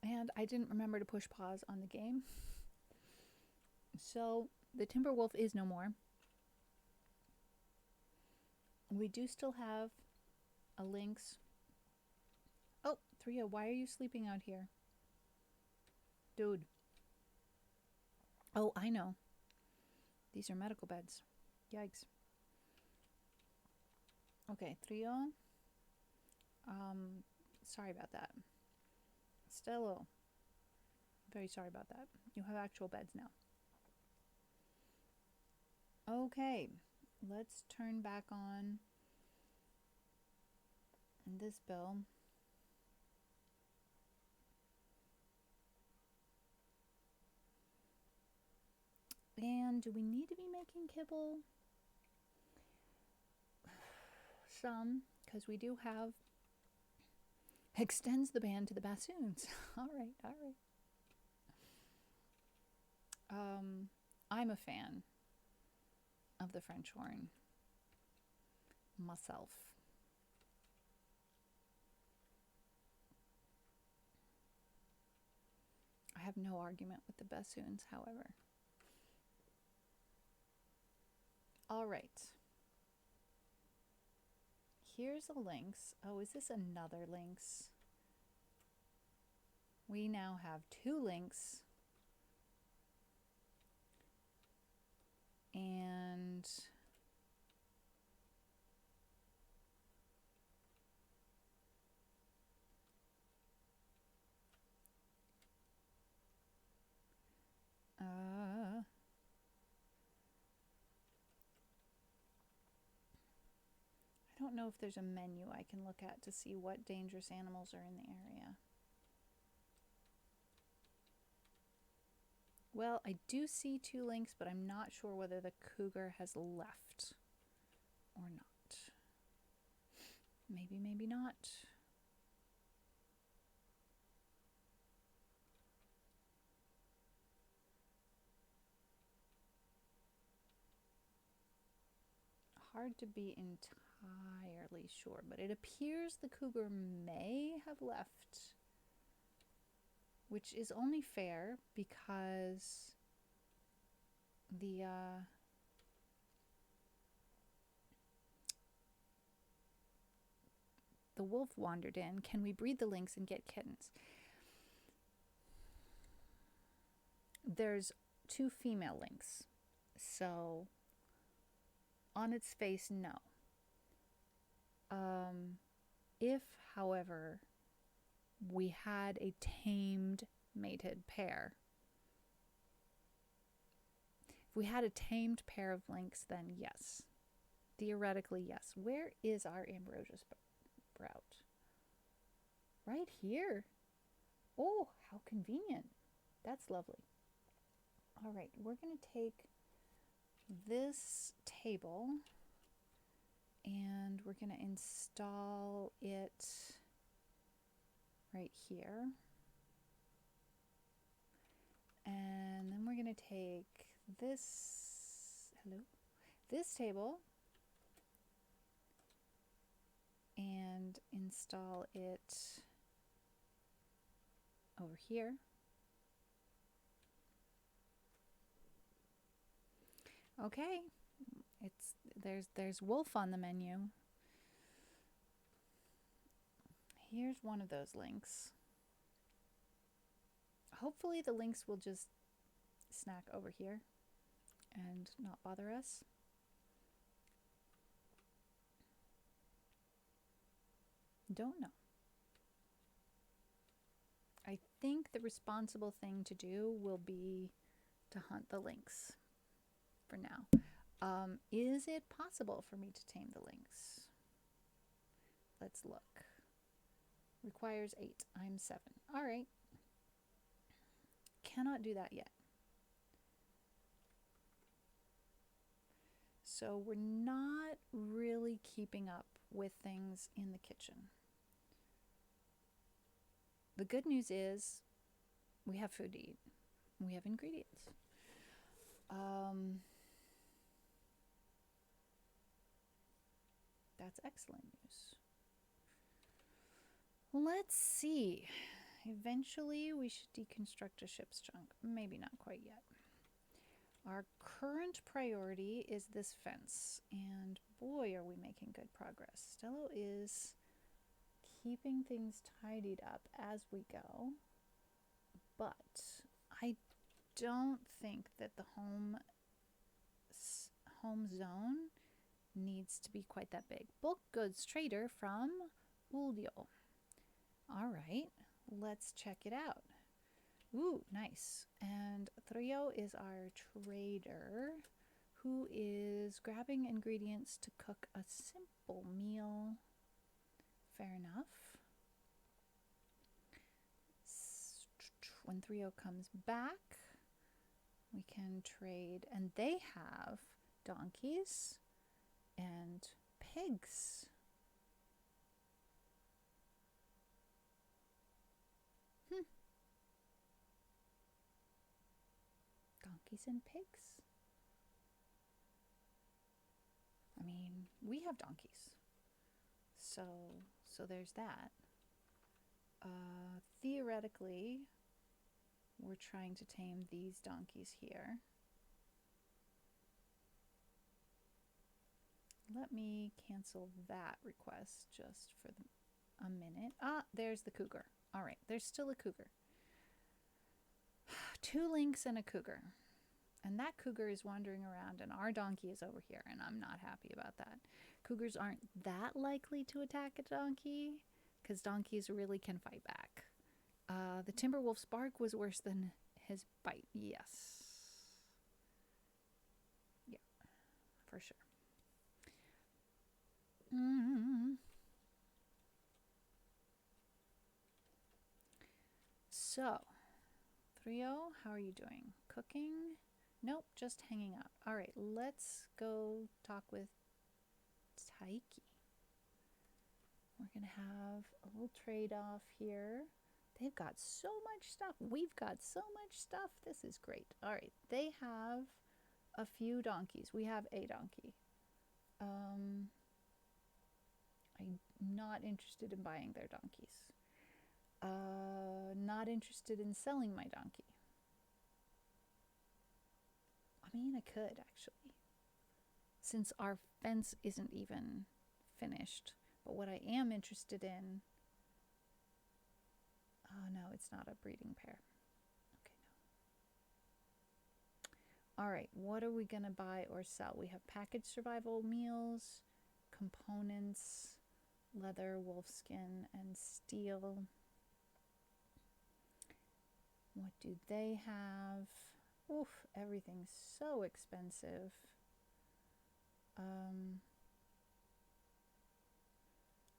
And I didn't remember to push pause on the game. So the timber wolf is no more. We do still have a lynx. Oh, Threa, why are you sleeping out here? Dude. Oh, I know. These are medical beds. Yikes. Okay, Threa. Sorry about that. Stello. Very sorry about that. You have actual beds now. Okay, let's turn back on this bill. And do we need to be making kibble? Some, because we do have extends the band to the bassoons. All right, all right. I'm a fan of the French horn myself. I have no argument with the bassoons, however. All right. Here's a lynx. Oh, is this another lynx? We now have 2 lynx. And I don't know if there's a menu I can look at to see what dangerous animals are in the area. Well, I do see 2 lynx, but I'm not sure whether the cougar has left or not. Maybe, maybe not. Hard to be entirely sure, but it appears the cougar may have left, which is only fair because the wolf wandered in. Can we breed the lynx and get kittens? There's 2 female lynx, so on its face, no. If, however, we had a tamed mated pair, if we had a tamed pair of lynx, then yes. Theoretically, yes. Where is our ambrosia sprout? Right here. Oh, how convenient. That's lovely. All right, we're going to take this table and we're going to install it right here. And then we're going to take this table and install it over here. Okay, there's wolf on the menu. Here's one of those lynx. Hopefully the lynx will just snack over here and not bother us. Don't know. I think the responsible thing to do will be to hunt the lynx for now. Is it possible for me to tame the lynx? Let's look. Requires 8. I'm 7. All right. Cannot do that yet. So we're not really keeping up with things in the kitchen. The good news is we have food to eat. We have ingredients. That's excellent news. Let's see. Eventually we should deconstruct a ship's junk. Maybe not quite yet. Our current priority is this fence, and boy, are we making good progress. Stello is keeping things tidied up as we go, but I don't think that the home zone needs to be quite that big. Bulk goods trader from Uldio. All right, let's check it out. Ooh, nice. And Trio is our trader who is grabbing ingredients to cook a simple meal. Fair enough. When Trio comes back, we can trade, and they have donkeys and pigs. Donkeys and pigs. I mean, we have donkeys. So there's that. Theoretically, we're trying to tame these donkeys here. Let me cancel that request just for a minute. Ah, there's the cougar. All right, there's still a cougar. 2 lynx and a cougar. And that cougar is wandering around, and our donkey is over here, and I'm not happy about that. Cougars aren't that likely to attack a donkey, because donkeys really can fight back. The timber wolf's bark was worse than his bite. Yes. Yeah, for sure. So, Trio, how are you doing? Cooking? Nope, just hanging out. All right, let's go talk with Taiki. We're going to have a little trade-off here. They've got so much stuff. We've got so much stuff. This is great. All right, they have a few donkeys. We have a donkey. I'm not interested in buying their donkeys. Not interested in selling my donkey. I mean, I could actually, since our fence isn't even finished. But what I am interested in, oh no, it's not a breeding pair. Okay, no. All right, what are we gonna buy or sell? We have packaged survival meals, components, leather, wolfskin, and steel. What do they have? Oof, everything's so expensive.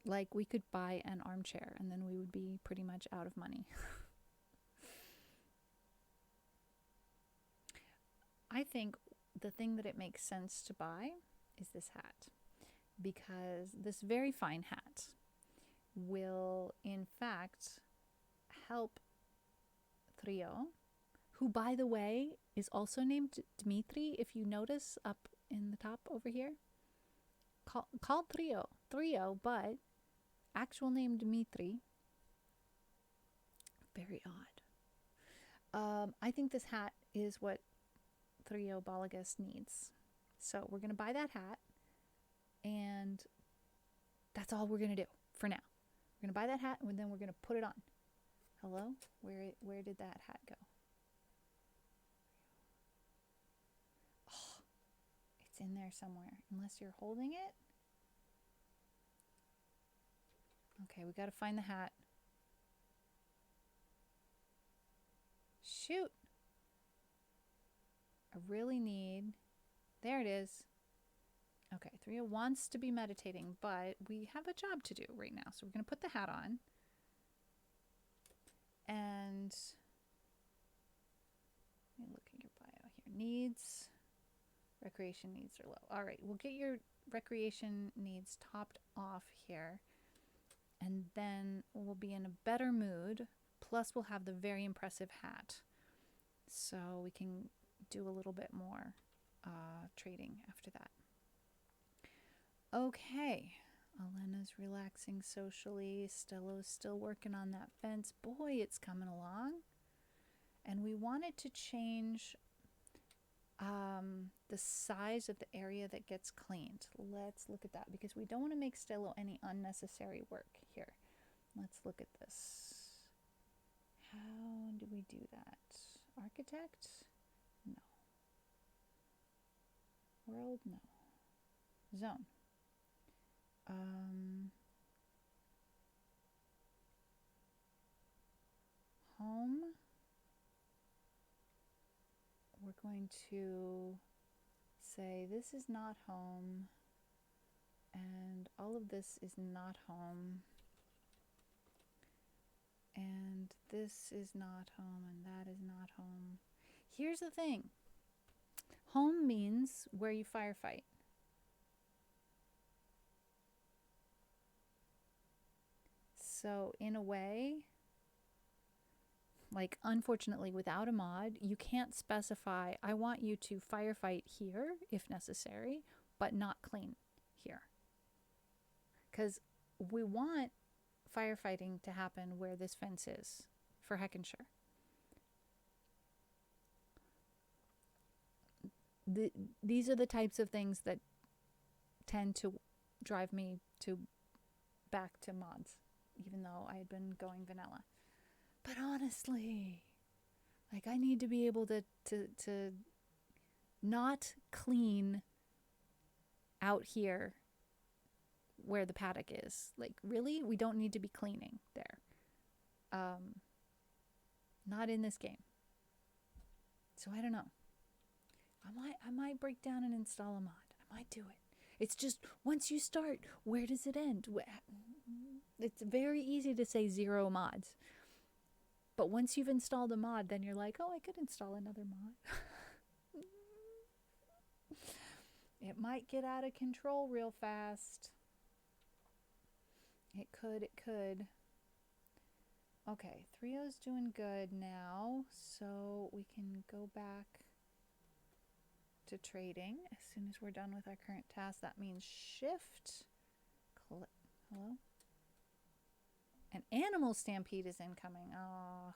Like, we could buy an armchair and then we would be pretty much out of money. I think the thing that it makes sense to buy is this hat, because this very fine hat will in fact help Trio, who, by the way, is also named Dmitri. If you notice up in the top over here, called Trio, but actual name Dmitri. Very odd. I think this hat is what Trio Balagas needs. So we're going to buy that hat, and that's all we're going to do for now. We're going to buy that hat, and then we're going to put it on. Hello? Where did that hat go? Oh, it's in there somewhere, unless you're holding it. Okay, we got to find the hat. Shoot. I really need... There it is. Okay, Trio wants to be meditating, but we have a job to do right now. So we're going to put the hat on. And let me look at your bio here. Needs. Recreation needs are low. All right, we'll get your recreation needs topped off here. And then we'll be in a better mood. Plus, we'll have the very impressive hat. So we can do a little bit more trading after that. Okay. Elena's relaxing socially. Stello's still working on that fence. Boy, it's coming along. And we wanted to change the size of the area that gets cleaned. Let's look at that, because we don't want to make Stello any unnecessary work here. Let's look at this. How do we do that? Architect? No. World? No. Zone. home, we're going to say this is not home, and all of this is not home, and this is not home, and that is not home. Here's the thing. Home means where you firefight. So in a way, like unfortunately without a mod, you can't specify, I want you to firefight here if necessary, but not clean here. Because we want firefighting to happen where this fence is, for heckin' sure. These are the types of things that tend to drive me back to mods, even though I had been going vanilla. But honestly, like I need to be able to not clean out here where the paddock is. Like really, we don't need to be cleaning there. Not in this game. So I don't know. I might break down and install a mod. I might do it. It's just once you start, where does it end? It's very easy to say 0 mods. But once you've installed a mod, then you're like, oh, I could install another mod. It might get out of control real fast. It could. Okay, 3.0's doing good now, so we can go back to trading as soon as we're done with our current task. That means shift. Hello? An animal stampede is incoming. Oh.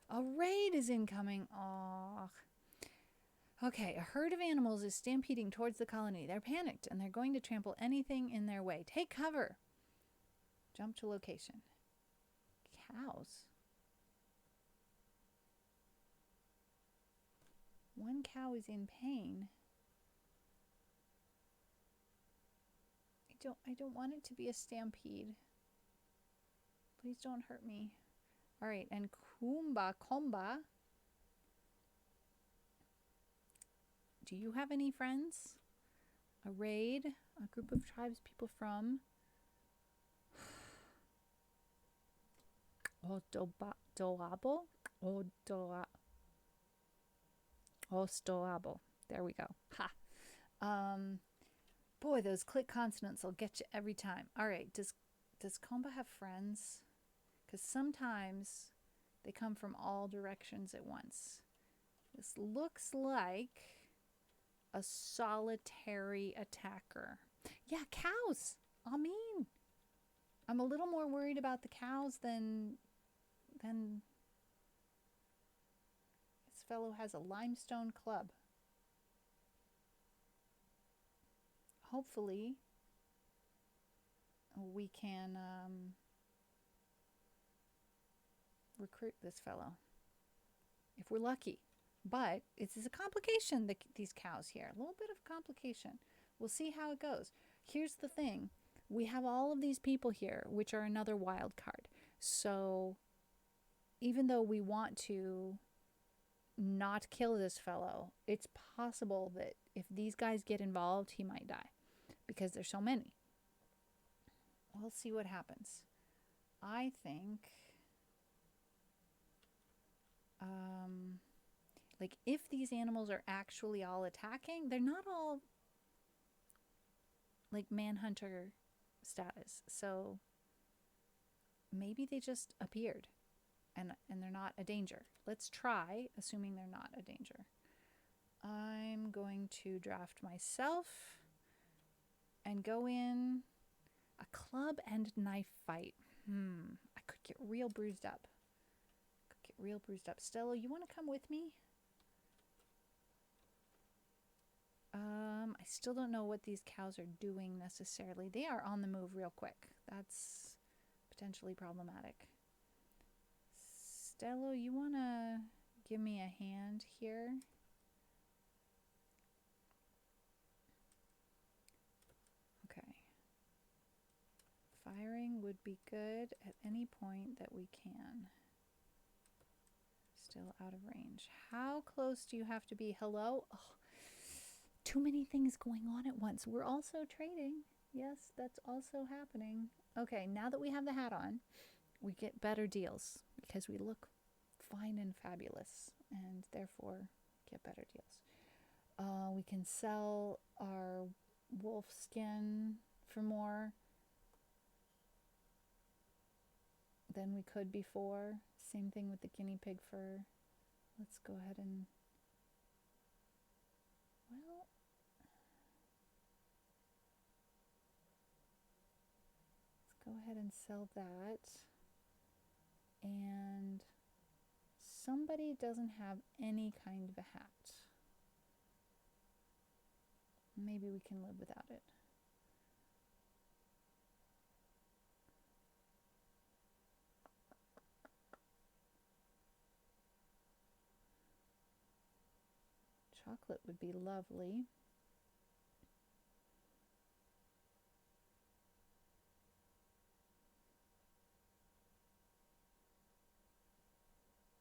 A raid is incoming. Oh. Okay, a herd of animals is stampeding towards the colony. They're panicked and they're going to trample anything in their way. Take cover. Jump to location. Cows. One cow is in pain. I don't want it to be a stampede. Please don't hurt me. All right, and Komba. Do you have any friends? A raid, a group of tribes people from Ostoabo. There we go. Ha. Boy, those click consonants will get you every time. All right, does Komba have friends? Because sometimes they come from all directions at once. This looks like a solitary attacker. Yeah, cows. I mean, I'm a little more worried about the cows than this fellow has a limestone club. Hopefully, we can recruit this fellow if we're lucky. But it's a complication, these cows here. A little bit of complication. We'll see how it goes. Here's the thing. We have all of these people here, which are another wild card. So even though we want to not kill this fellow, it's possible that if these guys get involved, he might die because there's so many. We'll see what happens. I think like if these animals are actually all attacking, they're not all like manhunter status. So maybe they just appeared and they're not a danger. Let's try assuming they're not a danger. I'm going to draft myself and go in a club and knife fight. I could get real bruised up. Stella, you want to come with me? I still don't know what these cows are doing necessarily. They are on the move real quick. That's potentially problematic. Stella, you want to give me a hand here? Okay. Firing would be good at any point that we can. Still out of range. How close do you have to be? Hello? Oh, too many things going on at once. We're also trading. Yes, that's also happening. Okay, now that we have the hat on, we get better deals because we look fine and fabulous and therefore get better deals. We can sell our wolf skin for more than we could before. Same thing with the guinea pig fur. Let's go ahead and, well, let's go ahead and sell that. And somebody doesn't have any kind of a hat. Maybe we can live without it. Chocolate would be lovely.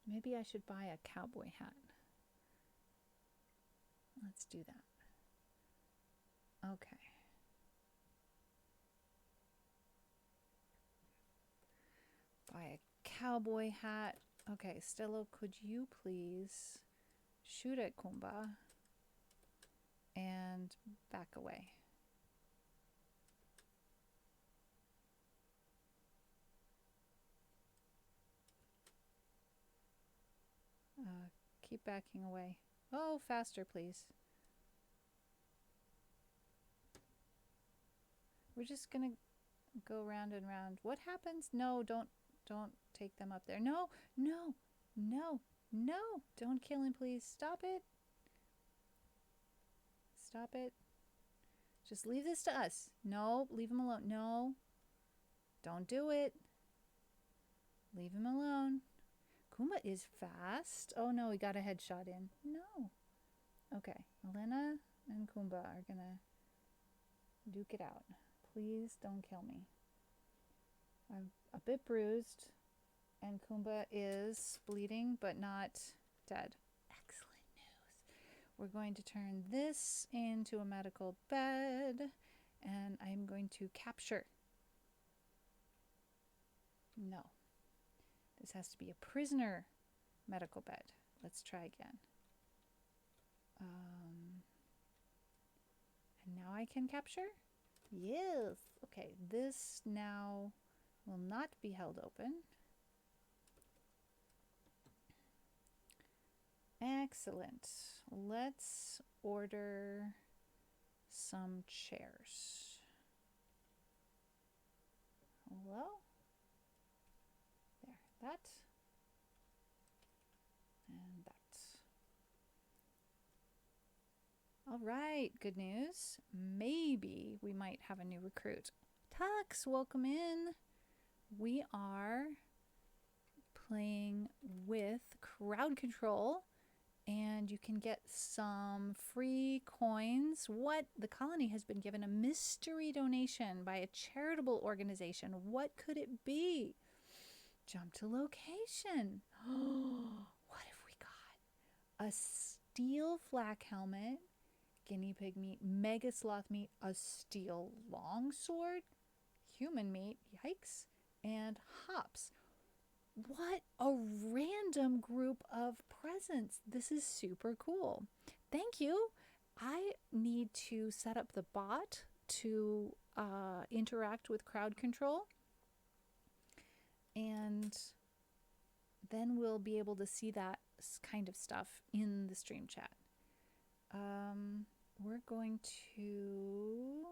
Maybe I should buy a cowboy hat. Let's do that. Okay. Buy a cowboy hat. Okay, Stello, could you please shoot at Kumba and back away? Keep backing away. Oh, faster, please. We're just gonna go round and round. What happens? No, don't take them up there. No, no, no, no. Don't kill him, please. Stop it. Stop it. Just leave this to us. No, leave him alone. No. Don't do it. Leave him alone. Kumba is fast. Oh no, he got a headshot in. No. Okay, Elena and Kumba are gonna duke it out. Please don't kill me. I'm a bit bruised, and Kumba is bleeding, but not dead. Excellent news. We're going to turn this into a medical bed, and I'm going to capture. No. This has to be a prisoner medical bed. Let's try again. And now I can capture? Yes. Okay, this now will not be held open. Excellent. Let's order some chairs. Hello? There, that. And that. All right, good news. Maybe we might have a new recruit. Tux, welcome in. We are playing with crowd control, and you can get some free coins. What? The colony has been given a mystery donation by a charitable organization. What could it be? Jump to location. What have we got? A steel flak helmet, guinea pig meat, mega sloth meat, a steel longsword, human meat, yikes, and hops. What a random group of presents. This is super cool. Thank you. I need to set up the bot to interact with crowd control, and then we'll be able to see that kind of stuff in the stream chat. We're going to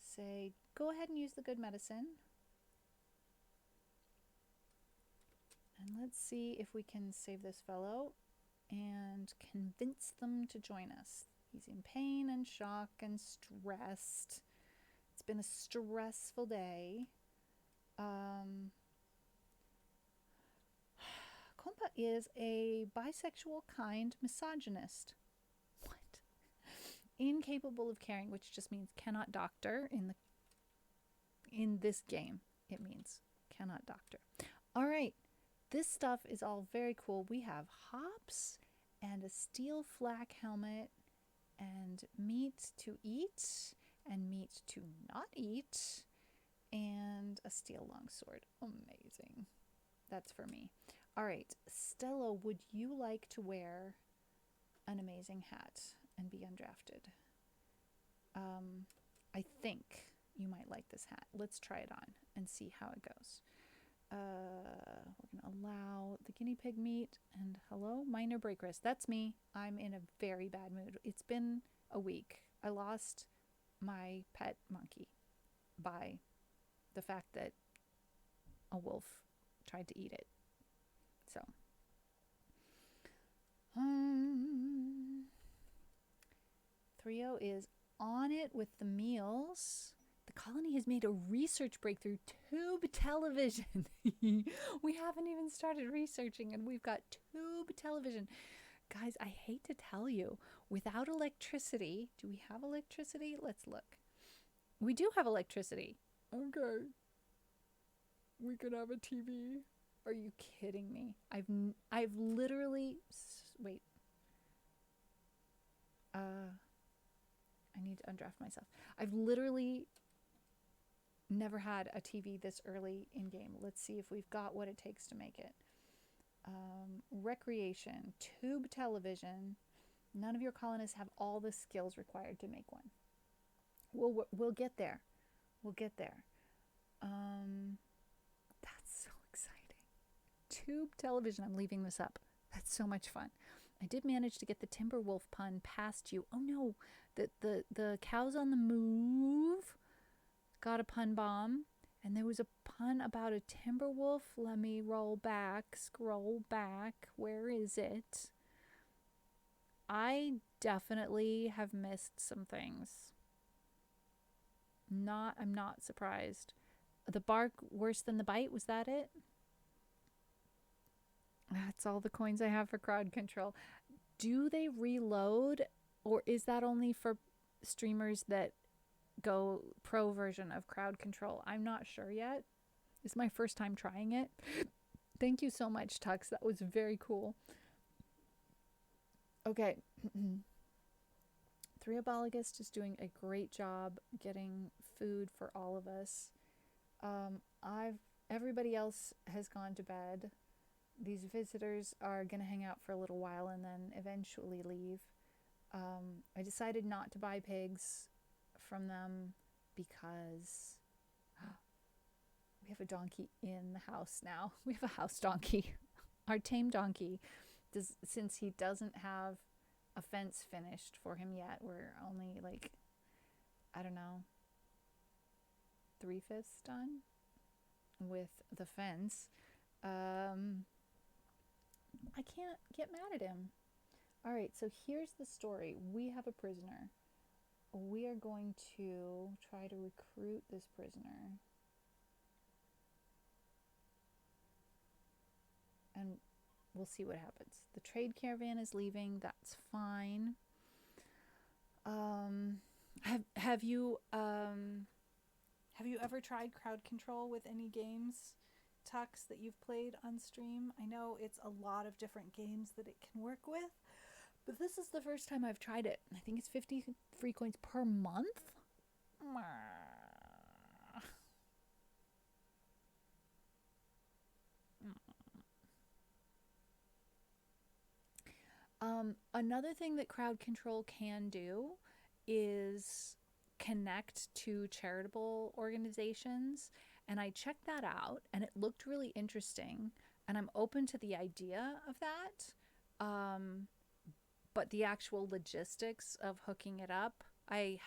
say, go ahead and use the good medicine. And let's see if we can save this fellow and convince them to join us. He's in pain and shock and stressed. It's been a stressful day. Kompa is a bisexual, kind misogynist. What? Incapable of caring, which just means cannot doctor in this game. It means cannot doctor. All right. This stuff is all very cool. We have hops and a steel flak helmet and meat to eat and meat to not eat and a steel longsword. Amazing. That's for me. All right, Stella, would you like to wear an amazing hat and be undrafted? I think you might like this hat. Let's try it on and see how it goes. We're going to allow the guinea pig meat and hello, minor break wrist. That's me. I'm in a very bad mood. It's been a week. I lost my pet monkey by the fact that a wolf tried to eat it. So, Trio is on it with the meals. The colony has made a research breakthrough, tube television. We haven't even started researching and we've got tube television. Guys, I hate to tell you, without electricity, do we have electricity? Let's look. We do have electricity. Okay. We could have a TV. Are you kidding me? I've literally, wait. I need to undraft myself. I've literally never had a TV this early in game. Let's see if we've got what it takes to make it. Recreation, tube television. None of your colonists have all the skills required to make one. We'll get there. We'll get there. That's so exciting. Tube television. I'm leaving this up. That's so much fun. I did manage to get the Timberwolf pun past you. Oh no, the cows on the move got a pun bomb. And there was a pun about a Timberwolf. Let me scroll back. Where is it? I definitely have missed some things. I'm not surprised. The bark worse than the bite, was that it? That's all the coins I have for crowd control. Do they reload, or is that only for streamers that go pro version of crowd control? I'm not sure yet. It's my first time trying it. Thank you so much, Tux. That was very cool. Okay. Threobologist is doing a great job getting food for all of us. Everybody else has gone to bed. These visitors are going to hang out for a little while and then eventually leave. I decided not to buy pigs from them because we have a donkey in the house now. We have a house donkey. Our tame donkey, since he doesn't have a fence finished for him yet, we're only like, I don't know, 3/5 done with the fence. I can't get mad at him. All right, so here's the story. We have a prisoner. We are going to try to recruit this prisoner. And we'll see what happens. The trade caravan is leaving. That's fine. Have you ever tried crowd control with any games, Tux, that you've played on stream? I know it's a lot of different games that it can work with, but this is the first time I've tried it. I think it's 50 free coins per month. Another thing that crowd control can do is connect to charitable organizations, and I checked that out and it looked really interesting, and I'm open to the idea of that, but the actual logistics of hooking it up, I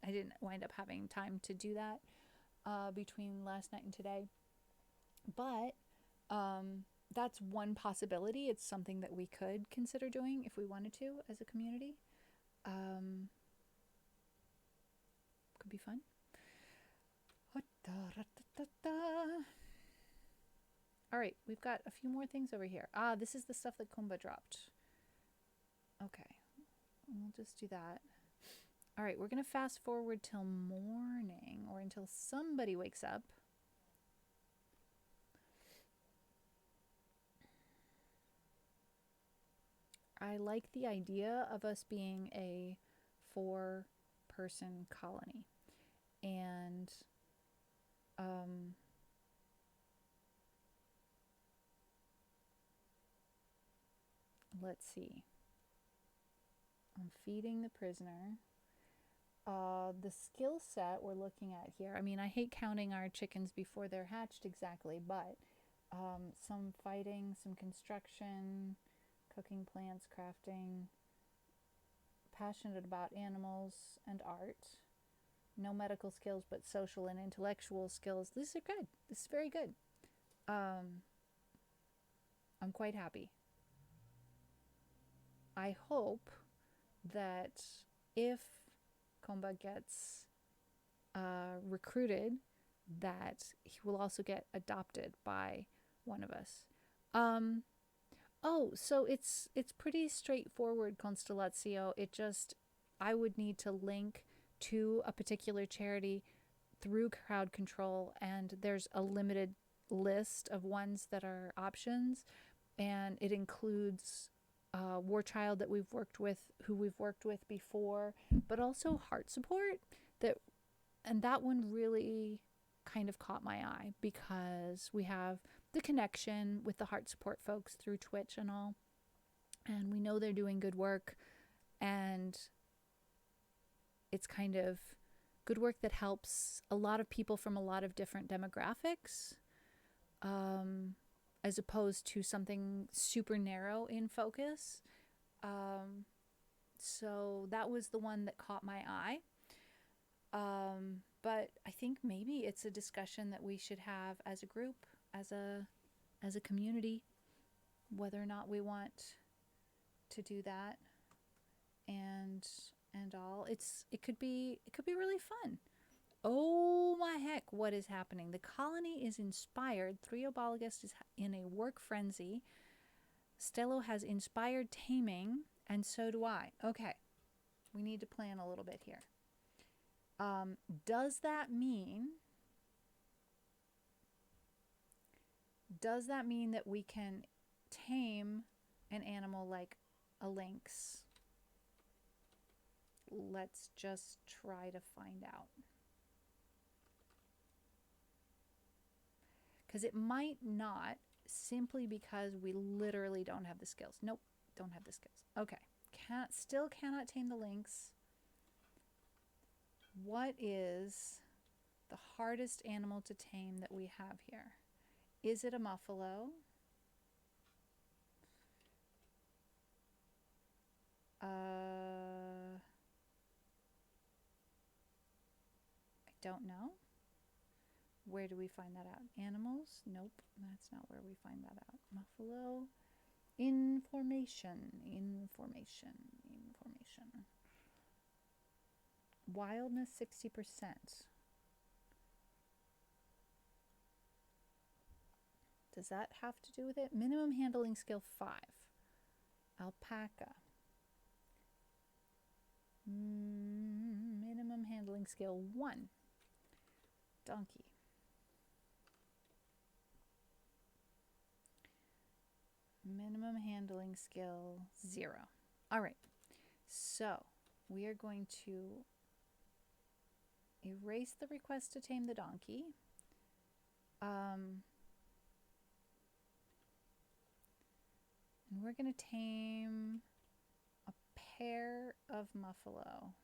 didn't wind up having time to do that between last night and today, but that's one possibility. It's something that we could consider doing if we wanted to as a community. Could be fun. All right, we've got a few more things over here. This is the stuff that Kumba dropped. Okay, we'll just do that. All right, we're going to fast forward till morning, or until somebody wakes up. I like the idea of us being a 4-person colony. And let's see. I'm feeding the prisoner. The skill set we're looking at here. I mean, I hate counting our chickens before they're hatched exactly, but some fighting, some construction, cooking, plants, crafting, passionate about animals and art. No medical skills, but social and intellectual skills. These are good. This is very good. I'm quite happy. I hope that if Komba gets recruited, that he will also get adopted by one of us. So it's pretty straightforward, Constellatio. I would need to link to a particular charity through crowd control, and there's a limited list of ones that are options, and it includes War Child that who we've worked with before, but also Heart Support. That one really kind of caught my eye because we have the connection with the Heart Support folks through Twitch and all, and we know they're doing good work, and it's kind of good work that helps a lot of people from a lot of different demographics, as opposed to something super narrow in focus. So that was the one that caught my eye. But I think maybe it's a discussion that we should have as a group, as a community, whether or not we want to do that, and all. It could be really fun. Oh my heck, what is happening? The colony is inspired. Thriobologist is in a work frenzy. Stello has inspired taming, and so do I. Okay, we need to plan a little bit here. Does that mean that we can tame an animal like a lynx? Let's just try to find out. Because it might not, simply because we literally don't have the skills. Nope, don't have the skills. Okay, still cannot tame the lynx. What is the hardest animal to tame that we have here? Is it a muffalo? I don't know. Where do we find that out? Animals? Nope, that's not where we find that out. Muffalo. Information. Wildness 60%. Does that have to do with it? Minimum handling skill 5. Alpaca. Minimum handling skill 1. Donkey. Minimum handling skill 0. All right. So we are going to erase the request to tame the donkey. And we're going to tame a pair of muffalo.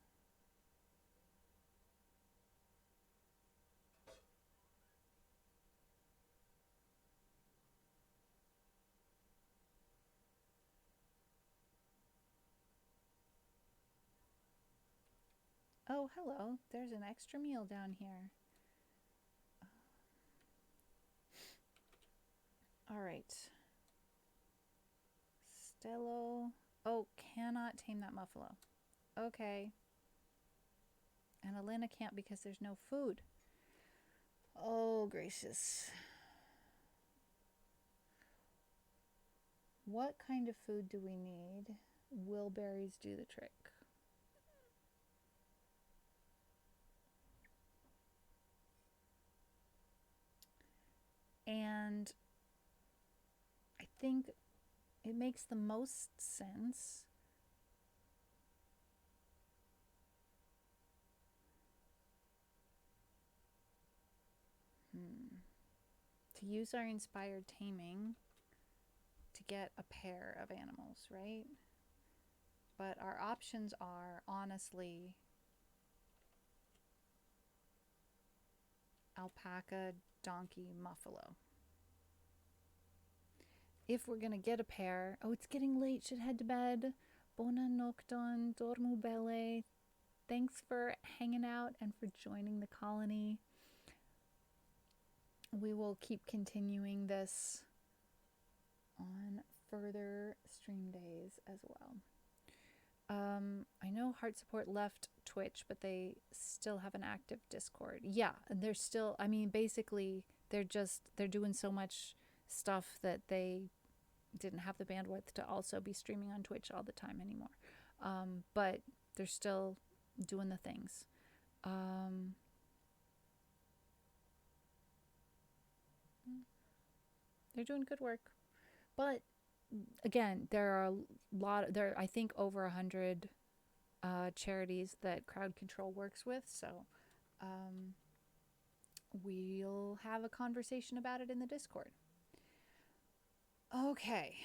Oh, hello. There's an extra meal down here. All right. Stello. Oh, cannot tame that muffalo. Okay. And Elena can't because there's no food. Oh, gracious. What kind of food do we need? Will berries do the trick? And I think It makes the most sense. To use our inspired taming to get a pair of animals, right? But our options are honestly alpaca, donkey, muffalo. If we're going to get a pair, oh, it's getting late, should head to bed. Bona nocton, dormu belle. Thanks for hanging out and for joining the colony. We will keep continuing this on further stream days as well. I know Heart Support left Twitch, but they still have an active Discord. Yeah, they're still, I mean, basically, they're doing so much stuff that they didn't have the bandwidth to also be streaming on Twitch all the time anymore. But they're still doing the things. They're doing good work. But again, there are I think over 100 charities that crowd control works with, so we'll have a conversation about it in the Discord. Okay.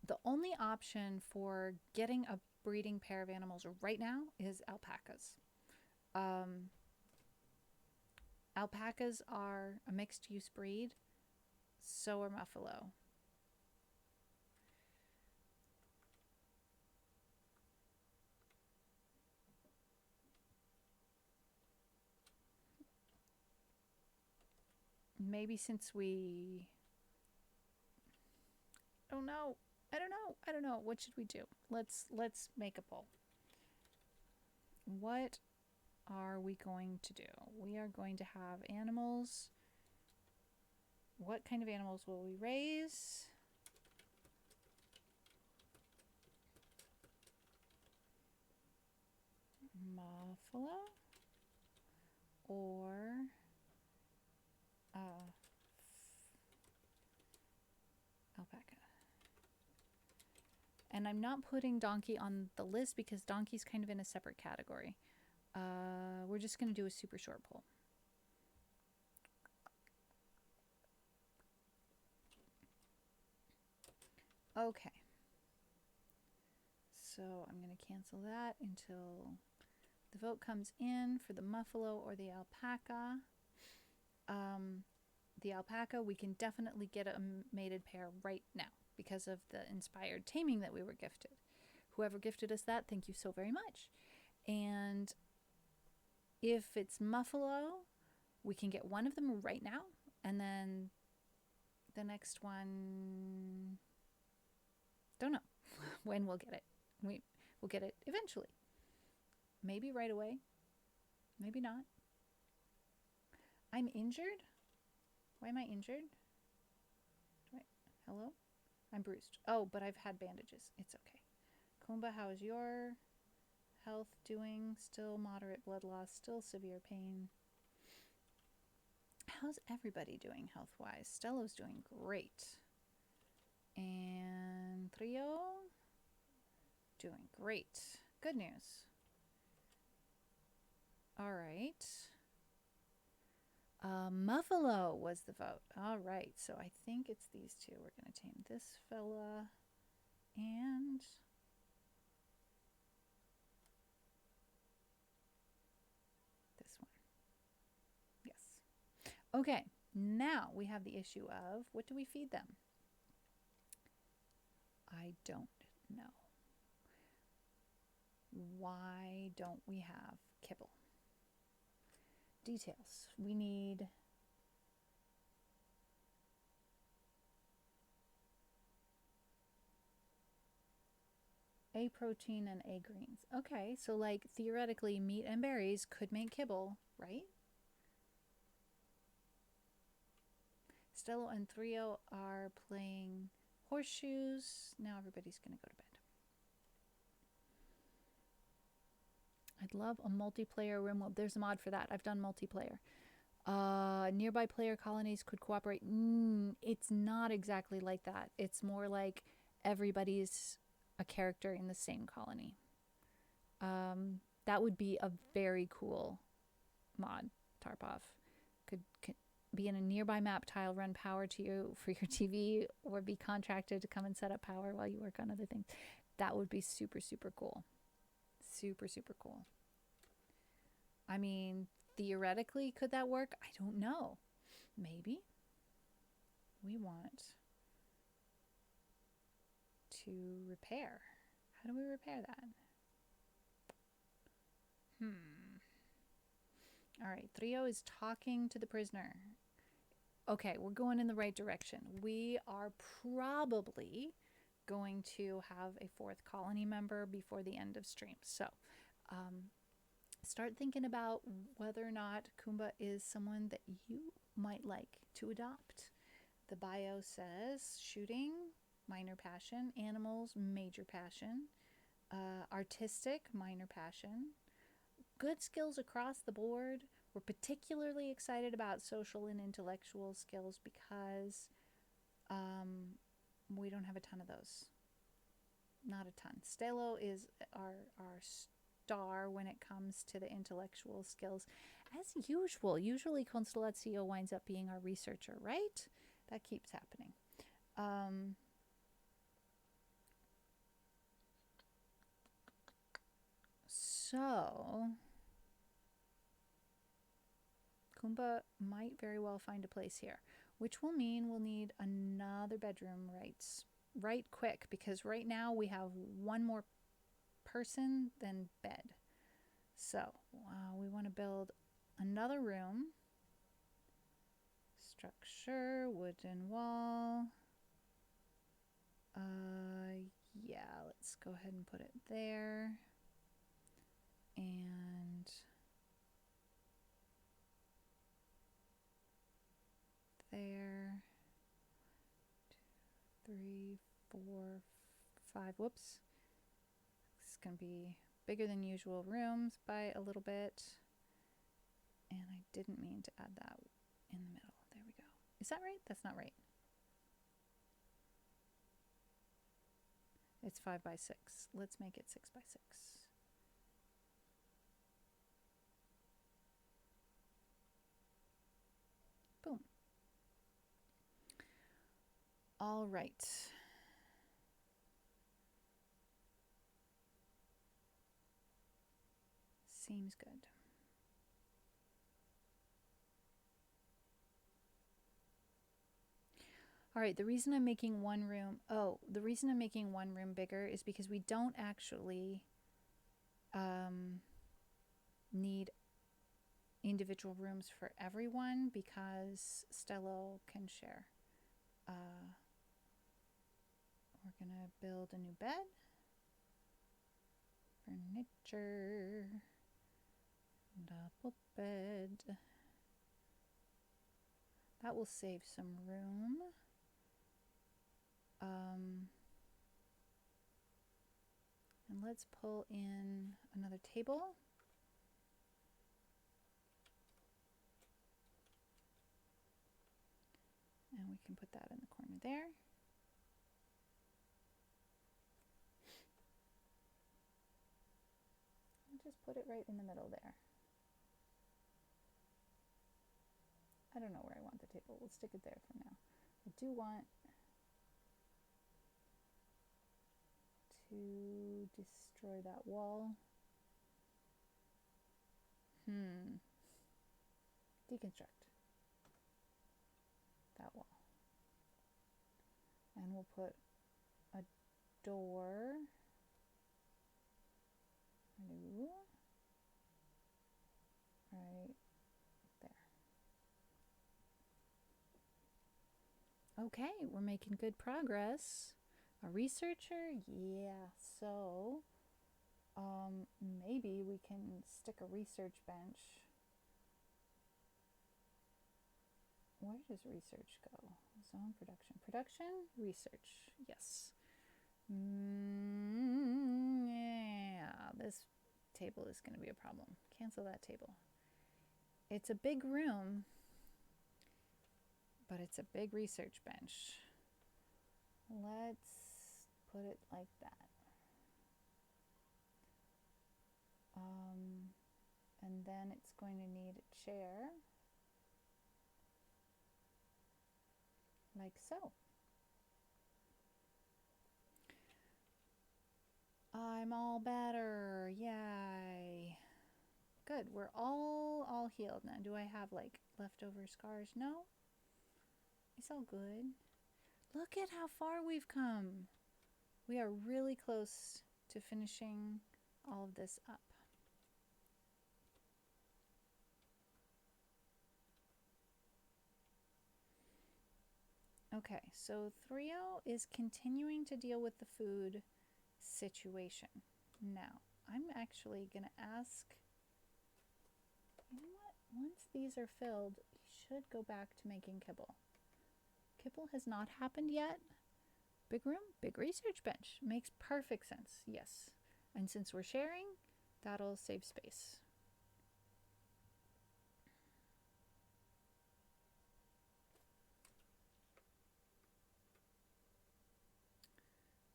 The only option for getting a breeding pair of animals right now is alpacas. Alpacas are a mixed use breed, so are muffalo. Maybe since we... I don't know. What should we do? Let's make a poll. What are we going to do? We are going to have animals. What kind of animals will we raise? Muffalo or alpaca. And I'm not putting donkey on the list because donkey's kind of in a separate category. We're just going to do a super short poll. Okay. So I'm going to cancel that until the vote comes in for the muffalo or the alpaca. The alpaca, we can definitely get a mated pair right now because of the inspired taming that we were gifted. Whoever gifted us that, thank you so very much. And if it's muffalo, we can get one of them right now, and then the next one, don't know when we'll get it. We'll get it eventually. Maybe right away. Maybe not. I'm injured? Why am I injured? Hello? I'm bruised. Oh, but I've had bandages. It's okay. Kumba, how is your health doing? Still moderate blood loss, still severe pain. How's everybody doing health-wise? Stello's doing great. And Trio? Doing great. Good news. All right. Muffalo was the vote. All right, so I think it's these two. We're going to tame this fella and this one. Yes. Okay, now we have the issue of what do we feed them? I don't know. Why don't we have kibble? Details. We need A protein and A greens. Okay, so like theoretically meat and berries could make kibble, right? Stello and Trio are playing horseshoes. Now everybody's going to go to bed. I'd love a multiplayer RimWorld. There's a mod for that. I've done multiplayer. Nearby player colonies could cooperate. It's not exactly like that. It's more like everybody's a character in the same colony. That would be a very cool mod, Tarpov. Could be in a nearby map tile, run power to you for your TV, or be contracted to come and set up power while you work on other things. That would be super, super cool. Super, super cool. I mean, theoretically, could that work? I don't know. Maybe. We want to repair. How do we repair that? All right, Trio is talking to the prisoner. Okay, we're going in the right direction. We are probably going to have a fourth colony member before the end of stream. So, start thinking about whether or not Kumba is someone that you might like to adopt. The bio says shooting, minor passion, animals, major passion, artistic, minor passion, good skills across the board. We're particularly excited about social and intellectual skills because we don't have a ton of those. Not a ton. Stelo is our star when it comes to the intellectual skills. As usual, usually Constellatio winds up being our researcher, right? That keeps happening. So Kumba might very well find a place here, which will mean we'll need another bedroom right quick, because right now we have one more person than bed. So we want to build another room. Structure, wooden wall. Yeah, let's go ahead and put it there. And there. 2, 3, 4, 5. Whoops. This is going to be bigger than usual rooms by a little bit. And I didn't mean to add that in the middle. There we go. Is that right? That's not right. It's 5 by 6. Let's make it 6 by 6. Boom. All right. Seems good. All right, the reason I'm making one room bigger is because we don't actually need individual rooms for everyone, because Stello can share. We're gonna build a new bed. Furniture. Double bed. That will save some room. And let's pull in another table. And we can put that in the corner there. And just put it right in the middle there. I don't know where I want the table. We'll stick it there for now. I do want to destroy that wall. Deconstruct that wall. And we'll put a door. New. Right there. Okay, we're making good progress. A researcher? Yeah, so maybe we can stick a research bench. Where does research go? Zone production. Production? Research. Yes. Yeah, this table is going to be a problem. Cancel that table. It's a big room, but it's a big research bench. Let's put it like that. And then it's going to need a chair, like so. I'm all better, yay. Good, we're all healed now. Do I have like leftover scars? No, it's all good. Look at how far we've come. We are really close to finishing all of this up. Okay, so Thrio is continuing to deal with the food situation. Now, I'm actually going to ask, you know what? Once these are filled, you should go back to making kibble. Kibble has not happened yet. Big room, big research bench. Makes perfect sense, yes. And since we're sharing, that'll save space.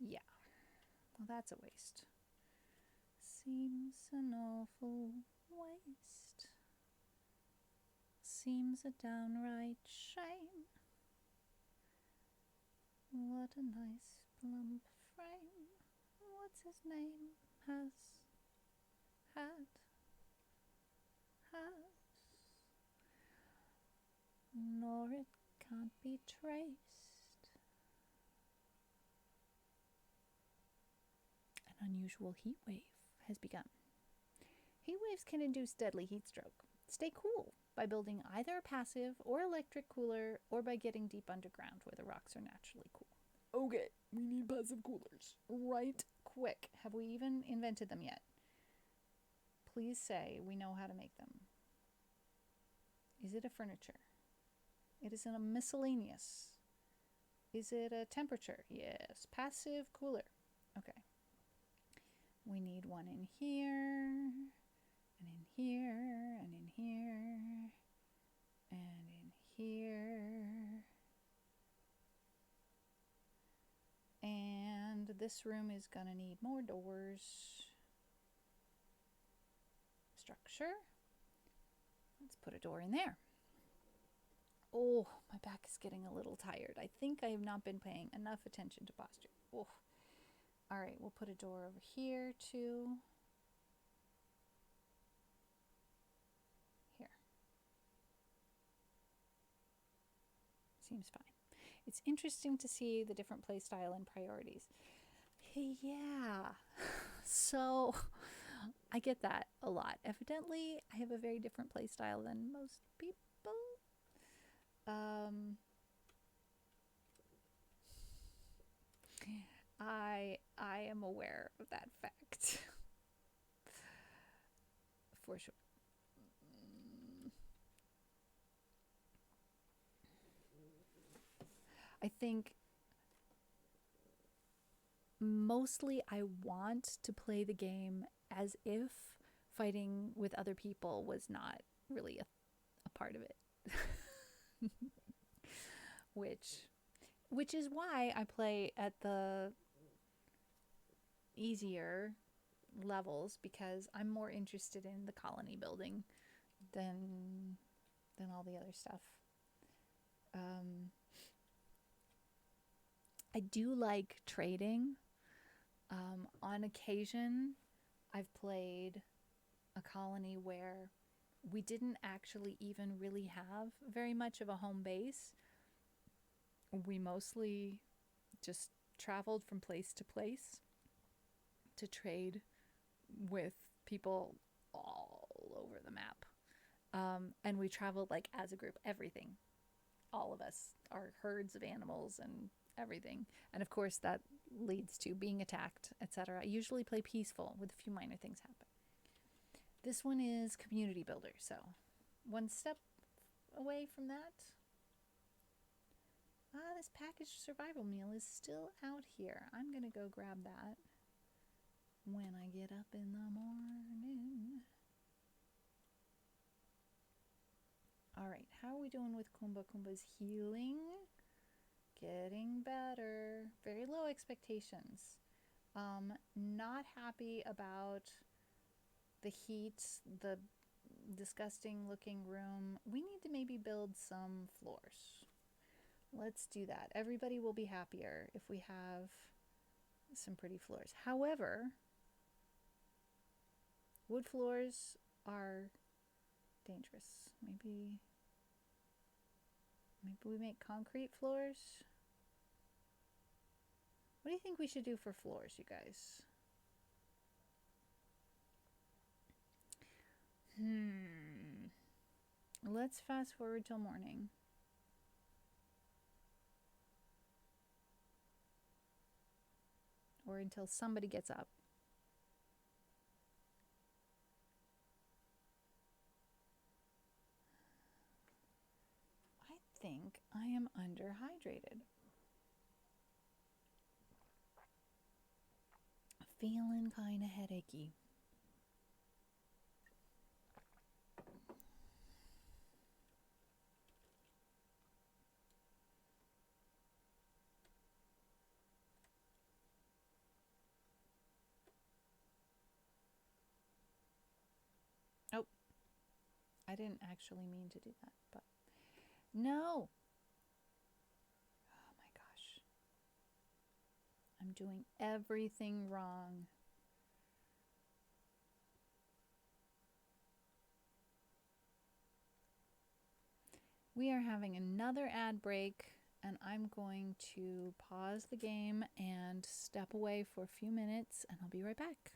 Yeah, well, that's a waste. Seems an awful waste. Seems a downright shame. What a nice plump frame. What's his name? Has nor it can't be traced. An unusual heat wave has begun. Heat waves can induce deadly heat stroke. Stay cool by building either a passive or electric cooler, or by getting deep underground where the rocks are naturally cool. Okay, we need passive coolers. Right quick. Have we even invented them yet? Please say we know how to make them. Is it a furniture? It is a miscellaneous. Is it a temperature? Yes. Passive cooler. Okay. We need one in here, and in here, and in here, and in here. And this room is gonna need more doors. Structure. Let's put a door in there. Oh, my back is getting a little tired. I think I have not been paying enough attention to posture. Oh. All right, we'll put a door over here too. Here. Seems fine. It's interesting to see the different play style and priorities. Yeah. So I get that a lot. Evidently, I have a very different play style than most people. I am aware of that fact. For sure. I think mostly I want to play the game as if fighting with other people was not really a part of it. Which is why I play at the easier levels, because I'm more interested in the colony building than all the other stuff. I do like trading. On occasion, I've played a colony where we didn't actually even really have very much of a home base. We mostly just traveled from place to place to trade with people all over the map. And we traveled like as a group, everything. All of us, our herds of animals and everything. And of course that leads to being attacked, etc. I usually play peaceful with a few minor things happen. This one is community builder, so one step away from that. This packaged survival meal is still out here. I'm gonna go grab that when I get up in the morning. All right, how are we doing with Kumba? Kumba's healing. Getting better. Very low expectations. Not happy about the heat, the disgusting looking room. We need to maybe build some floors. Let's do that. Everybody will be happier if we have some pretty floors. However, wood floors are dangerous. Maybe we make concrete floors. What do you think we should do for floors, you guys? Let's fast forward till morning. Or until somebody gets up. I think I am underhydrated. Feeling kind of headachy. Oh, I didn't actually mean to do that, but no. Oh my gosh. I'm doing everything wrong. We are having another ad break, and I'm going to pause the game and step away for a few minutes, and I'll be right back.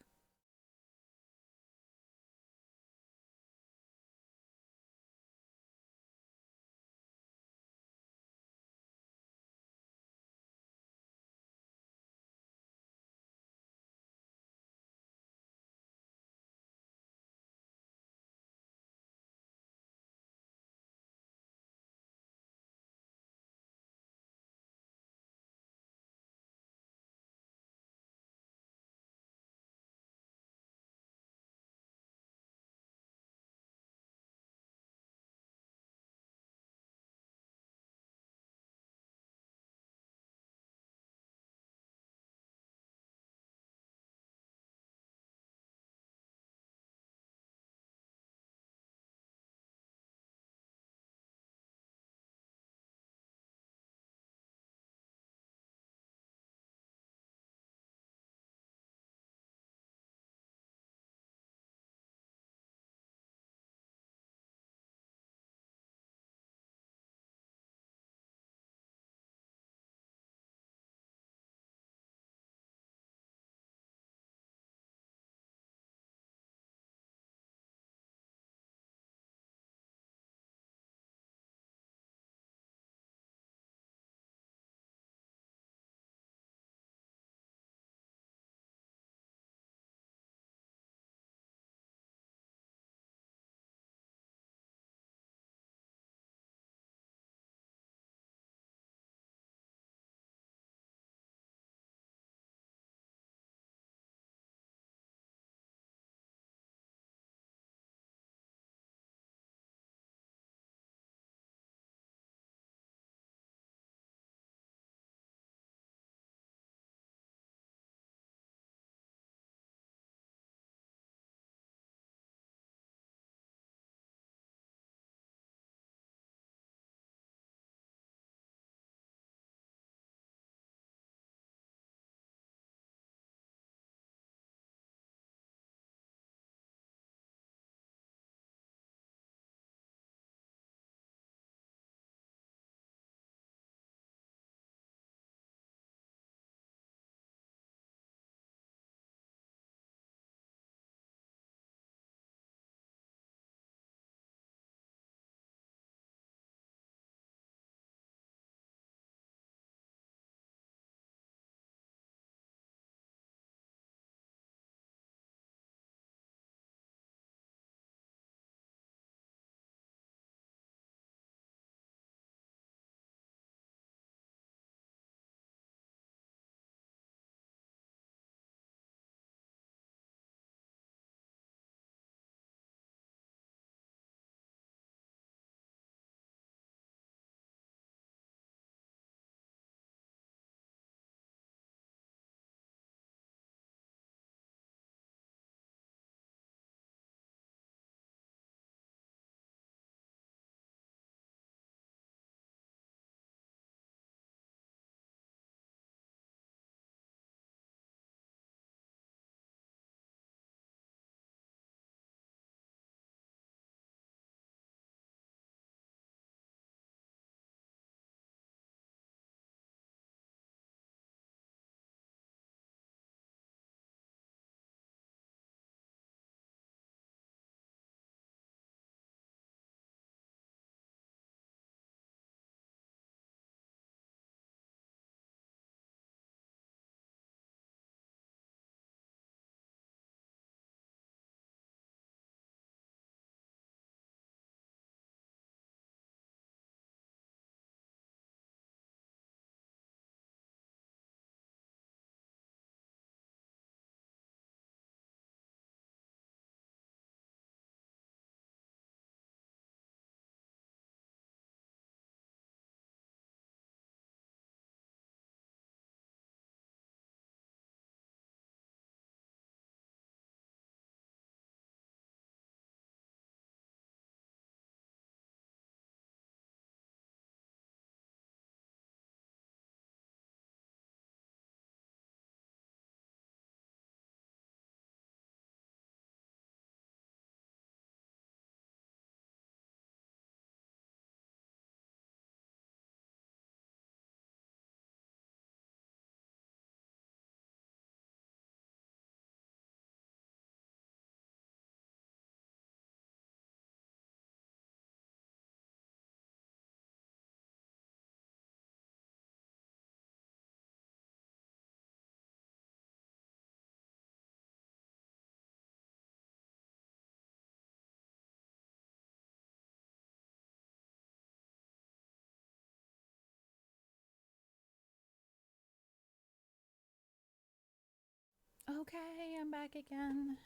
Okay, I'm back again.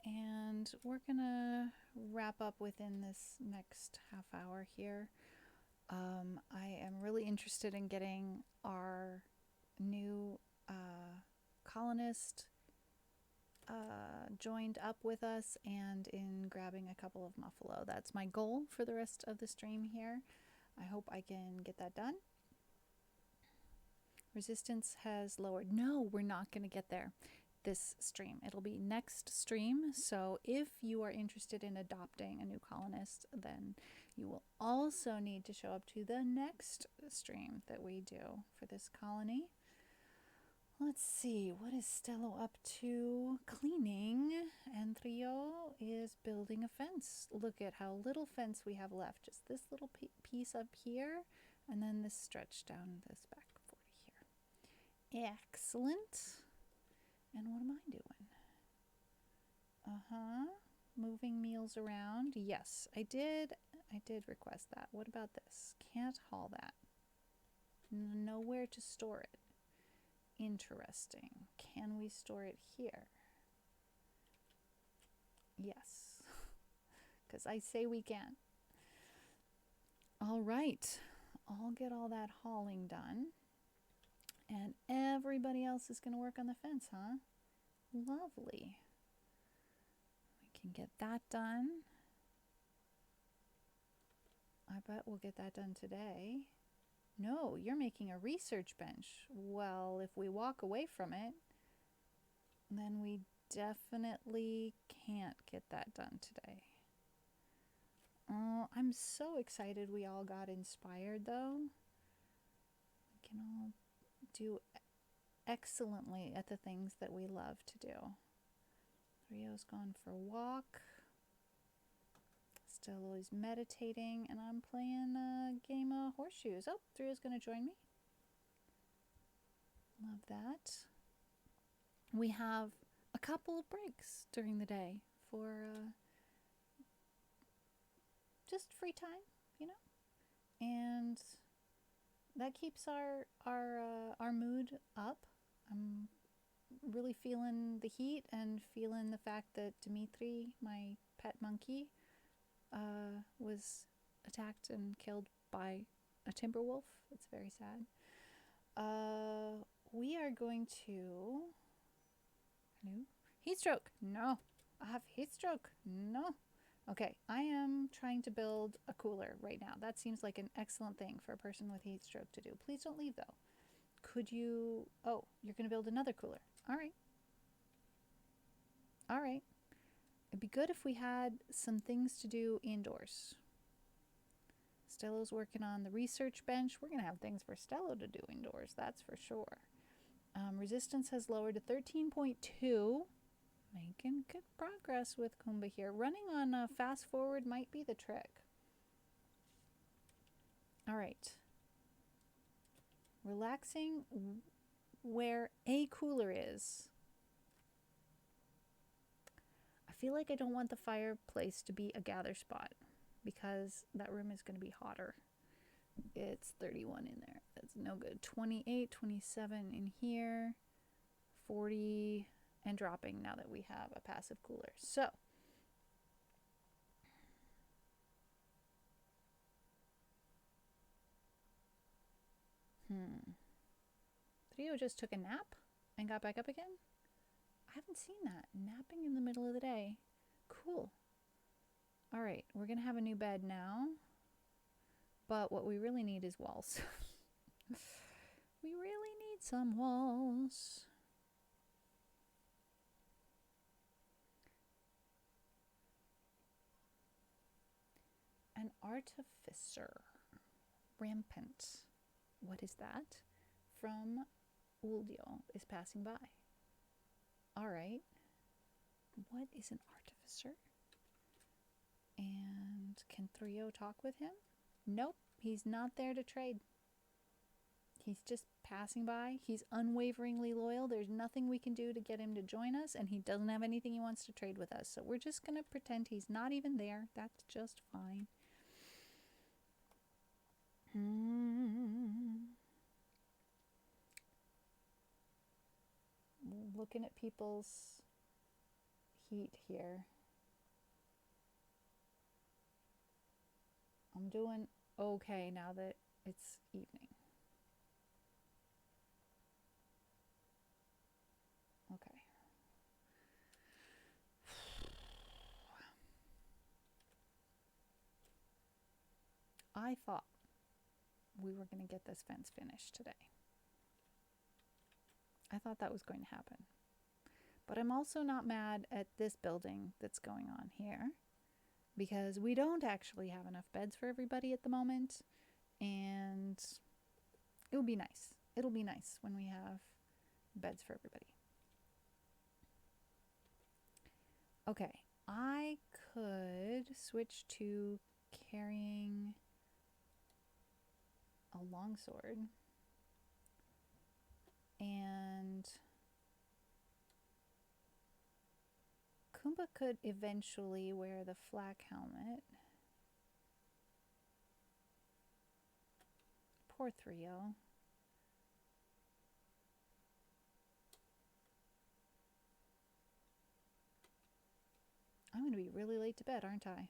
And we're gonna wrap up within this next half hour here. I am really interested in getting our new colonist joined up with us and in grabbing a couple of muffalo. That's my goal for the rest of the stream here. I hope I can get that done. Resistance has lowered. No, we're not going to get there this stream. It'll be next stream. So if you are interested in adopting a new colonist, then you will also need to show up to the next stream that we do for this colony. Let's see, what is Stello up to? Cleaning, and Trio is building a fence. Look at how little fence we have left. Just this little piece up here, and then this stretch down this back 40 here. Excellent. And what am I doing? Moving meals around. Yes, I did request that. What about this? Can't haul that. Nowhere to store it. Interesting. Can we store it here? Yes. Because I say we can. All right. I'll get all that hauling done. And everybody else is going to work on the fence, huh? Lovely. We can get that done. I bet we'll get that done today. No, you're making a research bench. Well, if we walk away from it, then we definitely can't get that done today. Oh, I'm so excited we all got inspired, though. We can all do excellently at the things that we love to do. Rio's gone for a walk. Still is meditating, and I'm playing a game of horseshoes. Oh, Rio's going to join me. Love that. We have a couple of breaks during the day for just free time, you know, and that keeps our mood up. I'm really feeling the heat and feeling the fact that Dimitri, my pet monkey, was attacked and killed by a timber wolf. It's very sad. We are going to... Hello? Heat stroke. No. I have heat stroke. No. Okay, I am trying to build a cooler right now. That seems like an excellent thing for a person with heat stroke to do. Please don't leave, though. Could you... Oh, you're going to build another cooler. All right. All right. It'd be good if we had some things to do indoors. Stello's working on the research bench. We're going to have things for Stello to do indoors, that's for sure. Resistance has lowered to 13.2. Making good progress with Kumba here. Running on fast forward might be the trick. All right. Relaxing where a cooler is. I feel like I don't want the fireplace to be a gather spot because that room is going to be hotter. It's 31 in there. That's no good. 28, 27 in here. 40 and dropping now that we have a passive cooler. So, Trio just took a nap and got back up again? I haven't seen that. Napping in the middle of the day. Cool. All right, we're going to have a new bed now. But what we really need is walls. We really need some walls. An artificer. Rampant. What is that? From Uldio is passing by. All right. What is an artificer? And can Trio talk with him? Nope. He's not there to trade. He's just passing by. He's unwaveringly loyal. There's nothing we can do to get him to join us, and he doesn't have anything he wants to trade with us. So we're just going to pretend he's not even there. That's just fine. looking at people's heat here. I'm doing okay now that it's evening. Okay. I thought we were going to get this fence finished today. I thought that was going to happen. But I'm also not mad at this building that's going on here because we don't actually have enough beds for everybody at the moment, and it will be nice. It'll be nice when we have beds for everybody. Okay, I could switch to carrying a longsword, and Kumba could eventually wear the flak helmet. Poor Thrio. I'm going to be really late to bed, aren't I?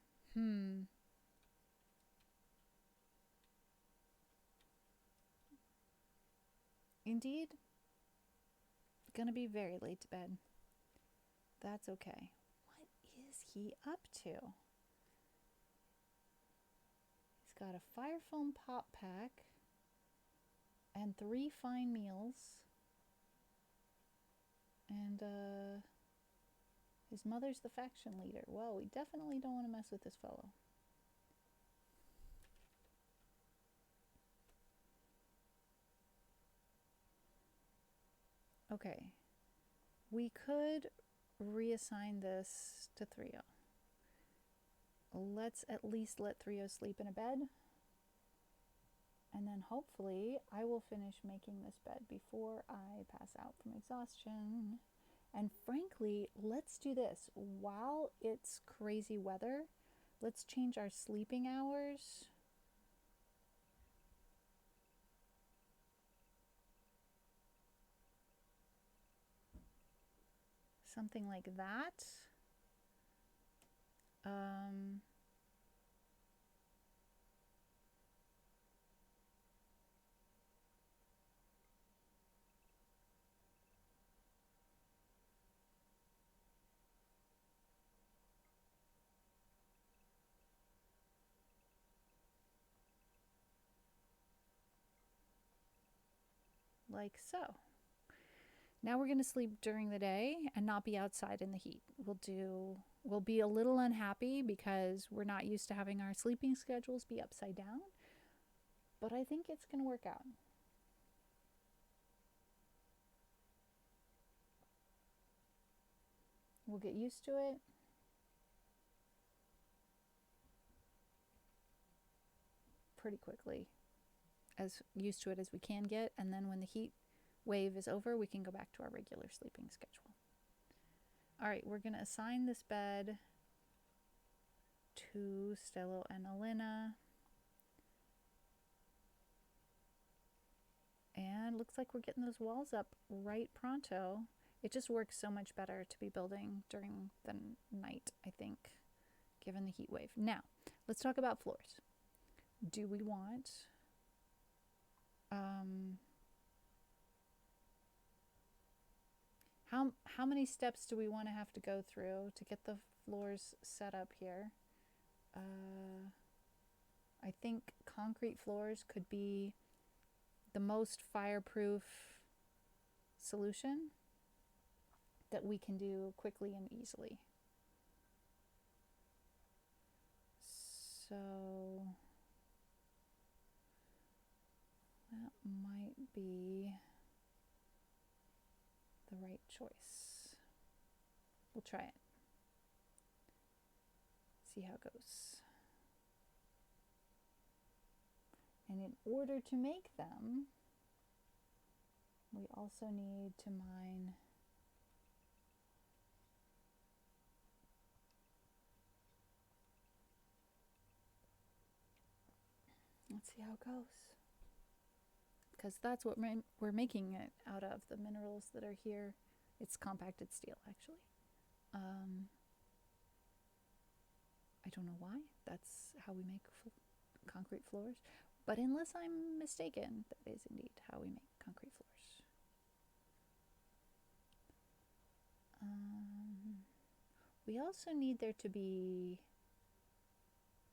Indeed. Gonna be very late to bed. That's okay. What is he up to? He's got a fire foam pop pack and 3 fine meals. And his mother's the faction leader. Well, we definitely don't want to mess with this fellow. Okay. We could reassign this to Thrio. Let's at least let Thrio sleep in a bed. And then hopefully I will finish making this bed before I pass out from exhaustion. And frankly, let's do this. While it's crazy weather, let's change our sleeping hours. Something like that. Like so. Now we're going to sleep during the day and not be outside in the heat. We'll be a little unhappy because we're not used to having our sleeping schedules be upside down, but I think it's going to work out. We'll get used to it. Pretty quickly. As used to it as we can get, and then when the heat wave is over, we can go back to our regular sleeping schedule. All right, we're going to assign this bed to Stello and Elena. And looks like we're getting those walls up right pronto. It just works so much better to be building during the night, I think, given the heat wave. Now, let's talk about floors. Do we want how many steps do we want to have to go through to get the floors set up here? I think concrete floors could be the most fireproof solution that we can do quickly and easily. So that might be the right choice. We'll try it. See how it goes. And in order to make them, we also need to mine let's see how it goes. Because that's what we're making it out of, the minerals that are here It's compacted steel, actually. I don't know why. That's how we make concrete floors. But unless I'm mistaken, that is indeed how we make concrete floors. We also need there to be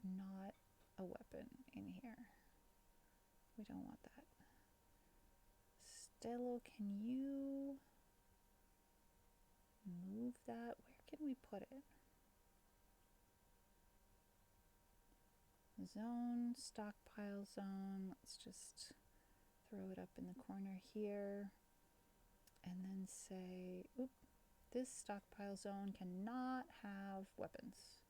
not a weapon in here. We don't want that. Stello, can you move that? Where can we put it? Zone, stockpile zone. Let's just throw it up in the corner here. And then say, oop, this stockpile zone cannot have weapons.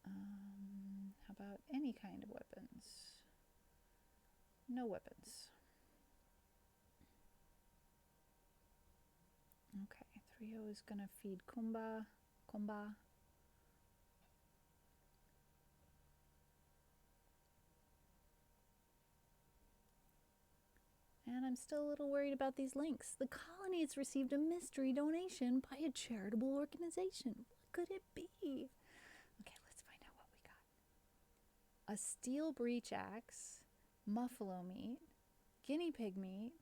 How about any kind of weapons? No weapons. Okay, 3O is gonna feed Kumba. And I'm still a little worried about these links. The colony has received a mystery donation by a charitable organization. What could it be? Okay, let's find out what we got. A steel breech axe, buffalo meat, guinea pig meat,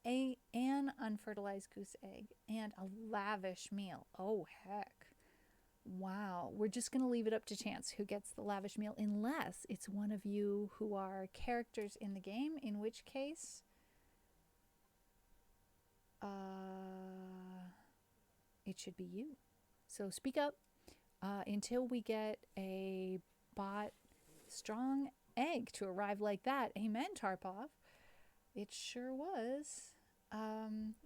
an unfertilized goose egg, and a lavish meal. Oh, heck. Wow. We're just going to leave it up to chance who gets the lavish meal, unless it's one of you who are characters in the game, in which case it should be you. So speak up until we get a bot strong egg to arrive like that. Amen, Tarpov. It sure was.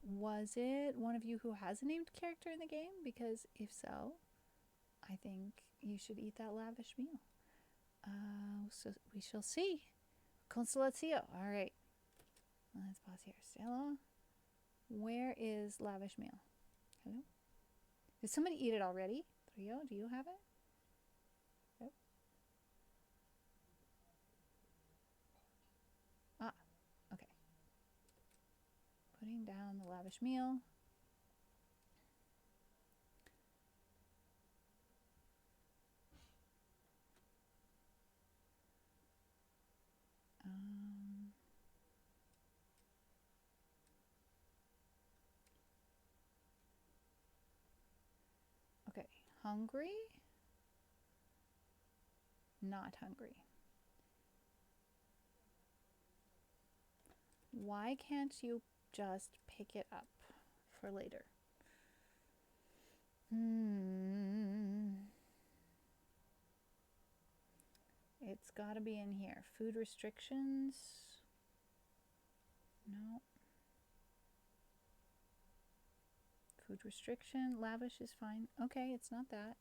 Was it one of you who has a named character in the game? Because if so, I think you should eat that lavish meal. So we shall see. Consolatio. All right. Let's pause here. Stella, where is lavish meal? Hello? Did somebody eat it already? Trio, do you have it? Nope. Ah, okay. Putting down the lavish meal. Okay, hungry? Not hungry. Why can't you just pick it up for later? It's got to be in here. Food restrictions? No. Food restriction. Lavish is fine. Okay, it's not that.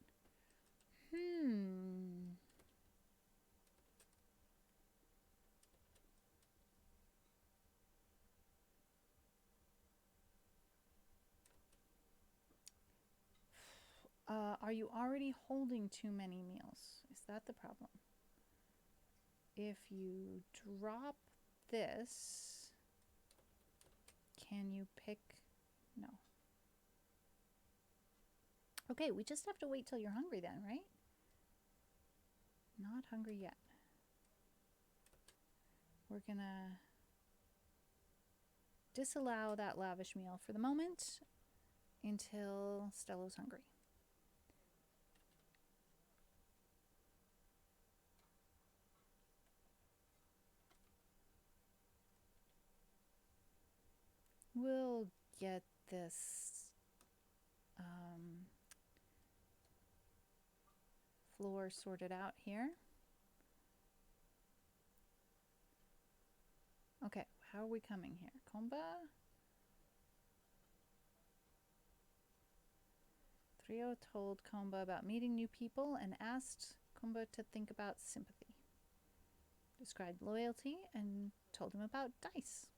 Are you already holding too many meals? Is that the problem? If you drop this, can you pick? No. Okay, we just have to wait till you're hungry then, right? Not hungry yet. We're gonna disallow that lavish meal for the moment until Stello's hungry. We'll get this floor sorted out here. Okay, how are we coming here? Comba? Trio told Comba about meeting new people and asked Comba to think about sympathy. Described loyalty and told him about dice.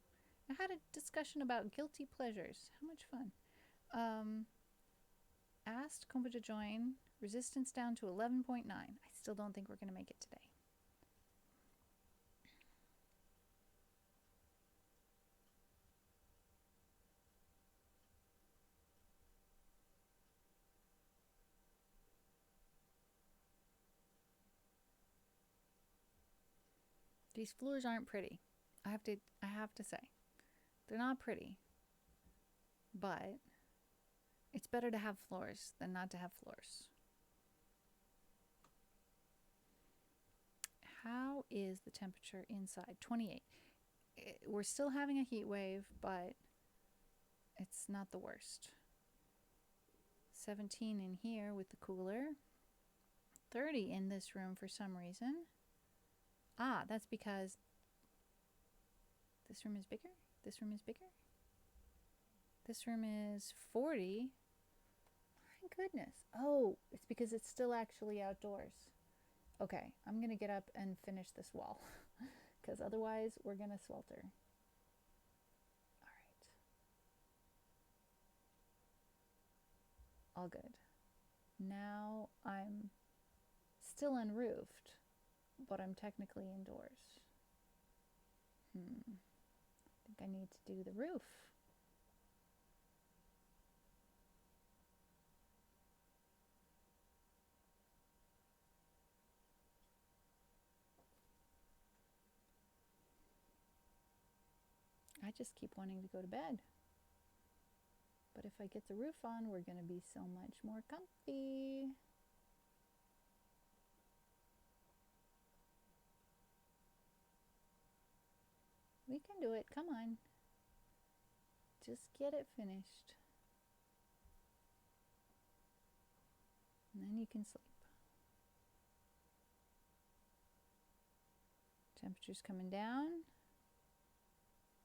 I had a discussion about guilty pleasures. How much fun. Asked Comba to join. Resistance down to 11.9. I still don't think we're going to make it today. These floors aren't pretty. I have to say. They're not pretty. But it's better to have floors than not to have floors. How is the temperature inside? 28. We're still having a heat wave, but it's not the worst. 17 in here with the cooler. 30 in this room for some reason. Ah, that's because this room is bigger. This room is bigger. This room is 40. My goodness. Oh, it's because it's still actually outdoors. Okay, I'm going to get up and finish this wall because otherwise we're going to swelter. All right. All good. Now I'm still unroofed, but I'm technically indoors. I think I need to do the roof. I just keep wanting to go to bed. But if I get the roof on, we're going to be so much more comfy. We can do it. Come on. Just get it finished. And then you can sleep. Temperature's coming down.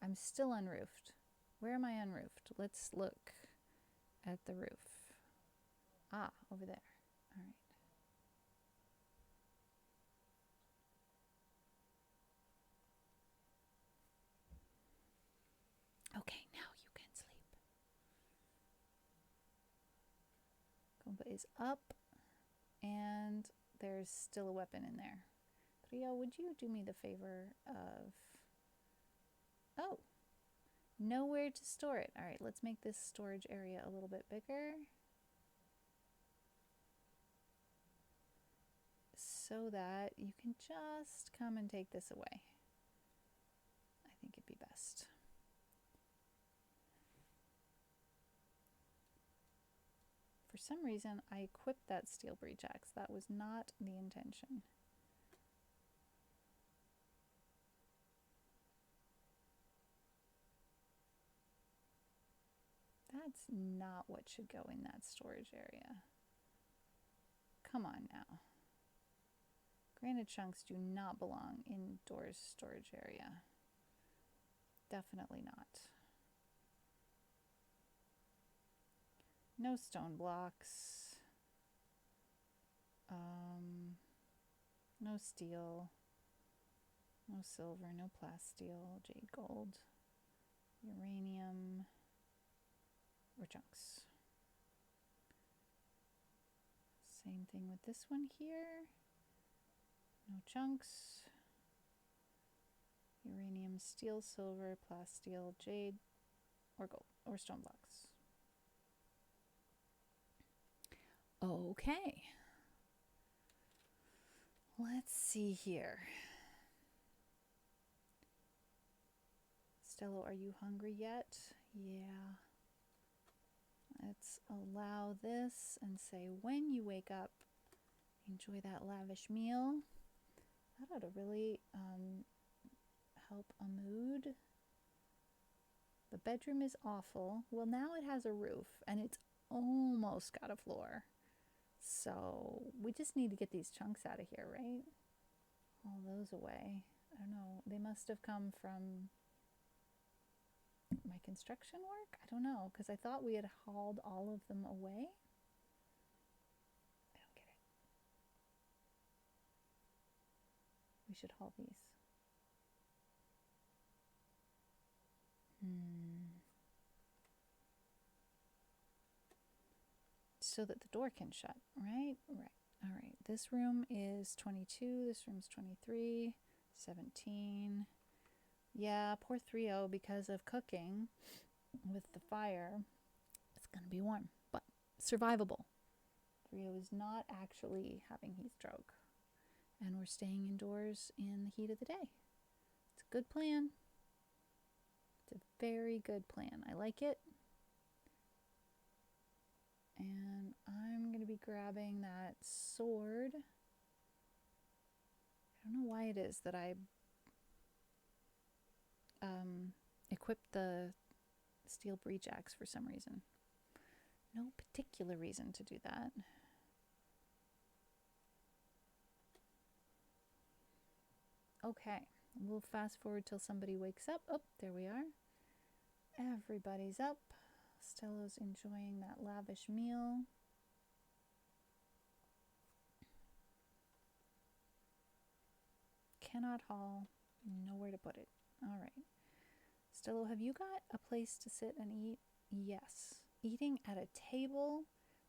I'm still unroofed. Where am I unroofed? Let's look at the roof. Ah, over there. All right. Okay, now you can sleep. Komba is up, and there's still a weapon in there. Rio, would you do me the favor of... Oh, nowhere to store it. All right, let's make this storage area a little bit bigger. So that you can just come and take this away. I think it'd be best. For some reason, I equipped that steel breach axe. That was not the intention. That's not what should go in that storage area. Come on now. Granite chunks do not belong in Door's storage area. Definitely not. No stone blocks. No steel. No silver, no plasteel, jade gold, uranium, or chunks. Same thing with this one here. No chunks. Uranium, steel, silver, plasteel, jade, or gold, or stone blocks. Okay. Let's see here. Stello, are you hungry yet? Yeah. Let's allow this and say when you wake up, enjoy that lavish meal. That ought to really help a mood. The bedroom is awful. Well, now it has a roof and it's almost got a floor. So we just need to get these chunks out of here, right? All those away. I don't know. They must have come from my construction work? I don't know, because I thought we had hauled all of them away. I don't get it. We should haul these. So that the door can shut, right? Right. All right. This room is 22. This room's 23. 17. Yeah, poor 3-0, because of cooking with the fire, it's going to be warm, but survivable. 3-0 is not actually having heat stroke, and we're staying indoors in the heat of the day. a good plan. It's a very good plan. I like it. And I'm going to be grabbing that sword. I don't know why it is that I equipped the steel breach axe for some reason. No particular reason to do that. Okay, we'll fast forward till somebody wakes up. Oh, there we are. Everybody's up. Stello's enjoying that lavish meal. Cannot haul. Nowhere to put it. All right. Stello, have you got a place to sit and eat? Yes. Eating at a table?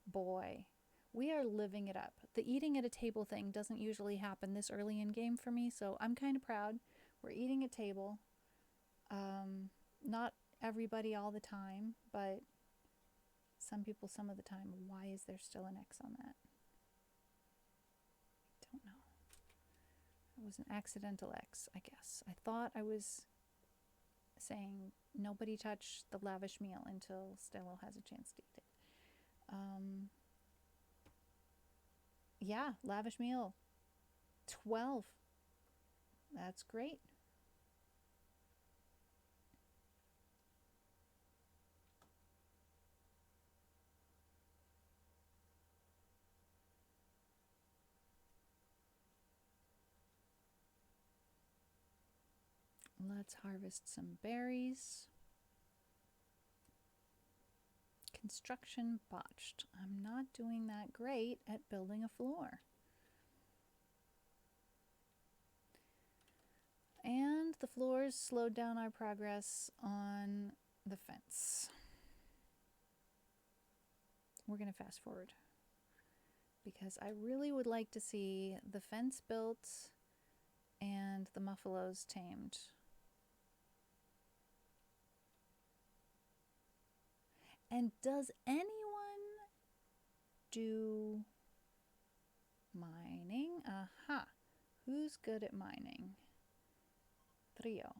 Boy, we are living it up. The eating at a table thing doesn't usually happen this early in game for me, so I'm kind of proud. We're eating at table. Not everybody all the time, but some people some of the time. Why is there still an X on that? I don't know. It was an accidental X, I guess. I thought I was saying nobody touch the lavish meal until Stello has a chance to eat it. Yeah, lavish meal. 12. That's great. Let's harvest some berries. Construction botched. I'm not doing that great at building a floor. And the floors slowed down our progress on the fence. We're going to fast forward because I really would like to see the fence built and the muffalos tamed. And does anyone do mining? Aha. Who's good at mining? Trio.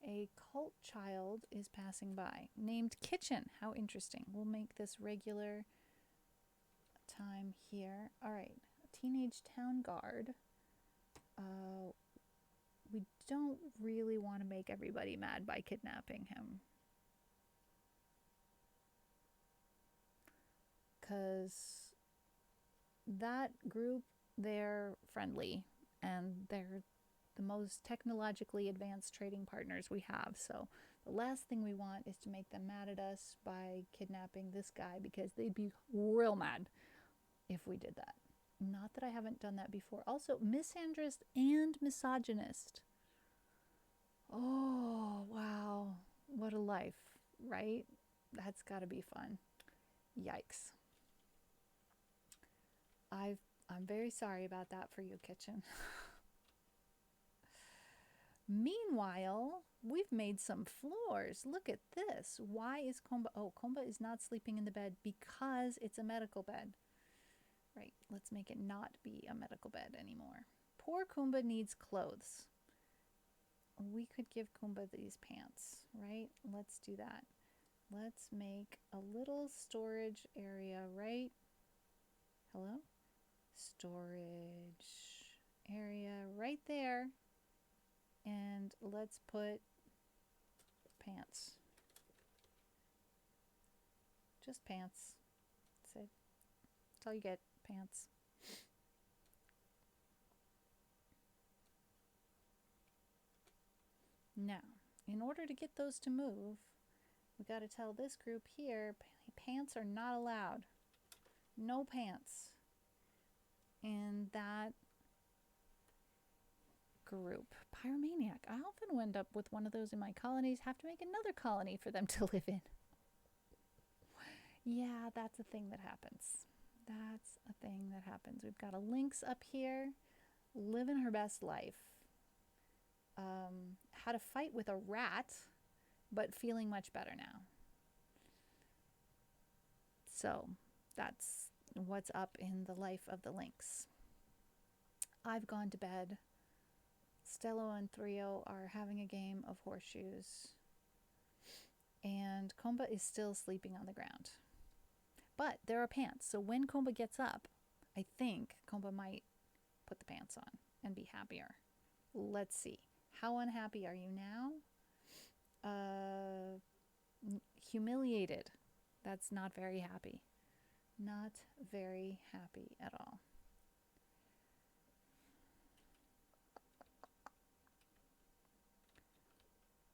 A cult child is passing by, named Kitchen. How interesting. We'll make this regular time here. All right, teenage town guard. We don't really want to make everybody mad by kidnapping him. Because that group, they're friendly and they're the most technologically advanced trading partners we have. So the last thing we want is to make them mad at us by kidnapping this guy, because they'd be real mad if we did that. Not that I haven't done that before. Also, misandrist and misogynist. Oh, wow. What a life, right? That's got to be fun. Yikes. I'm very sorry about that for you, Kitchen. Meanwhile, we've made some floors. Look at this. Why is Komba? Oh, Komba is not sleeping in the bed because it's a medical bed. Right, let's make it not be a medical bed anymore. Poor Kumba needs clothes. We could give Kumba these pants, right? Let's do that. Let's make a little storage area, right? Hello? Storage area right there. And let's put pants. Just pants. That's it. That's all you get. Pants. Now, in order to get those to move, we got to tell this group here, pants are not allowed. No pants. And that group, Pyromaniac. I often wind up with one of those in my colonies, have to make another colony for them to live in. Yeah, that's a thing that happens. That's a thing that happens. We've got a lynx up here, living her best life. How to fight with a rat, but feeling much better now. So that's what's up in the life of the lynx. I've gone to bed. Stello and Thrio are having a game of horseshoes. And Komba is still sleeping on the ground. But there are pants, so when Komba gets up, I think Komba might put the pants on and be happier. Let's see. How unhappy are you now? Humiliated. That's not very happy. Not very happy at all.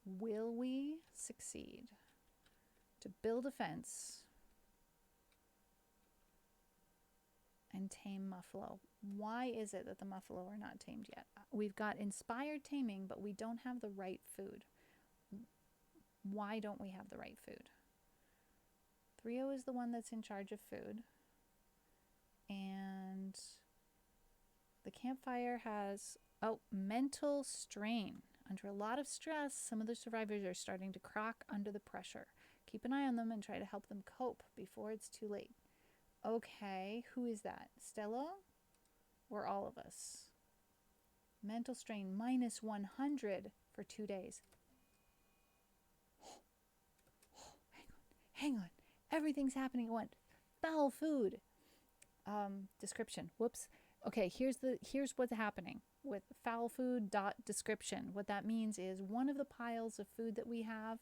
Will we succeed to build a fence and tame Muffalo? Why is it that the Muffalo are not tamed yet? We've got inspired taming, but we don't have the right food. Why don't we have the right food? Thrio is the one that's in charge of food. And the campfire has, mental strain. Under a lot of stress, some of the survivors are starting to crack under the pressure. Keep an eye on them and try to help them cope before it's too late. Okay, who is that? Stello? Or all of us? Mental strain minus 100 for 2 days. Hang on. Everything's happening at once. Foul food. Description. Whoops. Okay, here's what's happening with foul food description. What that means is one of the piles of food that we have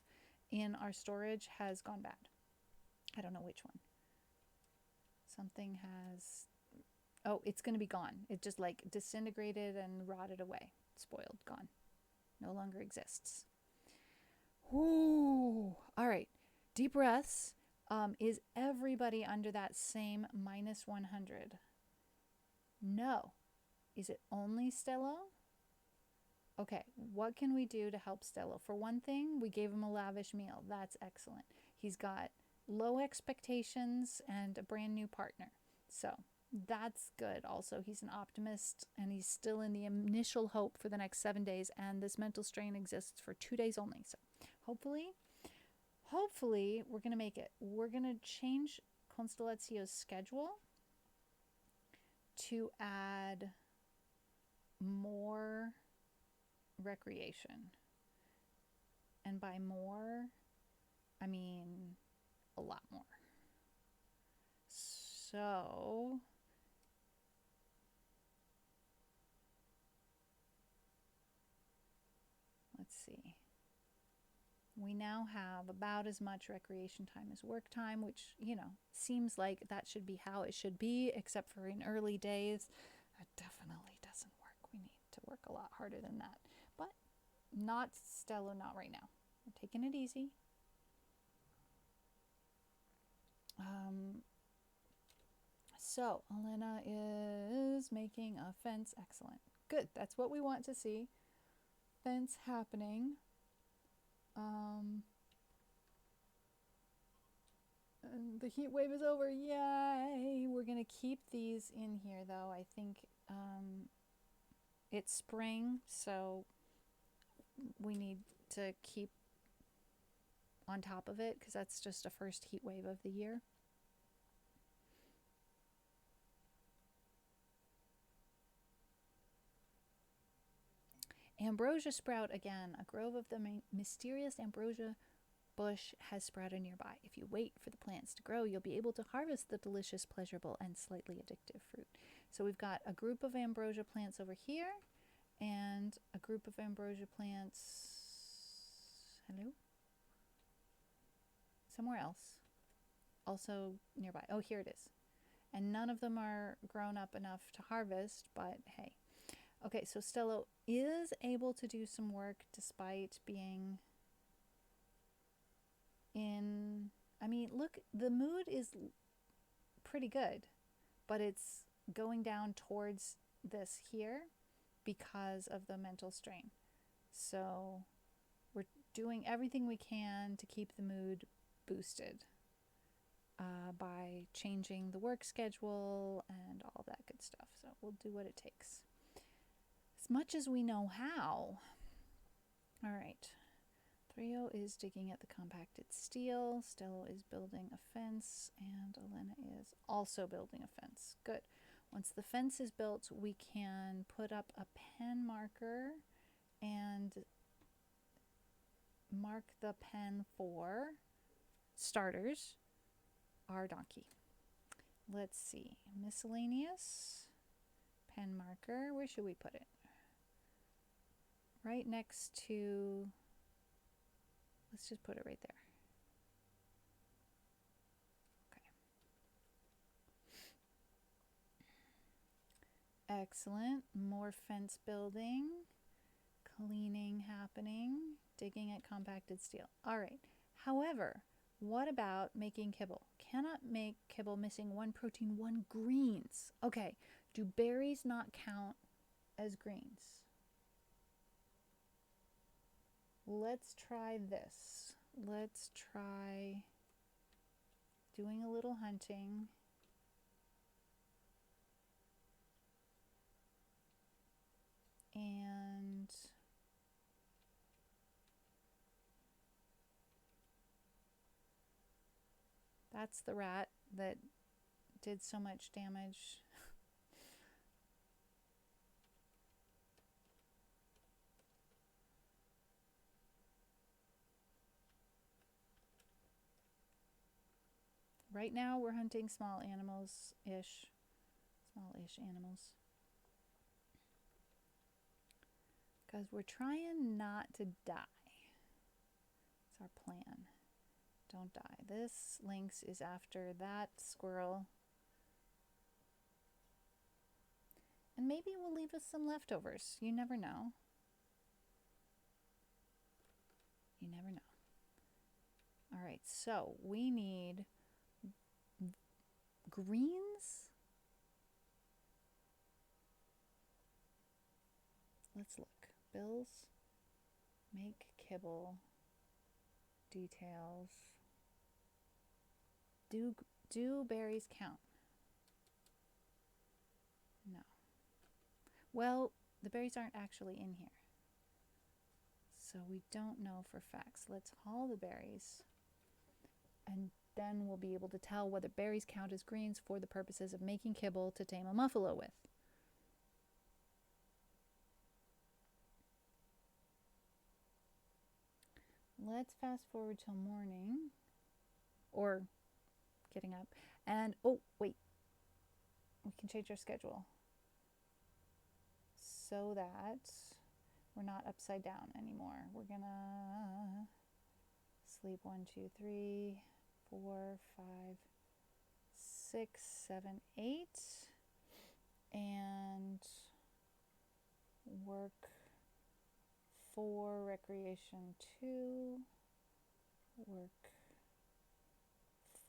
in our storage has gone bad. I don't know which one. Something has, it's going to be gone. It just like disintegrated and rotted away. Spoiled, gone. No longer exists. Ooh. All right. Deep breaths. Is everybody under that same minus 100? No. Is it only Stello? Okay, what can we do to help Stello? For one thing, we gave him a lavish meal. That's excellent. He's got low expectations and a brand new partner. So that's good. Also, he's an optimist and he's still in the initial hope for the next 7 days. And this mental strain exists for 2 days only. So hopefully we're going to make it. We're going to change Constellazio's schedule to add more recreation. And by more, I mean a lot more. So let's see. We now have about as much recreation time as work time, which, seems like that should be how it should be, except for in early days. That definitely doesn't work. We need to work a lot harder than that. But not Stello, not right now. We're taking it easy. So Elena is making a fence. Excellent. Good. That's what we want to see. Fence happening. And the heat wave is over. Yay! We're going to keep these in here, though. I think it's spring, so we need to keep on top of it because that's just a first heat wave of the year. Ambrosia sprout again. A grove of the mysterious ambrosia bush has sprouted nearby. If you wait for the plants to grow, you'll be able to harvest the delicious, pleasurable, and slightly addictive fruit. So we've got a group of ambrosia plants over here and a group of ambrosia plants, somewhere else, also nearby. Oh, here it is. And none of them are grown up enough to harvest, but hey. Okay, so Stello is able to do some work despite being look, the mood is pretty good, but it's going down towards this here because of the mental strain. So we're doing everything we can to keep the mood boosted by changing the work schedule and all that good stuff. So we'll do what it takes, as much as we know how. All right. Threo is digging at the compacted steel. Stello is building a fence, and Elena is also building a fence. Good. Once the fence is built, we can put up a pen marker and mark the pen for starters, our donkey. Let's see. Miscellaneous pen marker. Where should we put it? Right next to, let's just put it right there. Okay. Excellent. More fence building, cleaning happening, digging at compacted steel. All right. However, what about making kibble? Cannot make kibble missing 1 protein, 1 greens. Okay. Do berries not count as greens? Let's try this. Let's try doing a little hunting. And that's the rat that did so much damage. Right now we're hunting small animals-ish. Small-ish animals. Because we're trying not to die. It's our plan. Don't die. This lynx is after that squirrel. And maybe we'll leave us some leftovers. You never know. You never know. All right, so we need greens. Let's look. Bills, make kibble, details. Do berries count? No. Well, the berries aren't actually in here, so we don't know for facts. Let's haul the berries, and then we'll be able to tell whether berries count as greens for the purposes of making kibble to tame a muffalo with. Let's fast forward till morning, or getting up, and oh wait, we can change our schedule so that we're not upside down anymore. We're gonna sleep 1, 2, 3, 4, 5, 6, 7, 8, and work 4, recreation 2, work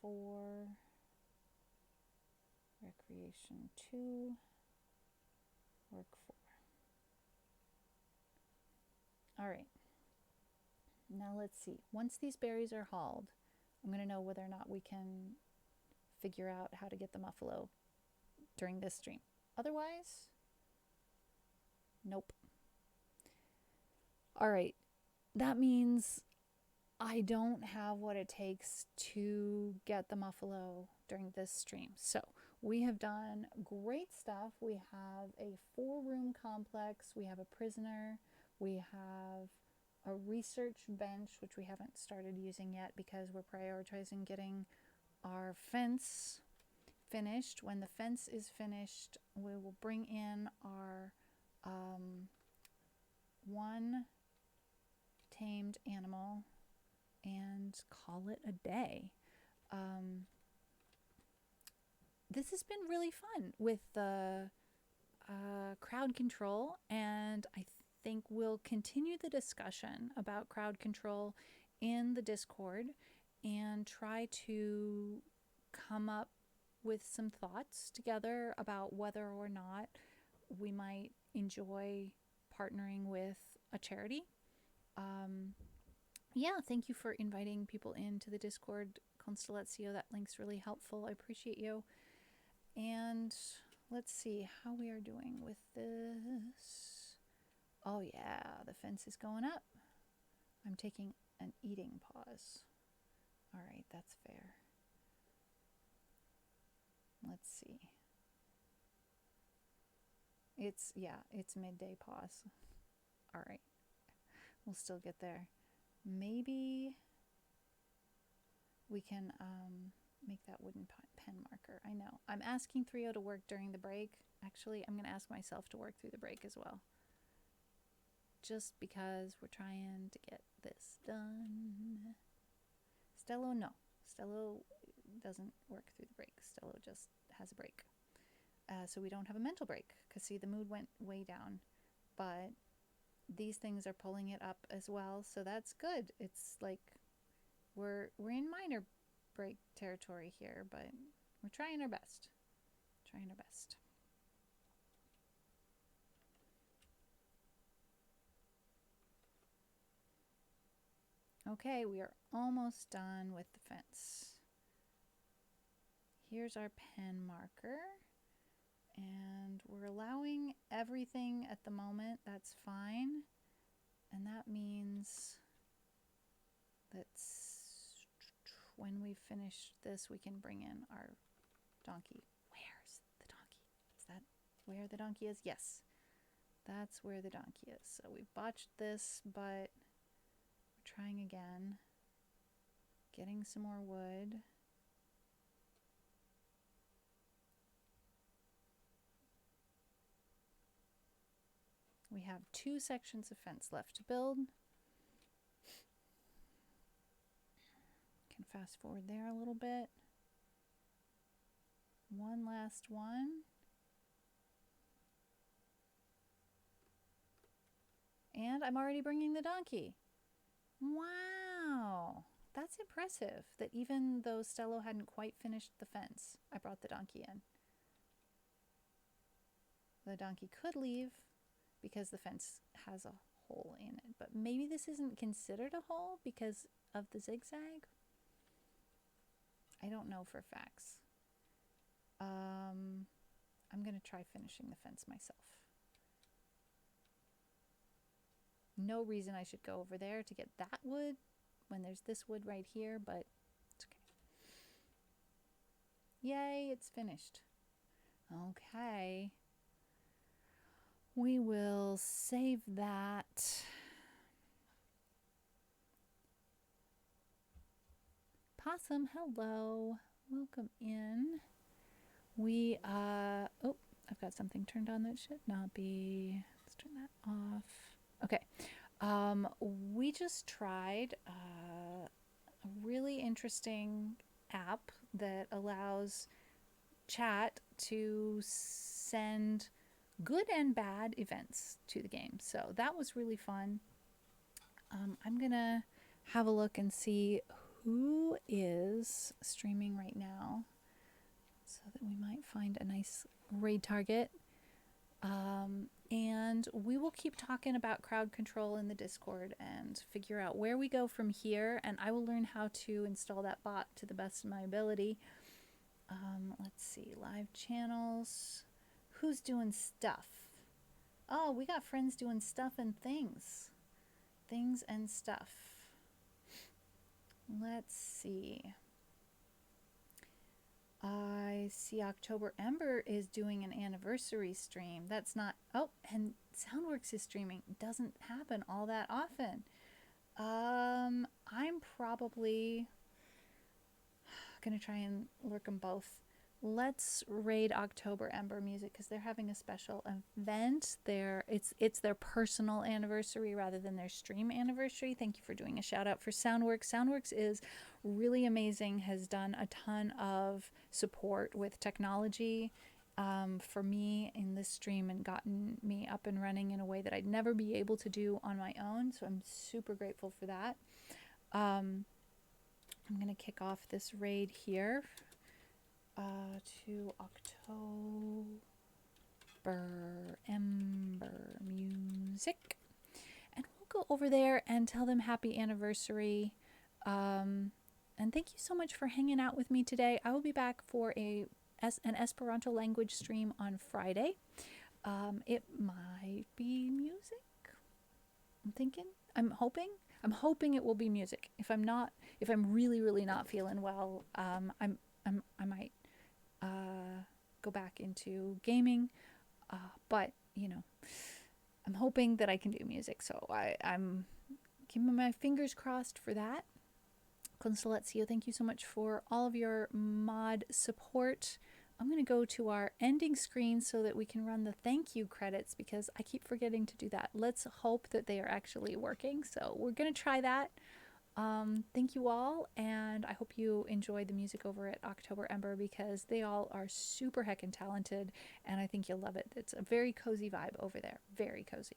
4, recreation 2, work 4. All right. Now let's see. Once these berries are hauled, I'm going to know whether or not we can figure out how to get the muffalo during this stream. Otherwise, nope. All right. That means I don't have what it takes to get the muffalo during this stream. So we have done great stuff. We have a 4-room complex. We have a prisoner. We have a research bench, which we haven't started using yet because we're prioritizing getting our fence finished. When the fence is finished, we will bring in our 1 tamed animal and call it a day. This has been really fun with the crowd control, and I think we'll continue the discussion about crowd control in the Discord and try to come up with some thoughts together about whether or not we might enjoy partnering with a charity. Yeah, thank you for inviting people into the Discord, Constellatio. That link's really helpful. I appreciate you. And let's see how we are doing with this. Oh yeah, the fence is going up. I'm taking an eating pause. All right, that's fair. Let's see. It's midday pause. All right, we'll still get there. Maybe we can make that wooden pen marker. I know. I'm asking 3O to work during the break. Actually, I'm going to ask myself to work through the break as well. Just because we're trying to get this done. Stello, no. Stello doesn't work through the break. Stello just has a break. So we don't have a mental break because see, the mood went way down. But these things are pulling it up as well, so that's good. It's like we're in minor break territory here, but we're trying our best. Trying our best. Okay, we are almost done with the fence. Here's our pen marker. And we're allowing everything at the moment. That's fine. And that means that when we finish this, we can bring in our donkey. Where's the donkey? Is that where the donkey is? Yes, that's where the donkey is. So we botched this, but we're trying again. Getting some more wood. We have 2 sections of fence left to build. Can fast forward there a little bit. One last one. And I'm already bringing the donkey. Wow, that's impressive that even though Stello hadn't quite finished the fence, I brought the donkey in. The donkey could leave because the fence has a hole in it, but maybe this isn't considered a hole because of the zigzag. I don't know for facts. I'm going to try finishing the fence myself. No reason I should go over there to get that wood when there's this wood right here, but it's okay. Yay, it's finished. Okay. We will save that. Possum, hello. Welcome in. We, oh, I've got something turned on that should not be. Let's turn that off. Okay. We just tried a really interesting app that allows chat to send good and bad events to the game. So that was really fun. I'm going to have a look and see who is streaming right now so that we might find a nice raid target. And we will keep talking about crowd control in the Discord and figure out where we go from here. And I will learn how to install that bot to the best of my ability. Let's see, live channels. Who's doing stuff? Oh, we got friends doing stuff and things. Things and stuff. Let's see. I see October Ember is doing an anniversary stream. That's not... Oh, and Soundworks is streaming. Doesn't happen all that often. I'm probably going to try and lurk them both. Let's raid October Ember Music because they're having a special event. It's their personal anniversary rather than their stream anniversary. Thank you for doing a shout out for Soundworks. Soundworks is really amazing, has done a ton of support with technology for me in this stream and gotten me up and running in a way that I'd never be able to do on my own. So I'm super grateful for that. I'm going to kick off this raid here. To October Ember Music, and we'll go over there and tell them happy anniversary. And thank you so much for hanging out with me today. I will be back for an Esperanto language stream on Friday. It might be music. I'm thinking, I'm hoping it will be music. If I'm not, if I'm really, really not feeling well, I might go back into gaming. But you know, I'm hoping that I can do music. So I'm keeping my fingers crossed for that. Constellazio, thank you so much for all of your mod support. I'm going to go to our ending screen so that we can run the thank you credits because I keep forgetting to do that. Let's hope that they are actually working. So we're going to try that. Thank you all, and I hope you enjoyed the music over at October Ember because they all are super heckin' talented, and I think you'll love it. It's a very cozy vibe over there. Very cozy.